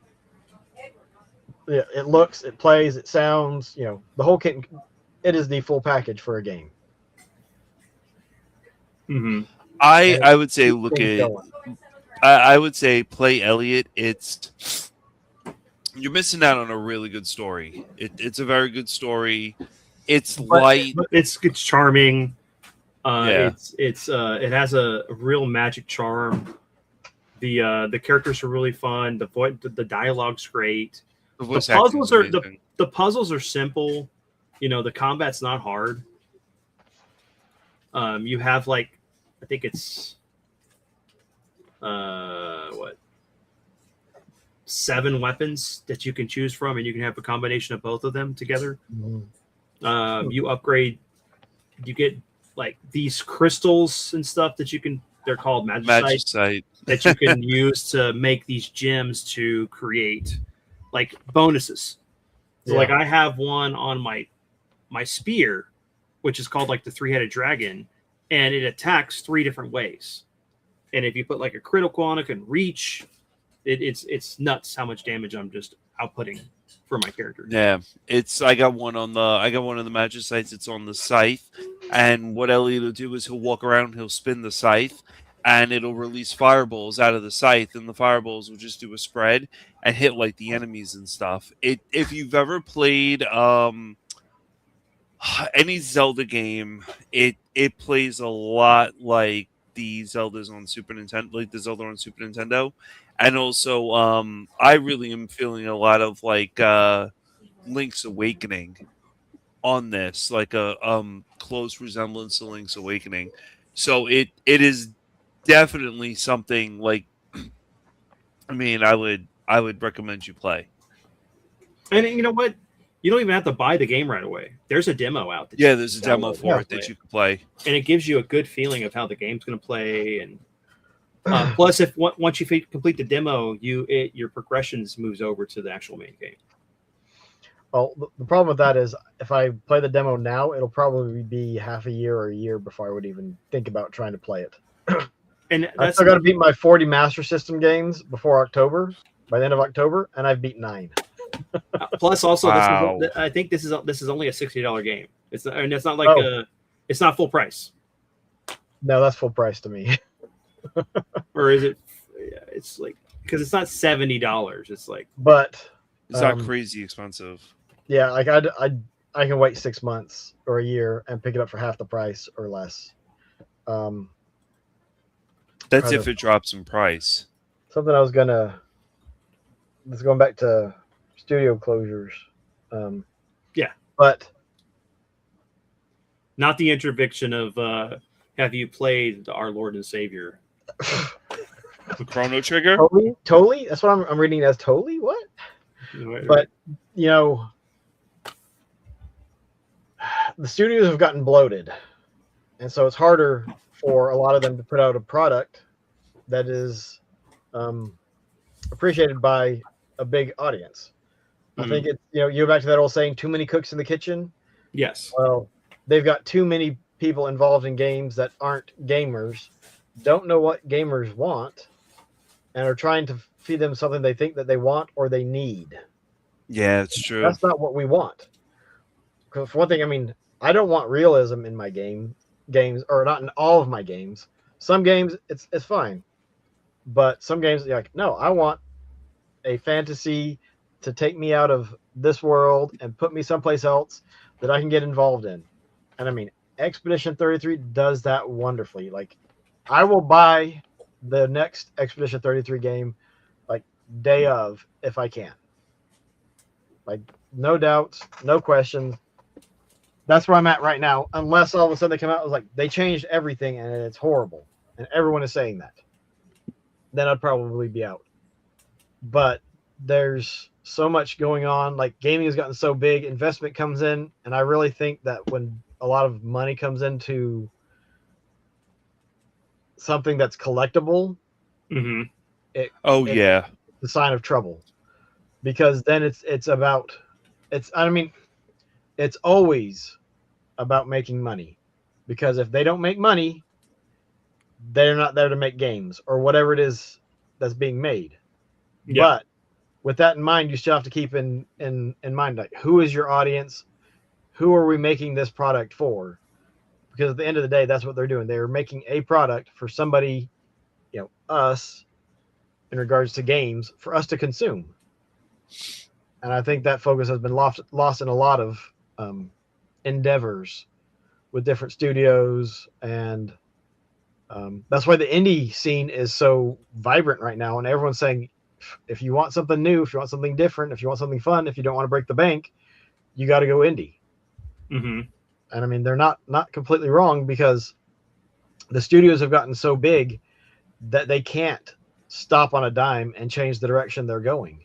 yeah, it looks, it plays, it sounds, you know, the whole kit. It is the full package for a game. Mm-hmm. I would say look at. I would say play Elliot. You're missing out on a really good story. It's a very good story. It's light. It's charming. Yeah. It has a real magic charm. The characters are really fun. The dialogue's great. The puzzles are simple. You know, the combat's not hard. You have like, I think it's 7 weapons that you can choose from, and you can have a combination of both of them together. Mm-hmm. You upgrade, you get like these crystals and stuff that you can. They're called magicite that you can use to make these gems to create like bonuses. So like I have one on my spear, which is called like the 3-headed dragon, and it attacks 3 different ways. And if you put like a critical on it, can reach. It's nuts how much damage I'm just outputting for my character. Yeah, I got one of the magicites. It's on the scythe, and what Elliot will do is he'll walk around, he'll spin the scythe, and it'll release fireballs out of the scythe, and the fireballs will just do a spread and hit like the enemies and stuff. If you've ever played any Zelda game, it plays a lot like the Zeldas on Super Nintendo, like the Zelda on Super Nintendo. And also, I really am feeling a lot of like Link's Awakening on this, like a close resemblance to Link's Awakening. So it is definitely something like. I mean, I would recommend you play. And you know what? You don't even have to buy the game right away. There's a demo out. Yeah, there's a demo download for and it that play you can play. and it gives you a good feeling of how the game's going to play. And plus, if once you complete the demo, your progressions moves over to the actual main game. Well, the problem with that is if I play the demo now, it'll probably be half a year or a year before I would even think about trying to play it. And I that's still got to beat my 40 Master System games before October, by the end of October, and I've beat 9. plus also Wow. I think this is only a $60 game. It's not like Oh. it's not full price, No, that's full price to me. or is it? It's like because it's not $70. It's like But It's not crazy expensive. yeah, like I can wait 6 months or a year and pick it up for half the price or less. That's Kind if of. it drops in price. Something I was gonna. Let's going back to studio closures. Yeah. But not the interdiction of have you played Our Lord and Savior? The Chrono Trigger? Totally. That's what I'm reading as totally. What? But you know, the studios have gotten bloated, and so it's harder for a lot of them to put out a product that is appreciated by a big audience. I think it's, you go back to that old saying, too many cooks in the kitchen. Yes. Well, they've got too many people involved in games that aren't gamers, don't know what gamers want, and are trying to feed them something they think that they want or they need. Yeah, it's true. That's not what we want. Because for one thing, I mean, I don't want realism in my games, or not in all of my games. Some games, it's fine. But some games, you're like, no, I want a fantasy to take me out of this world and put me someplace else that I can get involved in. And I mean, Expedition 33 does that wonderfully. Like, I will buy the next Expedition 33 game like day of if I can. Like, no doubts, no questions. That's where I'm at right now. Unless all of a sudden they come out, it was like they changed everything and it's horrible, and everyone is saying that. Then I'd probably be out. But there's so much going on. Like, gaming has gotten so big, investment comes in, and I really think that when a lot of money comes into something that's collectible, Mm-hmm. it's the sign of trouble, because then it's always about making money, because if they don't make money, they're not there to make games or whatever it is that's being made. Yeah. But with that in mind, you still have to keep in mind, like, who is your audience? Who are we making this product for? Because at the end of the day, that's what they're doing. They're making a product for somebody, us, in regards to games, for us to consume. And I think that focus has been lost in a lot of endeavors with different studios, and that's why the indie scene is so vibrant right now. And everyone's saying, if you want something new, if you want something different, if you want something fun, if you don't want to break the bank, you got to go indie. Mm-hmm. And I mean, they're not completely wrong, because the studios have gotten so big that they can't stop on a dime and change the direction they're going.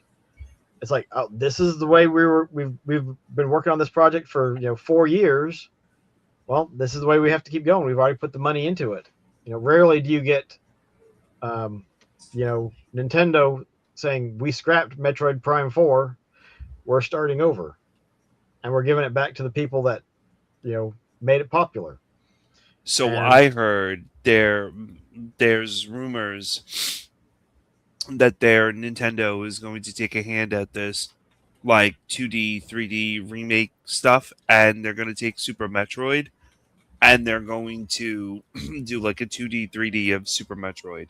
It's like, oh, this is the way we've been working on this project for 4 years. Well, this is the way we have to keep going. We've already put the money into it. Rarely do you get Nintendo saying, we scrapped Metroid Prime 4, we're starting over, and we're giving it back to the people that made it popular. So And I heard there's rumors that their Nintendo is going to take a hand at this, like 2D, 3D remake stuff, and they're going to take Super Metroid, and they're going to do like a 2D, 3D of Super Metroid.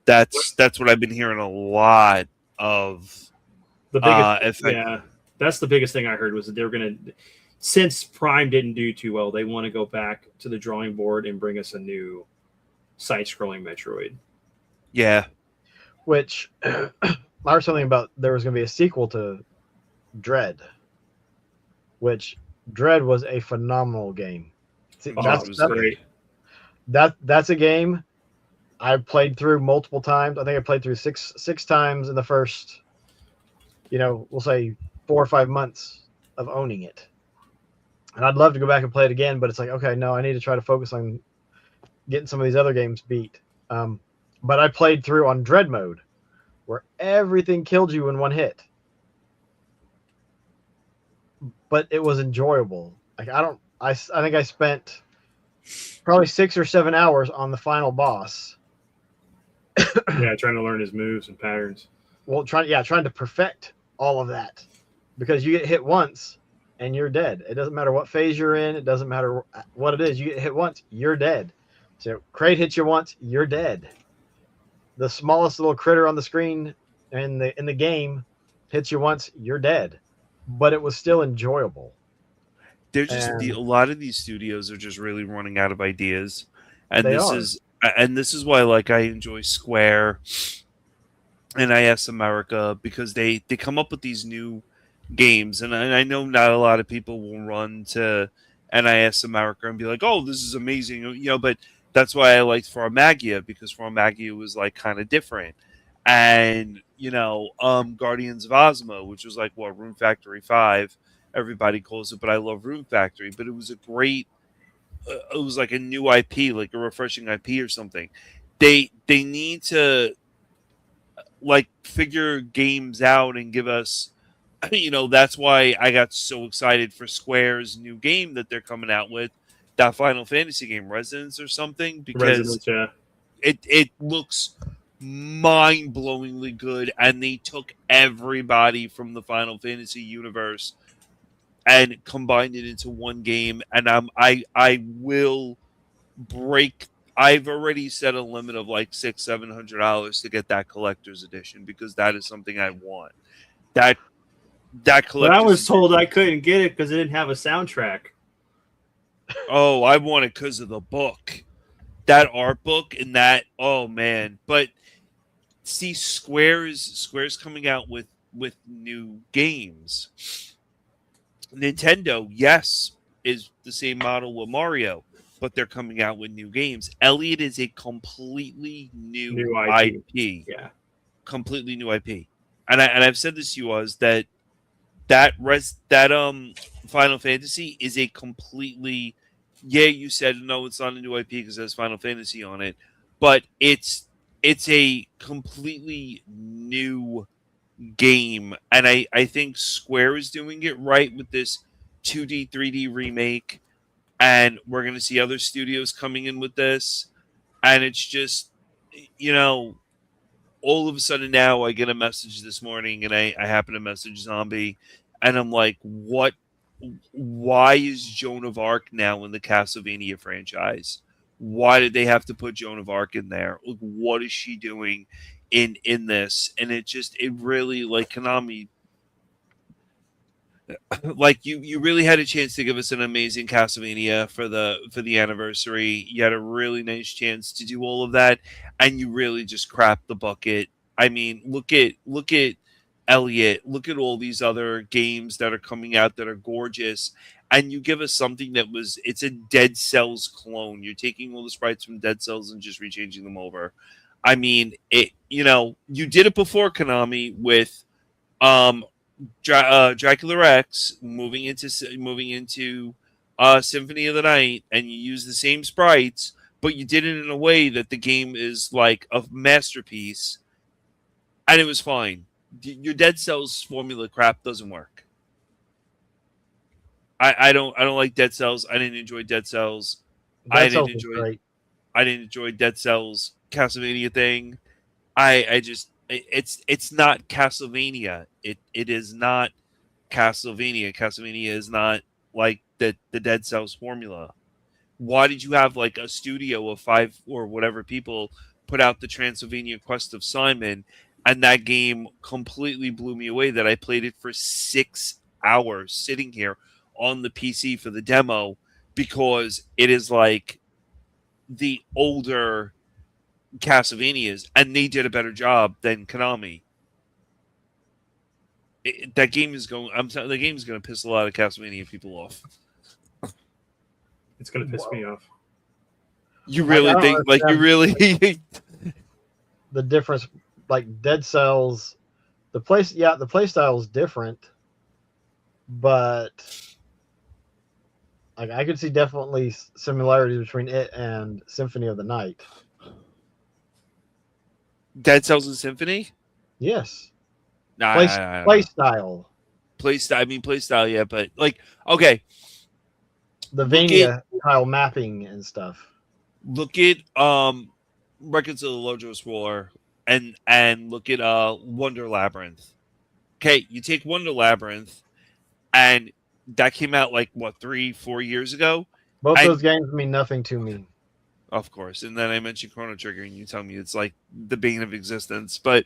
That's what I've been hearing a lot of. The biggest, that's the biggest thing I heard, was that they were going to, since Prime didn't do too well, they want to go back to the drawing board and bring us a new side-scrolling Metroid. Yeah. Which I heard something about there was going to be a sequel to Dread, which Dread was a phenomenal game. See, That's great. That's a game I've played through multiple times. I think I played through six times in the first, we'll say 4 or 5 months of owning it. And I'd love to go back and play it again, but it's like, okay, no, I need to try to focus on getting some of these other games beat. But I played through on Dread mode, where everything killed you in one hit. But it was enjoyable. Like I think I spent probably 6 or 7 hours on the final boss. Yeah, trying to learn his moves and patterns. Well, trying to perfect all of that, because you get hit once and you're dead. It doesn't matter what phase you're in. It doesn't matter what it is. You get hit once, you're dead. So Kraid hits you once, you're dead. The smallest little critter on the screen in the game hits you once, you're dead. But it was still enjoyable. They're just a lot of these studios are just really running out of ideas, and this is why like I enjoy Square and IS America, because they come up with these new games, and I know not a lot of people will run to NIS America and be like, "Oh, this is amazing," but that's why I liked Farmagia, because Farmagia was like kind of different, and Guardians of Ozma, which was like what Rune Factory 5, everybody calls it, but I love Rune Factory. But it was a great, it was like a new IP, like a refreshing IP or something. They need to like figure games out and give us, that's why I got so excited for Square's new game that they're coming out with, that Final Fantasy game, Resonance or something, because it looks mind-blowingly good, and they took everybody from the Final Fantasy universe and combined it into one game. And I will break. I've already set a limit of like $600-700 to get that collector's edition, because that is something I want. That collector's. But I was told I couldn't get it because it didn't have a soundtrack. Oh, I want it because of the book, that art book, and that. Oh man, but see, Square's coming out with new games. Nintendo, yes, is the same model with Mario, but they're coming out with new games. Elliot is a completely new IP. Yeah, completely new IP. And I've said this to you, was that Final Fantasy is a completely, you said no, it's not a new IP because it has Final Fantasy on it, but it's a completely new game, and I think Square is doing it right with this 2D 3D remake, and we're going to see other studios coming in with this, and it's just, all of a sudden now I get a message this morning, and I happen to message Zombie, and I'm like, why is Joan of Arc now in the Castlevania franchise? Why did they have to put Joan of Arc in there? What is she doing in this? And it really, like, Konami, like you really had a chance to give us an amazing Castlevania for the anniversary. You had a really nice chance to do all of that, and you really just crapped the bucket. I mean, look at Elliot, look at all these other games that are coming out that are gorgeous, and you give us something it's a Dead Cells clone. You're taking all the sprites from Dead Cells and just rechanging them over. I mean, you did it before, Konami, with Dracula X moving into Symphony of the Night, and you use the same sprites, but you did it in a way that the game is like a masterpiece, and it was fine. Your Dead Cells formula crap doesn't work. I don't like Dead Cells. I didn't enjoy Dead Cells. I didn't enjoy Dead Cells Castlevania thing. It's not Castlevania. It is not Castlevania. Castlevania is not like the Dead Cells formula. Why did you have like a studio of 5 or whatever people put out the Transylvania Quest of Simon, and that game completely blew me away, that I played it for 6 hours sitting here on the PC for the demo, because it is like the older Castlevanias, and they did a better job than Konami. The game is going to piss a lot of Castlevania people off. It's going to piss me off. You really think, like, you really the difference, like Dead Cells, the play style is different, but like I could see definitely similarities between it and Symphony of the Night. Dead Cells and Symphony. Yes, Nah, play style, play style. I mean, play style. Yeah, but like, okay, the look Vania tile mapping and stuff. look at Records of the Lodros War and look at Wonder Labyrinth. Okay, you take Wonder Labyrinth, and that came out like what 3-4 years ago. Both And those games mean nothing to me. of course, and then I mentioned Chrono Trigger, and you tell me it's like the bane of existence. But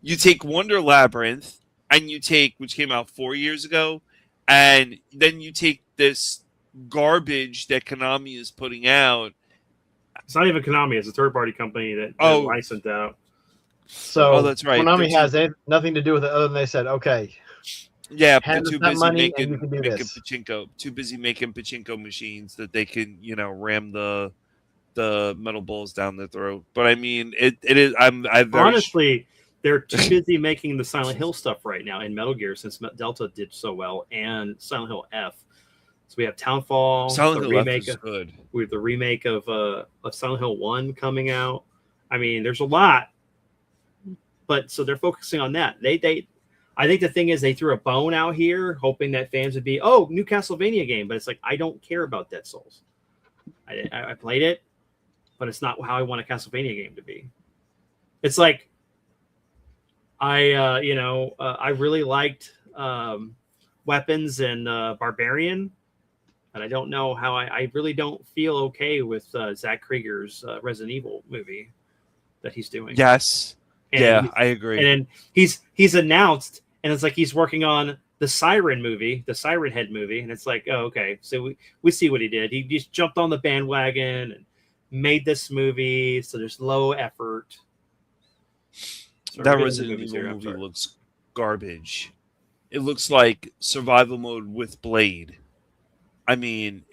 you take Wonder Labyrinth, and you take which came out 4 years ago, and then you take this garbage that Konami is putting out. It's not even Konami; it's a third-party company that licensed out. So that's right. Konami has nothing to do with it other than they said, okay, yeah, hand they're us too that busy money and you making can do this. pachinko. Too busy making pachinko machines that they can, ram the metal balls down their throat. But I mean, it is. Honestly, they're too busy making the Silent Hill stuff right now in Metal Gear since Delta did so well, and Silent Hill F. So we have Townfall, Silent the Hill F remake is good. with the remake of Silent Hill 1 coming out. I mean, there's a lot, but so they're focusing on that. I think the thing is they threw a bone out here, hoping that fans would be, new Castlevania game, but it's like I don't care about Dead Souls. I played it, but it's not how I want a Castlevania game to be. It's like I really liked Weapons and Barbarian. And I don't know how I really don't feel okay with Zach Krieger's Resident Evil movie that he's doing. Yes. And I agree. And then he's announced, and it's like he's working on the Siren movie, the Siren Head movie. And it's like, oh, okay. So we see what he did. He just jumped on the bandwagon and made this movie. So there's low effort. So that Resident Evil movie looks garbage. It looks like survival mode with Blade. I mean,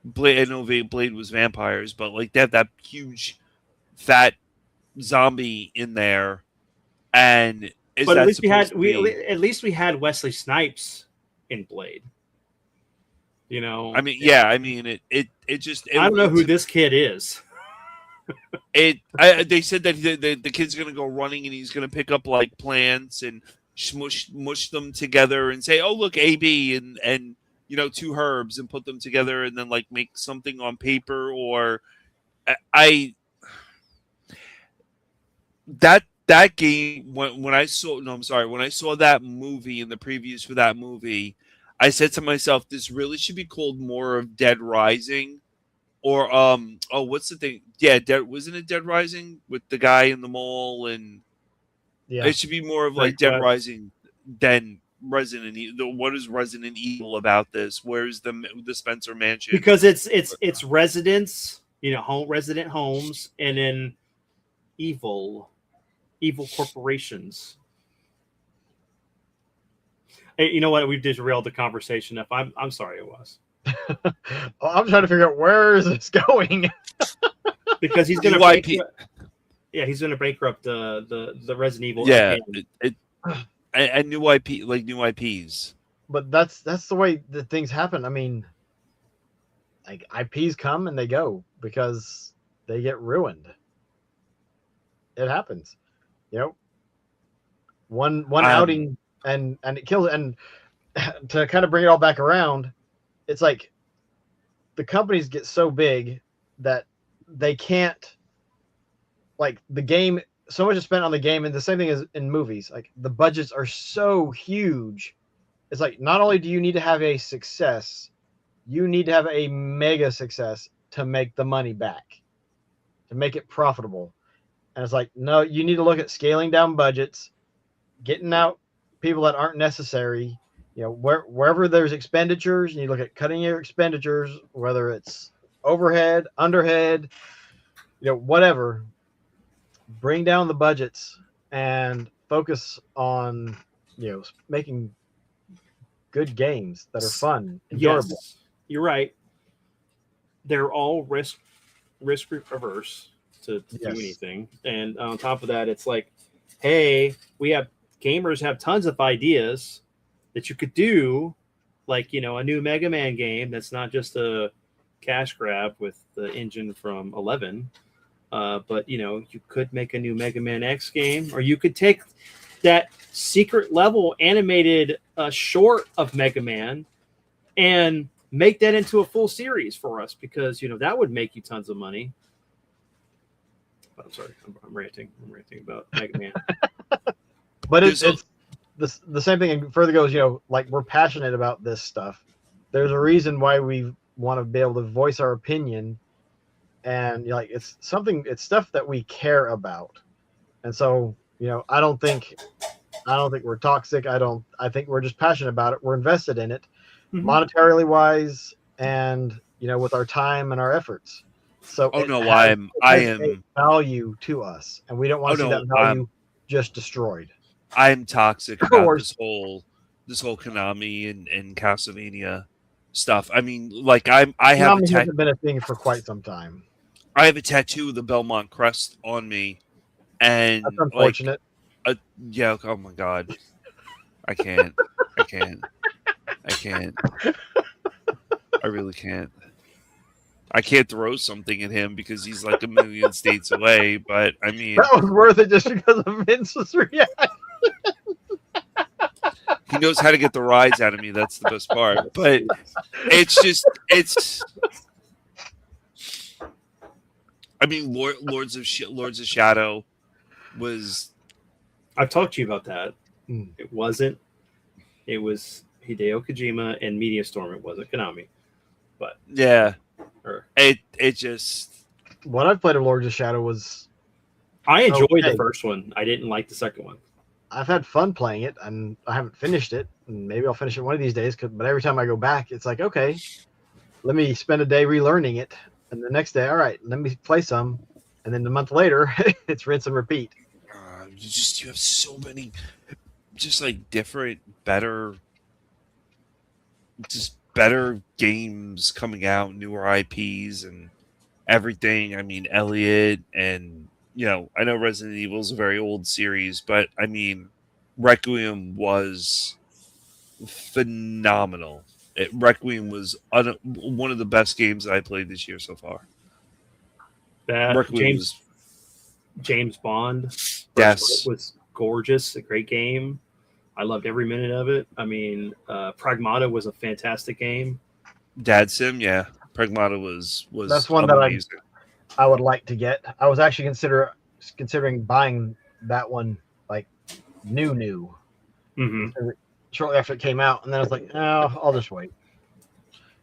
Blade. I know Blade was vampires, but like they have that huge, fat zombie in there, and but at least we had Wesley Snipes in Blade. I mean, yeah. I mean, it just. I don't know who this kid is. They said that the kid's gonna go running and he's gonna pick up like plants and mush them together and say, "Oh, look, AB," and two herbs and put them together and then like make something on paper. Or that game when I saw that movie and the previews for that movie, I said to myself, this really should be called more of Dead Rising, or what's the thing? Yeah, wasn't it Dead Rising with the guy in the mall? And it should be more of like Dead Rising than Resident Evil. What is Resident Evil about this? Where's the Spencer Mansion? Because it's residents, resident homes, and then evil corporations. Hey, you know what? We've derailed the conversation. If I'm sorry, it was. I'm trying to figure out where is this going. Because he's going to he's going to bankrupt the Resident Evil. Yeah, and new IP, like new IPs. But that's the way that things happen. I mean, like IPs come and they go because they get ruined. It happens, One outing and it kills it. And to kind of bring it all back around, it's like the companies get so big that they can't, like, the game, so much is spent on the game, and the same thing as in movies. Like, the budgets are so huge. It's like, not only do you need to have a success, you need to have a mega success to make the money back, to make it profitable. And it's like, no, you need to look at scaling down budgets, getting out people that aren't necessary. Wherever there's expenditures, you look at cutting your expenditures, whether it's overhead, underhead, whatever. Bring down the budgets and focus on, making good games that are fun, enjoyable. Yes, you're right. They're all risk averse to do anything. And on top of that, it's like, hey, gamers have tons of ideas. that you could do, like, you know, a new Mega Man game that's not just a cash grab with the engine from 11. But, you know, you could make a new Mega Man X game, or you could take that secret level animated short of Mega Man and make that into a full series for us, because, you know, that would make you tons of money. But I'm sorry, I'm ranting. I'm ranting about Mega Man. But it's the same thing. And further goes, you know, like, we're passionate about this stuff. There's a reason why we want to be able to voice our opinion, and, you know, like, it's stuff that we care about. And so, you know, I don't think we're toxic. I think we're just passionate about it. We're invested in it, monetarily wise, and, you know, with our time and our efforts. So Oh it no, has I a am value to us, and we don't want to see that value just destroyed. I'm toxic about this whole Konami and Castlevania stuff. I mean, like, I have Konami hasn't been a thing for quite some time. I have a tattoo of the Belmont crest on me, and That's unfortunate. Yeah. Oh my god, I can't. I really can't. I can't throw something at him because he's like a million states away. But I mean, that was worth it just because of Vince's reaction. He knows how to get the rise out of me. That's the best part. But it's. I mean, Lords of Shadow was. I've talked to you about that. It wasn't. It was Hideo Kojima and Media Storm. It wasn't Konami. But yeah, it just. What I've played of Lords of Shadow was. I enjoyed the first one. I didn't like the second one. I've had fun playing it, and I haven't finished it. And maybe I'll finish it one of these days. But every time I go back, it's like, okay, let me spend a day relearning it, and the next day, all right, let me play some, and then a month later, it's rinse and repeat. You have so many, just like different, better games coming out, newer IPs and everything. I mean, Elliot, and, you know, I know Resident Evil is a very old series, but I mean, Requiem was phenomenal. Requiem was one of the best games that I played this year so far. James Bond, yes, was gorgeous. A great game. I loved every minute of it. I mean, Pragmata was a fantastic game. Dad Sim, yeah, Pragmata was. That's one amazing. That I would like to get. I was actually considering buying that one, like, new. Mm-hmm. Shortly after it came out, and then I was like, oh, I'll just wait.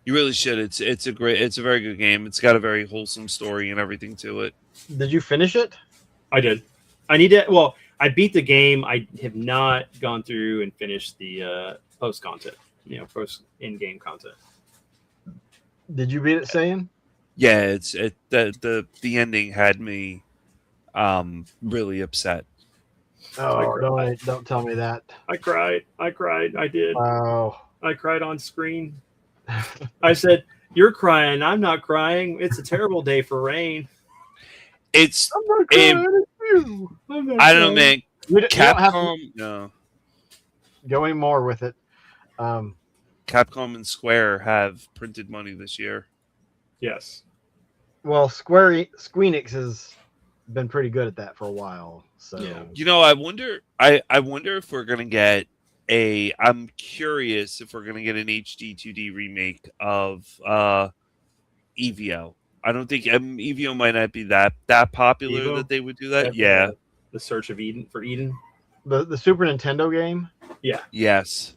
You really should. It's a very good game. It's got a very wholesome story and everything to it. Did you finish it? I did. I need to. Well, I beat the game. I have not gone through and finished the post content. You know, post in-game content. Did you beat it, Saiyan? Yeah, the ending had me really upset. Oh, don't tell me that. I cried. I did. Oh. I cried on screen. I said, "You're crying. I'm not crying. It's a terrible day for Rain." I'm not crying. I don't know, man. Capcom, no. Go any more with it. Capcom and Square have printed money this year. Yes. Well, Squeenix has been pretty good at that for a while. So yeah. You know, I wonder if we're gonna get I'm curious if we're gonna get an HD 2D remake of EVO. I don't think EVO might not be that popular Evo? That they would do that. Yeah. The Search of Eden for Eden. The Super Nintendo game. Yeah. Yes.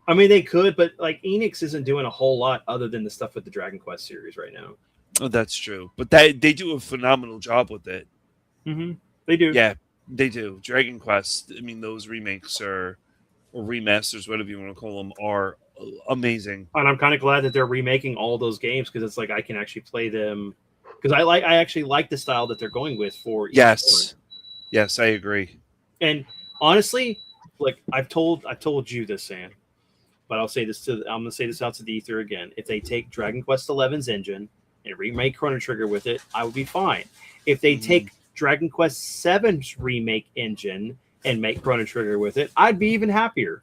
I mean, they could, but like Enix isn't doing a whole lot other than the stuff with the Dragon Quest series right now. Oh, that's true. But they do a phenomenal job with it. Mm-hmm. They do. Yeah, they do. Dragon Quest. I mean, those remakes or remasters, whatever you want to call them, are amazing. And I'm kind of glad that they're remaking all those games, because it's like I can actually play them. Because I actually like the style that they're going with for. Yes. Yes, I agree. And honestly, like I've told you this, Sam, but I'm gonna say this out to the ether again. If they take Dragon Quest XI's engine and remake Chrono Trigger with it, I would be fine. If they take Dragon Quest VII's remake engine and make Chrono Trigger with it, I'd be even happier.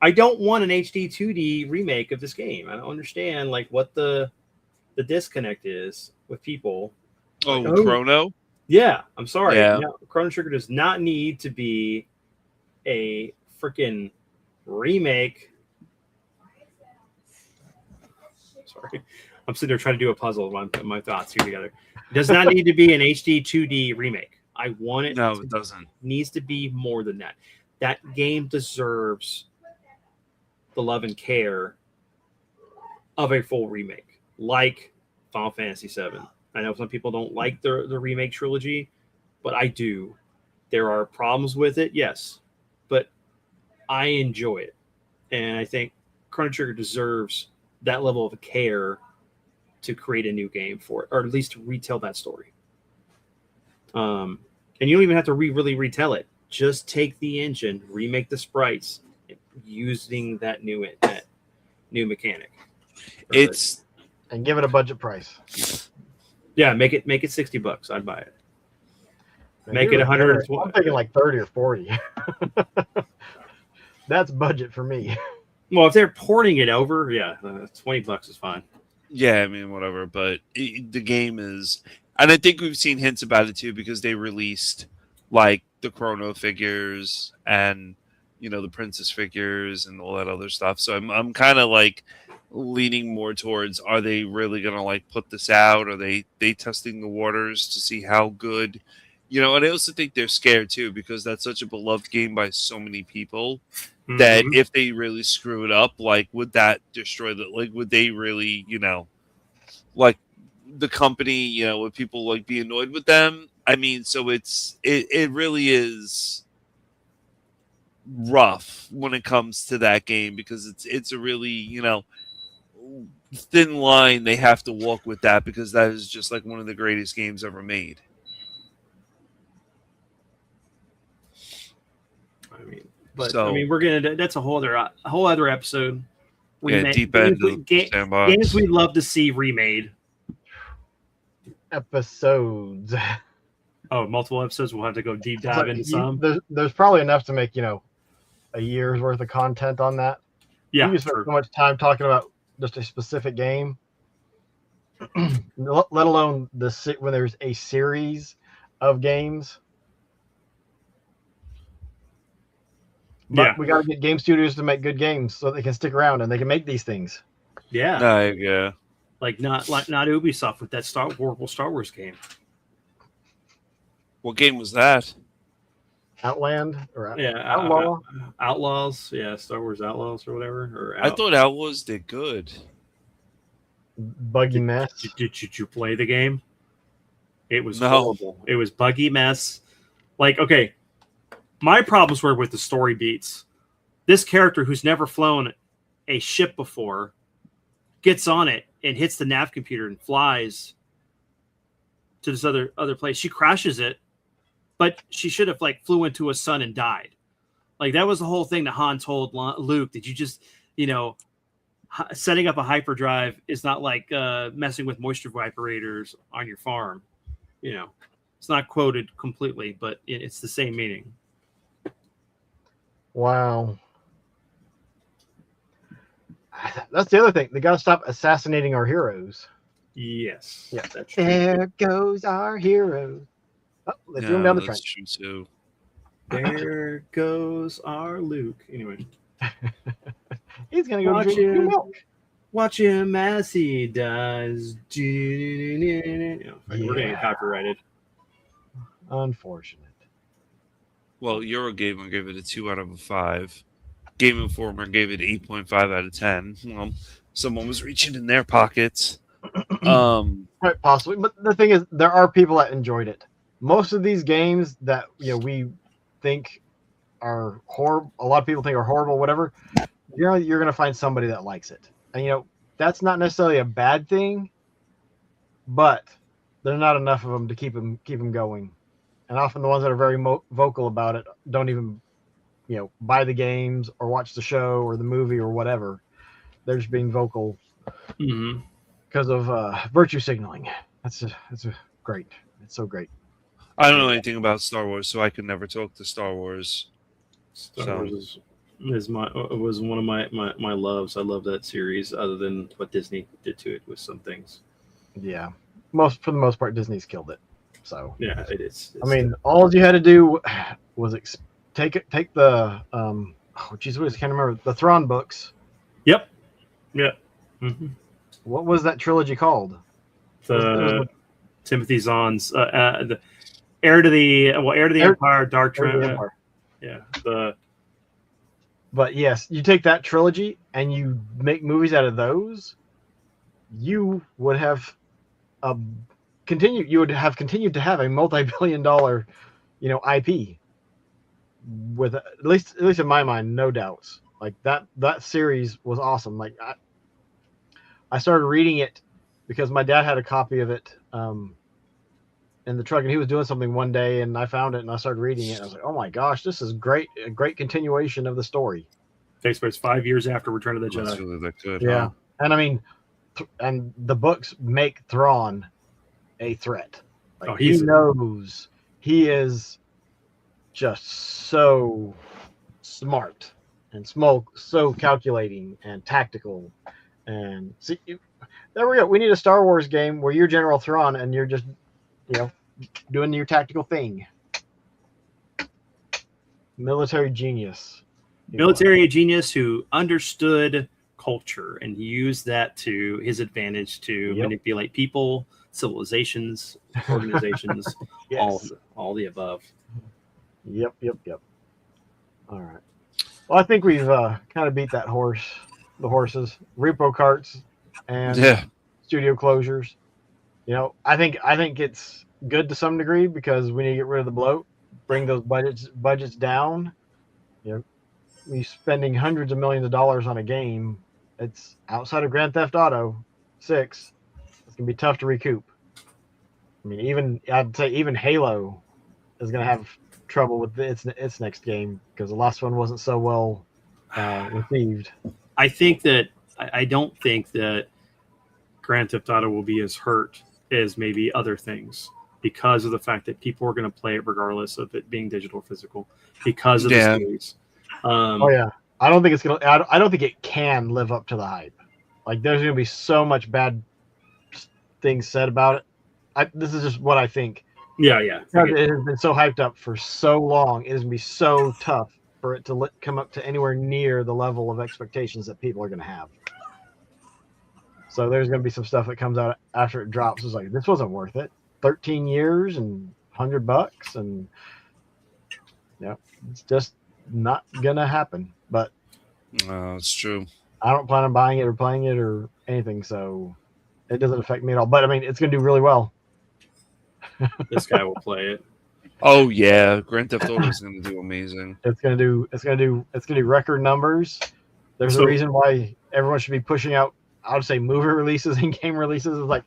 I don't want an HD 2D remake of this game. I don't understand like what the disconnect is with people. Oh, Like, Chrono. yeah, I'm sorry. Yeah. No, Chrono Trigger does not need to be a freaking remake. Sorry, I'm sitting there trying to do a puzzle while I'm putting my thoughts here together. It does not need to be an HD 2D remake. I want it. No, it doesn't. Needs to be more than that. That game deserves the love and care of a full remake, like Final Fantasy VII. I know some people don't like the remake trilogy, but I do. There are problems with it, yes, but I enjoy it, and I think Chrono Trigger deserves that level of care to create a new game for it, or at least to retell that story. And you don't even have to really retell it. Just take the engine, remake the sprites, using that new mechanic. It's And give it a budget price. Yeah, make it $60. I'd buy it. Now, Make you're it 100. I'm thinking like 30 or 40. That's budget for me. Well, if they're porting it over, yeah, $20 is fine. yeah, I mean whatever, but the game is, and I think we've seen hints about it too because they released like the Chrono figures and the Princess figures and all that other stuff. So I'm kind of like leaning more towards, are they really gonna like put this out? Are they testing the waters to see how good, and I also think they're scared too because that's such a beloved game by so many people that if they really screw it up, like would that destroy the, like would they really, like the company, would people like be annoyed with them? I mean, so it really is rough when it comes to that game because it's a really, thin line they have to walk with that because that is just like one of the greatest games ever made. That's a whole other episode. Yeah, deep end of sandbox. Games we'd love to see remade. Episodes. Oh, multiple episodes. We'll have to go deep dive into some. There's probably enough to make a year's worth of content on that. Yeah, you spend so much time talking about just a specific game, let alone when there's a series of games. But we got to get game studios to make good games so they can stick around and they can make these things. Yeah. Yeah. Like not Ubisoft with that horrible Star Wars game. What game was that? Outland or Outlaw? Outlaws. Yeah, Star Wars Outlaws or whatever. I thought Outlaws did good. Buggy mess. Did you play the game? It was horrible. It was buggy mess. Like, okay, my problems were with the story beats. This character who's never flown a ship before gets on it and hits the nav computer and flies to this other place. She crashes it, but she should have flew into a sun and died. Like that was the whole thing that Han told Luke. Did you just, setting up a hyperdrive is not like messing with moisture evaporators on your farm. It's not quoted completely, but it's the same meaning. Wow. That's the other thing. They got to stop assassinating our heroes. Yes. Yeah, that's true. There goes our hero. Oh, they threw him down the trench. True too. There goes our Luke. Anyway. He's going to go drink milk. Watch him as he dies. We're going to get copyrighted. Unfortunate. Well, Eurogamer gave it a 2 out of 5. Game Informer gave it 8.5 out of 10. Well, someone was reaching in their pockets. Quite possibly, but the thing is, there are people that enjoyed it. Most of these games that we think are horrible, a lot of people think are horrible, whatever. You're going to find somebody that likes it, and that's not necessarily a bad thing, but there's not enough of them to keep them going. And often the ones that are very vocal about it don't even, buy the games or watch the show or the movie or whatever. They're just being vocal because of virtue signaling. That's great. It's so great. I don't know anything about Star Wars, so I can never talk to Star Wars. Star Wars is was one of my loves. I love that series. Other than what Disney did to it with some things. Yeah, for the most part, Disney's killed it. So yeah, it is. I mean, all you had to do was take the oh geez, I can't remember the Thrawn books. Yep. Yeah. Mm-hmm. What was that trilogy called? Timothy Zahn's the Heir to the Empire, Dark Empire. Yeah. But yes, you take that trilogy and you make movies out of those, you would have continued to have a multi-billion-dollar, IP. With at least in my mind, no doubts. Like that series was awesome. Like I started reading it because my dad had a copy of it in the truck, and he was doing something one day, and I found it, and I started reading it. And I was like, "Oh my gosh, this is great! A great continuation of the story." Takes place 5 years after Return of the Jedi. That's really that good. Yeah, huh? and I mean, and the books make Thrawn a threat. Like he knows he is just so smart and so calculating and tactical. And see, there we go. We need a Star Wars game where you're General Thrawn and you're just, doing your tactical thing. Military genius. Genius who understood culture and used that to his advantage to manipulate people, civilizations, organizations, yes. all the above. Yep. All right. Well, I think we've kind of beat the horses, Repro carts, and studio closures. I think it's good to some degree because we need to get rid of the bloat, bring those budgets down. We spending hundreds of millions of dollars on a game. It's outside of Grand Theft Auto 6. It's gonna be tough to recoup. I mean, I'd say even Halo is gonna have trouble with its next game because the last one wasn't so well received. I don't think that Grand Theft Auto will be as hurt as maybe other things because of the fact that people are going to play it regardless of it being digital or physical because of the series. I don't think it's gonna. I don't think it can live up to the hype. Like there's gonna be so much bad things said about it. This is just what I think. Yeah. Because it has been so hyped up for so long, it is gonna be so tough for it to come up to anywhere near the level of expectations that people are gonna have. So there's gonna be some stuff that comes out after it drops. It's like this wasn't worth it. 13 years and $100, and it's just not gonna happen. But it's true. I don't plan on buying it or playing it or anything, so it doesn't affect me at all. But I mean, it's gonna do really well. This guy will play it. Oh yeah, Grand Theft Auto is gonna do amazing. It's gonna do record numbers. There's a reason why everyone should be pushing out. I would say movie releases and game releases. Is like,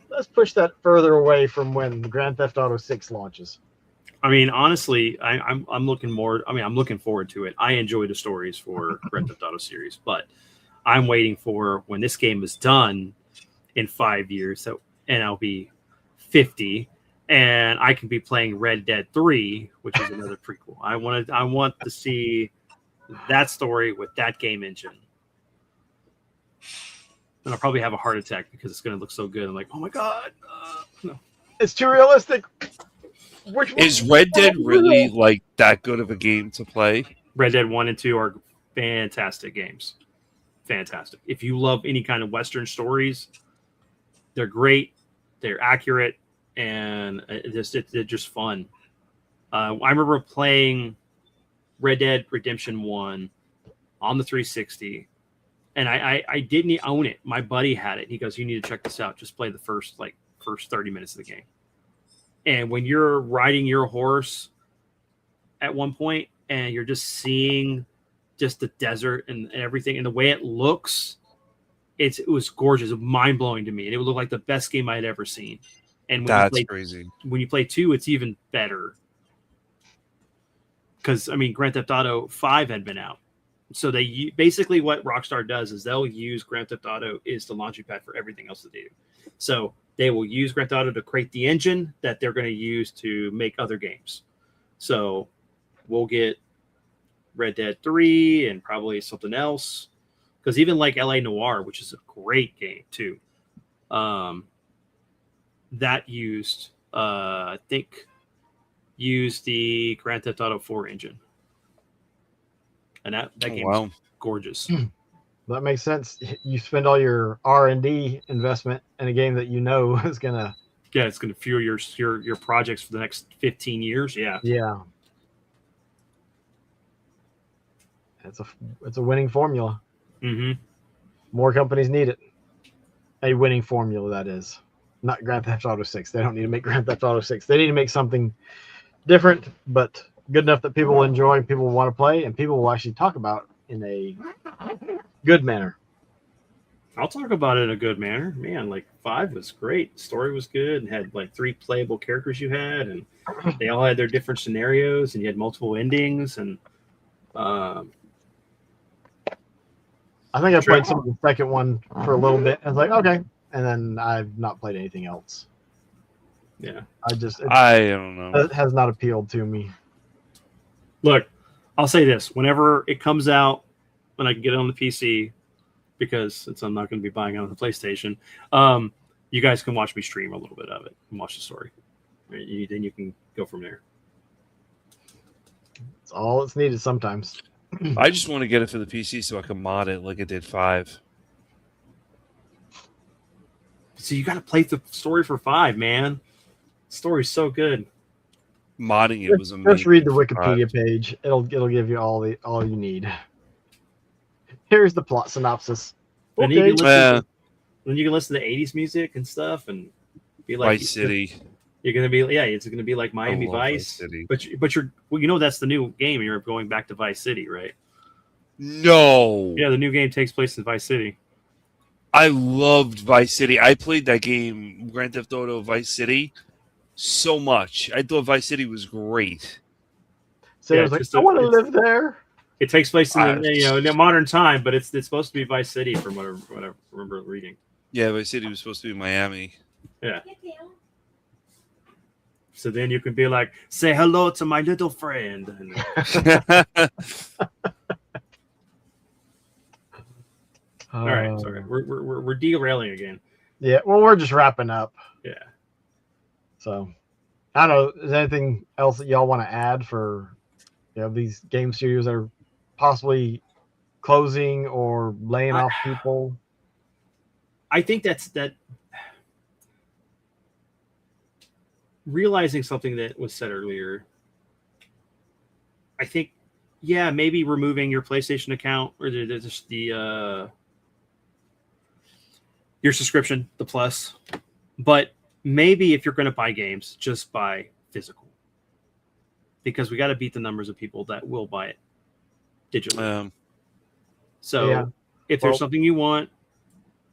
let's push that further away from when Grand Theft Auto 6 launches. I mean, honestly, I'm looking more. I mean, I'm looking forward to it. I enjoy the stories for Grand Theft Auto series, but I'm waiting for when this game is done in 5 years, and I'll be 50, and I can be playing Red Dead 3, which is another prequel. I want to see that story with that game engine. And I'll probably have a heart attack because it's going to look so good. I'm like, oh my god, no. It's too realistic. Is Red Dead really like that good of a game to play? Red Dead 1 and 2 are fantastic games. Fantastic. If you love any kind of Western stories, they're great. They're accurate, and they're just fun. I remember playing Red Dead Redemption 1 on the 360. And I didn't own it. My buddy had it. He goes, "You need to check this out. Just play the first 30 minutes of the game." And when you're riding your horse at one point and you're just seeing just the desert and everything and the way it looks, it was gorgeous, mind blowing to me. And it would look like the best game I had ever seen. And crazy. When you play 2, it's even better. Because Grand Theft Auto 5 had been out. So they basically what Rockstar does is they'll use Grand Theft Auto is the launching pad for everything else that they do. So they will use Grand Theft Auto to create the engine that they're going to use to make other games. So we'll get Red Dead 3 and probably something else. Because even like LA Noire, which is a great game too, that used I think used the Grand Theft Auto 4 engine, and that game was gorgeous. That makes sense. You spend all your R&D investment in a game that you know is gonna. Yeah, it's going to fuel your projects for the next 15 years. Yeah. Yeah. It's a winning formula. Mm-hmm. More companies need it. A winning formula, that is. Not Grand Theft Auto 6. They don't need to make Grand Theft Auto 6. They need to make something different, but good enough that people will enjoy, people will want to play, and people will actually talk about in a good manner. I'll talk about it in a good manner. Man, like 5 was great. The story was good and had like 3 playable characters you had, and they all had their different scenarios, and you had multiple endings. And I think I played some of the second one for a little bit. I was like, okay. And then I've not played anything else. Yeah. I don't know. It has not appealed to me. Look, I'll say this. Whenever it comes out, when I can get it on the PC, because since I'm not going to be buying it on the PlayStation, you guys can watch me stream a little bit of it and watch the story. Right? Then you can go from there. It's all it's needed sometimes. I just want to get it for the PC so I can mod it like I did 5. So you got to play the story for 5, man. The story's so good. Modding it was amazing. Just read the Wikipedia page. It'll give you all you need. Here's the plot synopsis. And Okay. then you can listen to 80s music and stuff and be like Vice City. You're gonna be it's gonna be like Miami Vice. City. But you're that's the new game. You're going back to Vice City, right? No. Yeah, the new game takes place in Vice City. I loved Vice City. I played that game, Grand Theft Auto Vice City, so much. I thought Vice City was great. So I was like, I want to live there. It takes place in the modern time, but it's supposed to be Vice City from what I remember reading. Yeah, Vice City was supposed to be Miami. Yeah. So then you can be like, say hello to my little friend. All right, sorry, we're derailing again. Yeah, well, we're just wrapping up. Yeah. So, I don't know. Is there anything else that y'all want to add for these game studios that are possibly closing or laying off people? I think that realizing something that was said earlier. I think, maybe removing your PlayStation account or your subscription, the Plus, but maybe if you're going to buy games, just buy physical, because we got to beat the numbers of people that will buy it digitally. If there's something you want,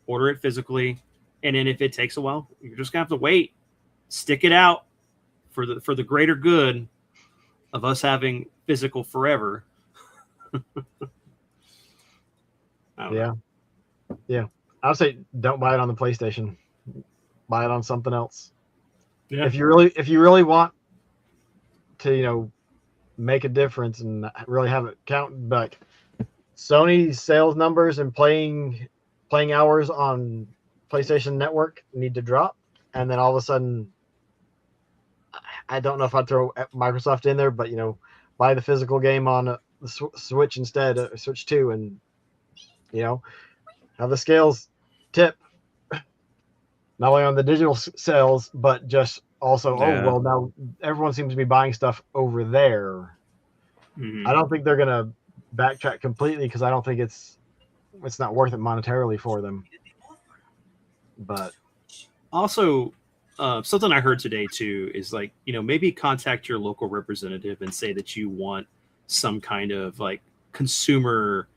order it physically, and then if it takes a while, you're just gonna have to wait. Stick it out for the greater good of us having physical forever. Yeah. I would say don't buy it on the PlayStation. Buy it on something else. Yeah. If you really want to, make a difference and really have it count, like Sony's sales numbers and playing hours on PlayStation Network need to drop, and then all of a sudden, I don't know if I'd throw Microsoft in there, but buy the physical game on the Switch instead, Switch 2, and have the scales tip not only on the digital sales, but just also now everyone seems to be buying stuff over there. Mm-hmm. I don't think they're gonna backtrack completely, because I don't think it's not worth it monetarily for them. But also, something I heard today too is like, maybe contact your local representative and say that you want some kind of like consumer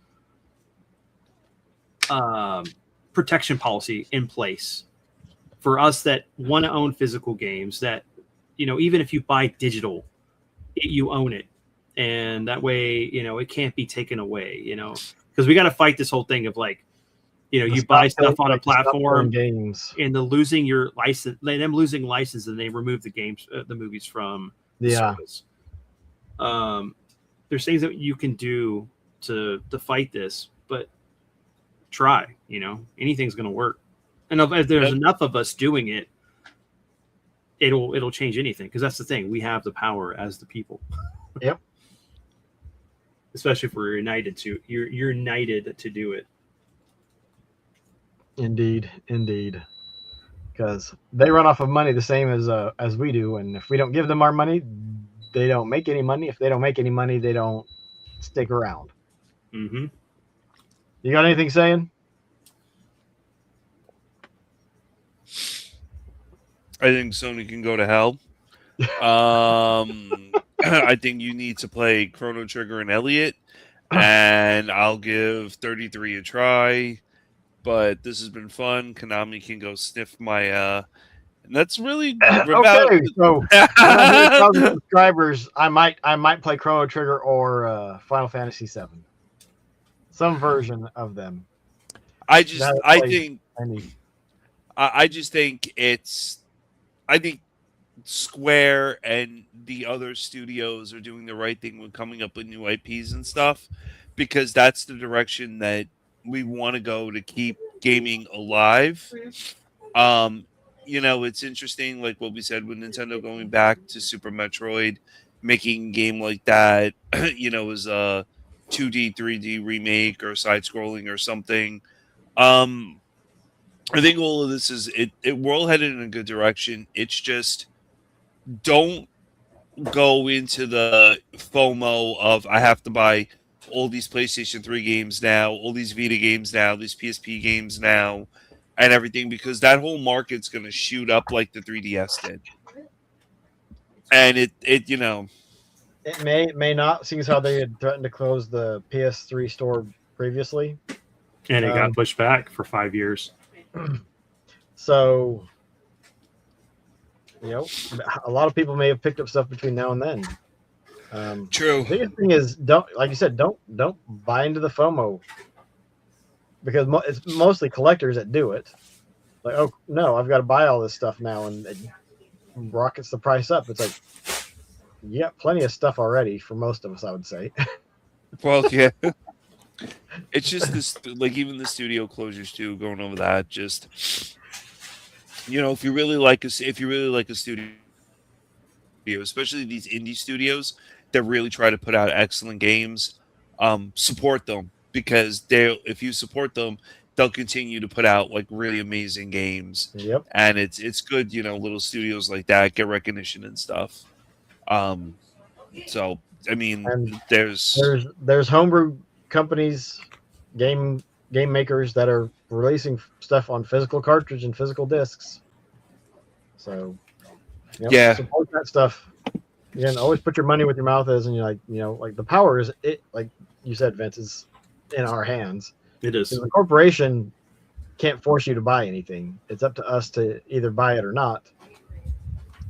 protection policy in place for us that want to own physical games, that even if you buy digital, you own it, and that way it can't be taken away, because we got to fight this whole thing of like, you buy stuff on a platform games and the losing your license, them losing license, and they remove the games, the movies from the service. there's things that you can do to fight this, but try. Anything's going to work. And if there's enough of us doing it, it'll change anything, because that's the thing. We have the power as the people. Yep. Especially if we're united to do it. Indeed. Because they run off of money the same as we do, and if we don't give them our money, they don't make any money. If they don't make any money, they don't stick around. Mm-hmm. You got anything saying? I think Sony can go to hell. I think you need to play Chrono Trigger and Elliot, and I'll give 33 a try. But this has been fun. Konami can go sniff my. And that's really about. Okay, so 100,000 subscribers. I might play Chrono Trigger or Final Fantasy VII. Some version of them. I just think I think Square and the other studios are doing the right thing with coming up with new IPs and stuff, because that's the direction that we want to go to keep gaming alive. It's interesting, like what we said with Nintendo going back to Super Metroid, making a game like that, as a 2D, 3D remake or side-scrolling or something. I think all of this we're all headed in a good direction. It's just, don't go into the FOMO of I have to buy all these PlayStation 3 games now, all these Vita games now, these PSP games now, and everything, because that whole market's going to shoot up like the 3DS did. And it may not, seeing as how they had threatened to close the PS3 store previously. And it got pushed back for 5 years. So, a lot of people may have picked up stuff between now and then. True. The biggest thing is, don't buy into the FOMO, because it's mostly collectors that do it. Like, oh no, I've got to buy all this stuff now, and it rockets the price up. It's like, you got plenty of stuff already for most of us, I would say. Well, yeah. It's just this, like, even the studio closures too, going over that. Just, if you really like a studio, especially these indie studios that really try to put out excellent games, support them, because if you support them, they'll continue to put out like really amazing games. Yep. And it's good, little studios like that get recognition and stuff. So I mean, And there's homebrew companies, game makers that are releasing stuff on physical cartridge and physical discs. So support that stuff. Again, always put your money where your mouth is, and like the power is it, like you said, Vince, is in our hands. It is. The corporation can't force you to buy anything. It's up to us to either buy it or not.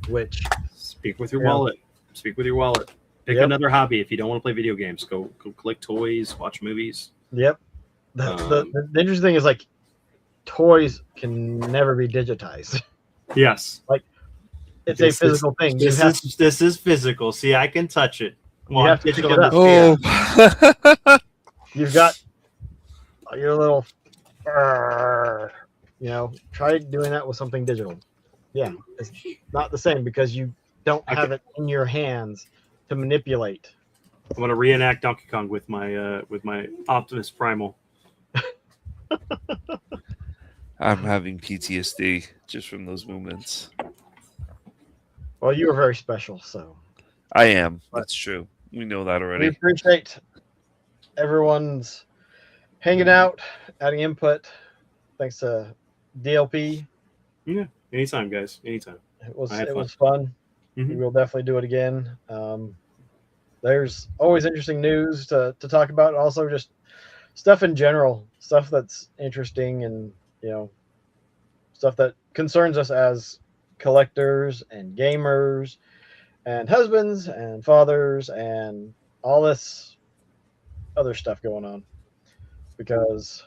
Which, speak with your wallet. Speak with your wallet. Pick another hobby. If you don't want to play video games, go collect toys, watch movies. Yep. The interesting thing is, like, toys can never be digitized. Yes. Like, it's a physical thing. This is physical. See, I can touch it. You have to pick it up. Oh. You've got your little, try doing that with something digital. Yeah, it's not the same, because you don't have it in your hands to manipulate. I'm going to reenact Donkey Kong with my Optimus Primal. I'm having PTSD just from those moments. Well, you were very special, so. I am. That's true. We know that already. We appreciate everyone's hanging out, adding input. Thanks to DLP. Yeah, anytime, guys. Anytime. It was fun. Mm-hmm. We will definitely do it again. There's always interesting news to talk about, and also just stuff in general, stuff that's interesting, and stuff that concerns us as collectors and gamers and husbands and fathers and all this other stuff going on. Because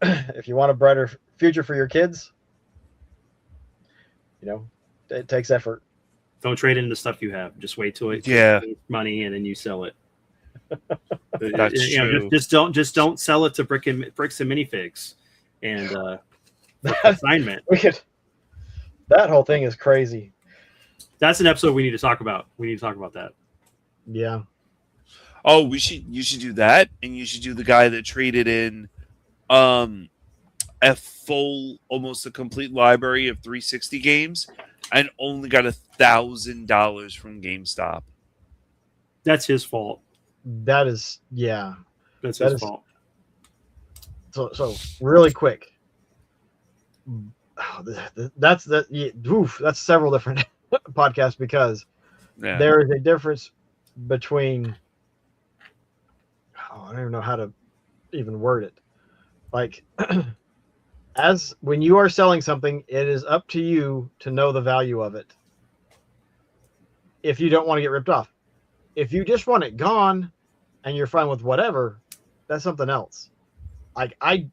if you want a brighter future for your kids, it takes effort. Don't trade in the stuff you have. Just wait till it Yeah. makes money and then you sell it. That's true. Just don't sell it to bricks and minifigs and for consignment. That whole thing is crazy. That's an episode we need to talk about. We need to talk about that. Yeah. Oh, you should do that, and you should do the guy that traded in a full, almost a complete library of 360 games and only got $1,000 from GameStop. That's his fault. That is, yeah. That's That his is- fault. So really quick. That's several different podcasts because Yeah. there is a difference between I don't even know how to even word it. Like as when you are selling something, it is up to you to know the value of it. If you don't want to get ripped off. If you just want it gone and you're fine with whatever, that's something else. Like I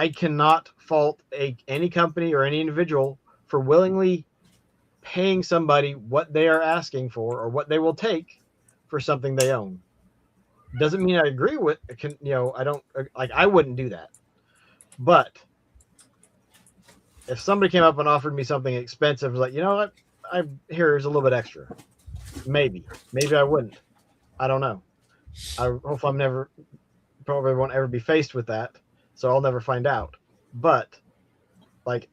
cannot fault any company or any individual for willingly paying somebody what they are asking for or what they will take for something they own. Doesn't mean I agree with I don't like I wouldn't do that. But if somebody came up and offered me something expensive, like, you know what, here's a little bit extra. Maybe I wouldn't. I don't know. I hope probably won't ever be faced with that, so I'll never find out. But like,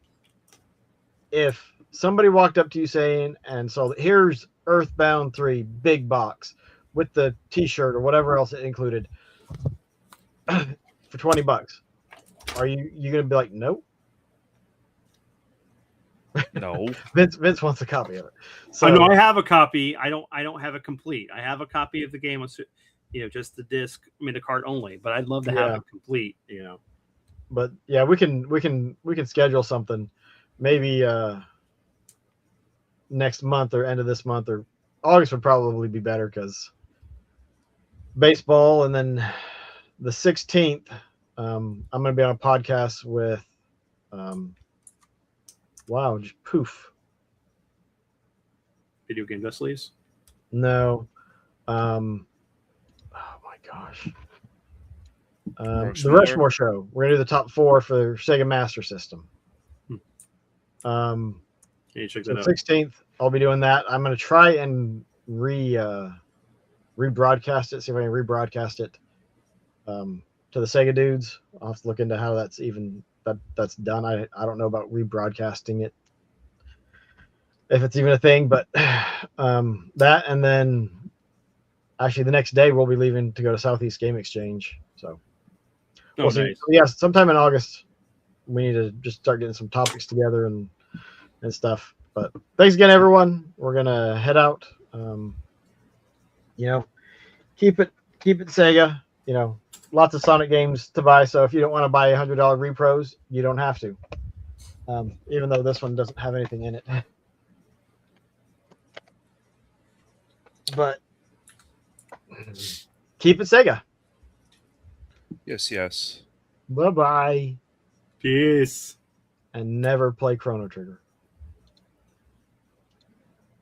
if somebody walked up to you saying, and so here's Earthbound 3 big box with the T-shirt or whatever else it included for $20, are you gonna be like, nope? No. Vince wants a copy of it. So I know I have a copy. I don't have it complete. I have a copy of the game, just the disc. I mean, the cart only. But I'd love to have it complete. But yeah, we can schedule something, maybe next month or end of this month, or August would probably be better because baseball, and then the 16th, I'm going to be on a podcast with, poof. Video Game Dust Leaves? No. Oh my gosh. The Rushmore Show. We're going to do the top 4 for Sega Master System. Can you check So that out? 16th, I'll be doing that. I'm going to try and rebroadcast it, see if I can rebroadcast it to the Sega dudes. I'll have to look into how that's done. I don't know about rebroadcasting it, if it's even a thing, but that, and then actually the next day we'll be leaving to go to Southeast Game Exchange. So we'll see. Nice. Yeah, sometime in August we need to just start getting some topics together and stuff. But thanks again, everyone. We're gonna head out. Keep it Sega. Lots of Sonic games to buy. So if you don't want to buy $100 repros, you don't have to. Even though this one doesn't have anything in it. But keep it Sega. Yes. Bye-bye. Peace. And never play Chrono Trigger.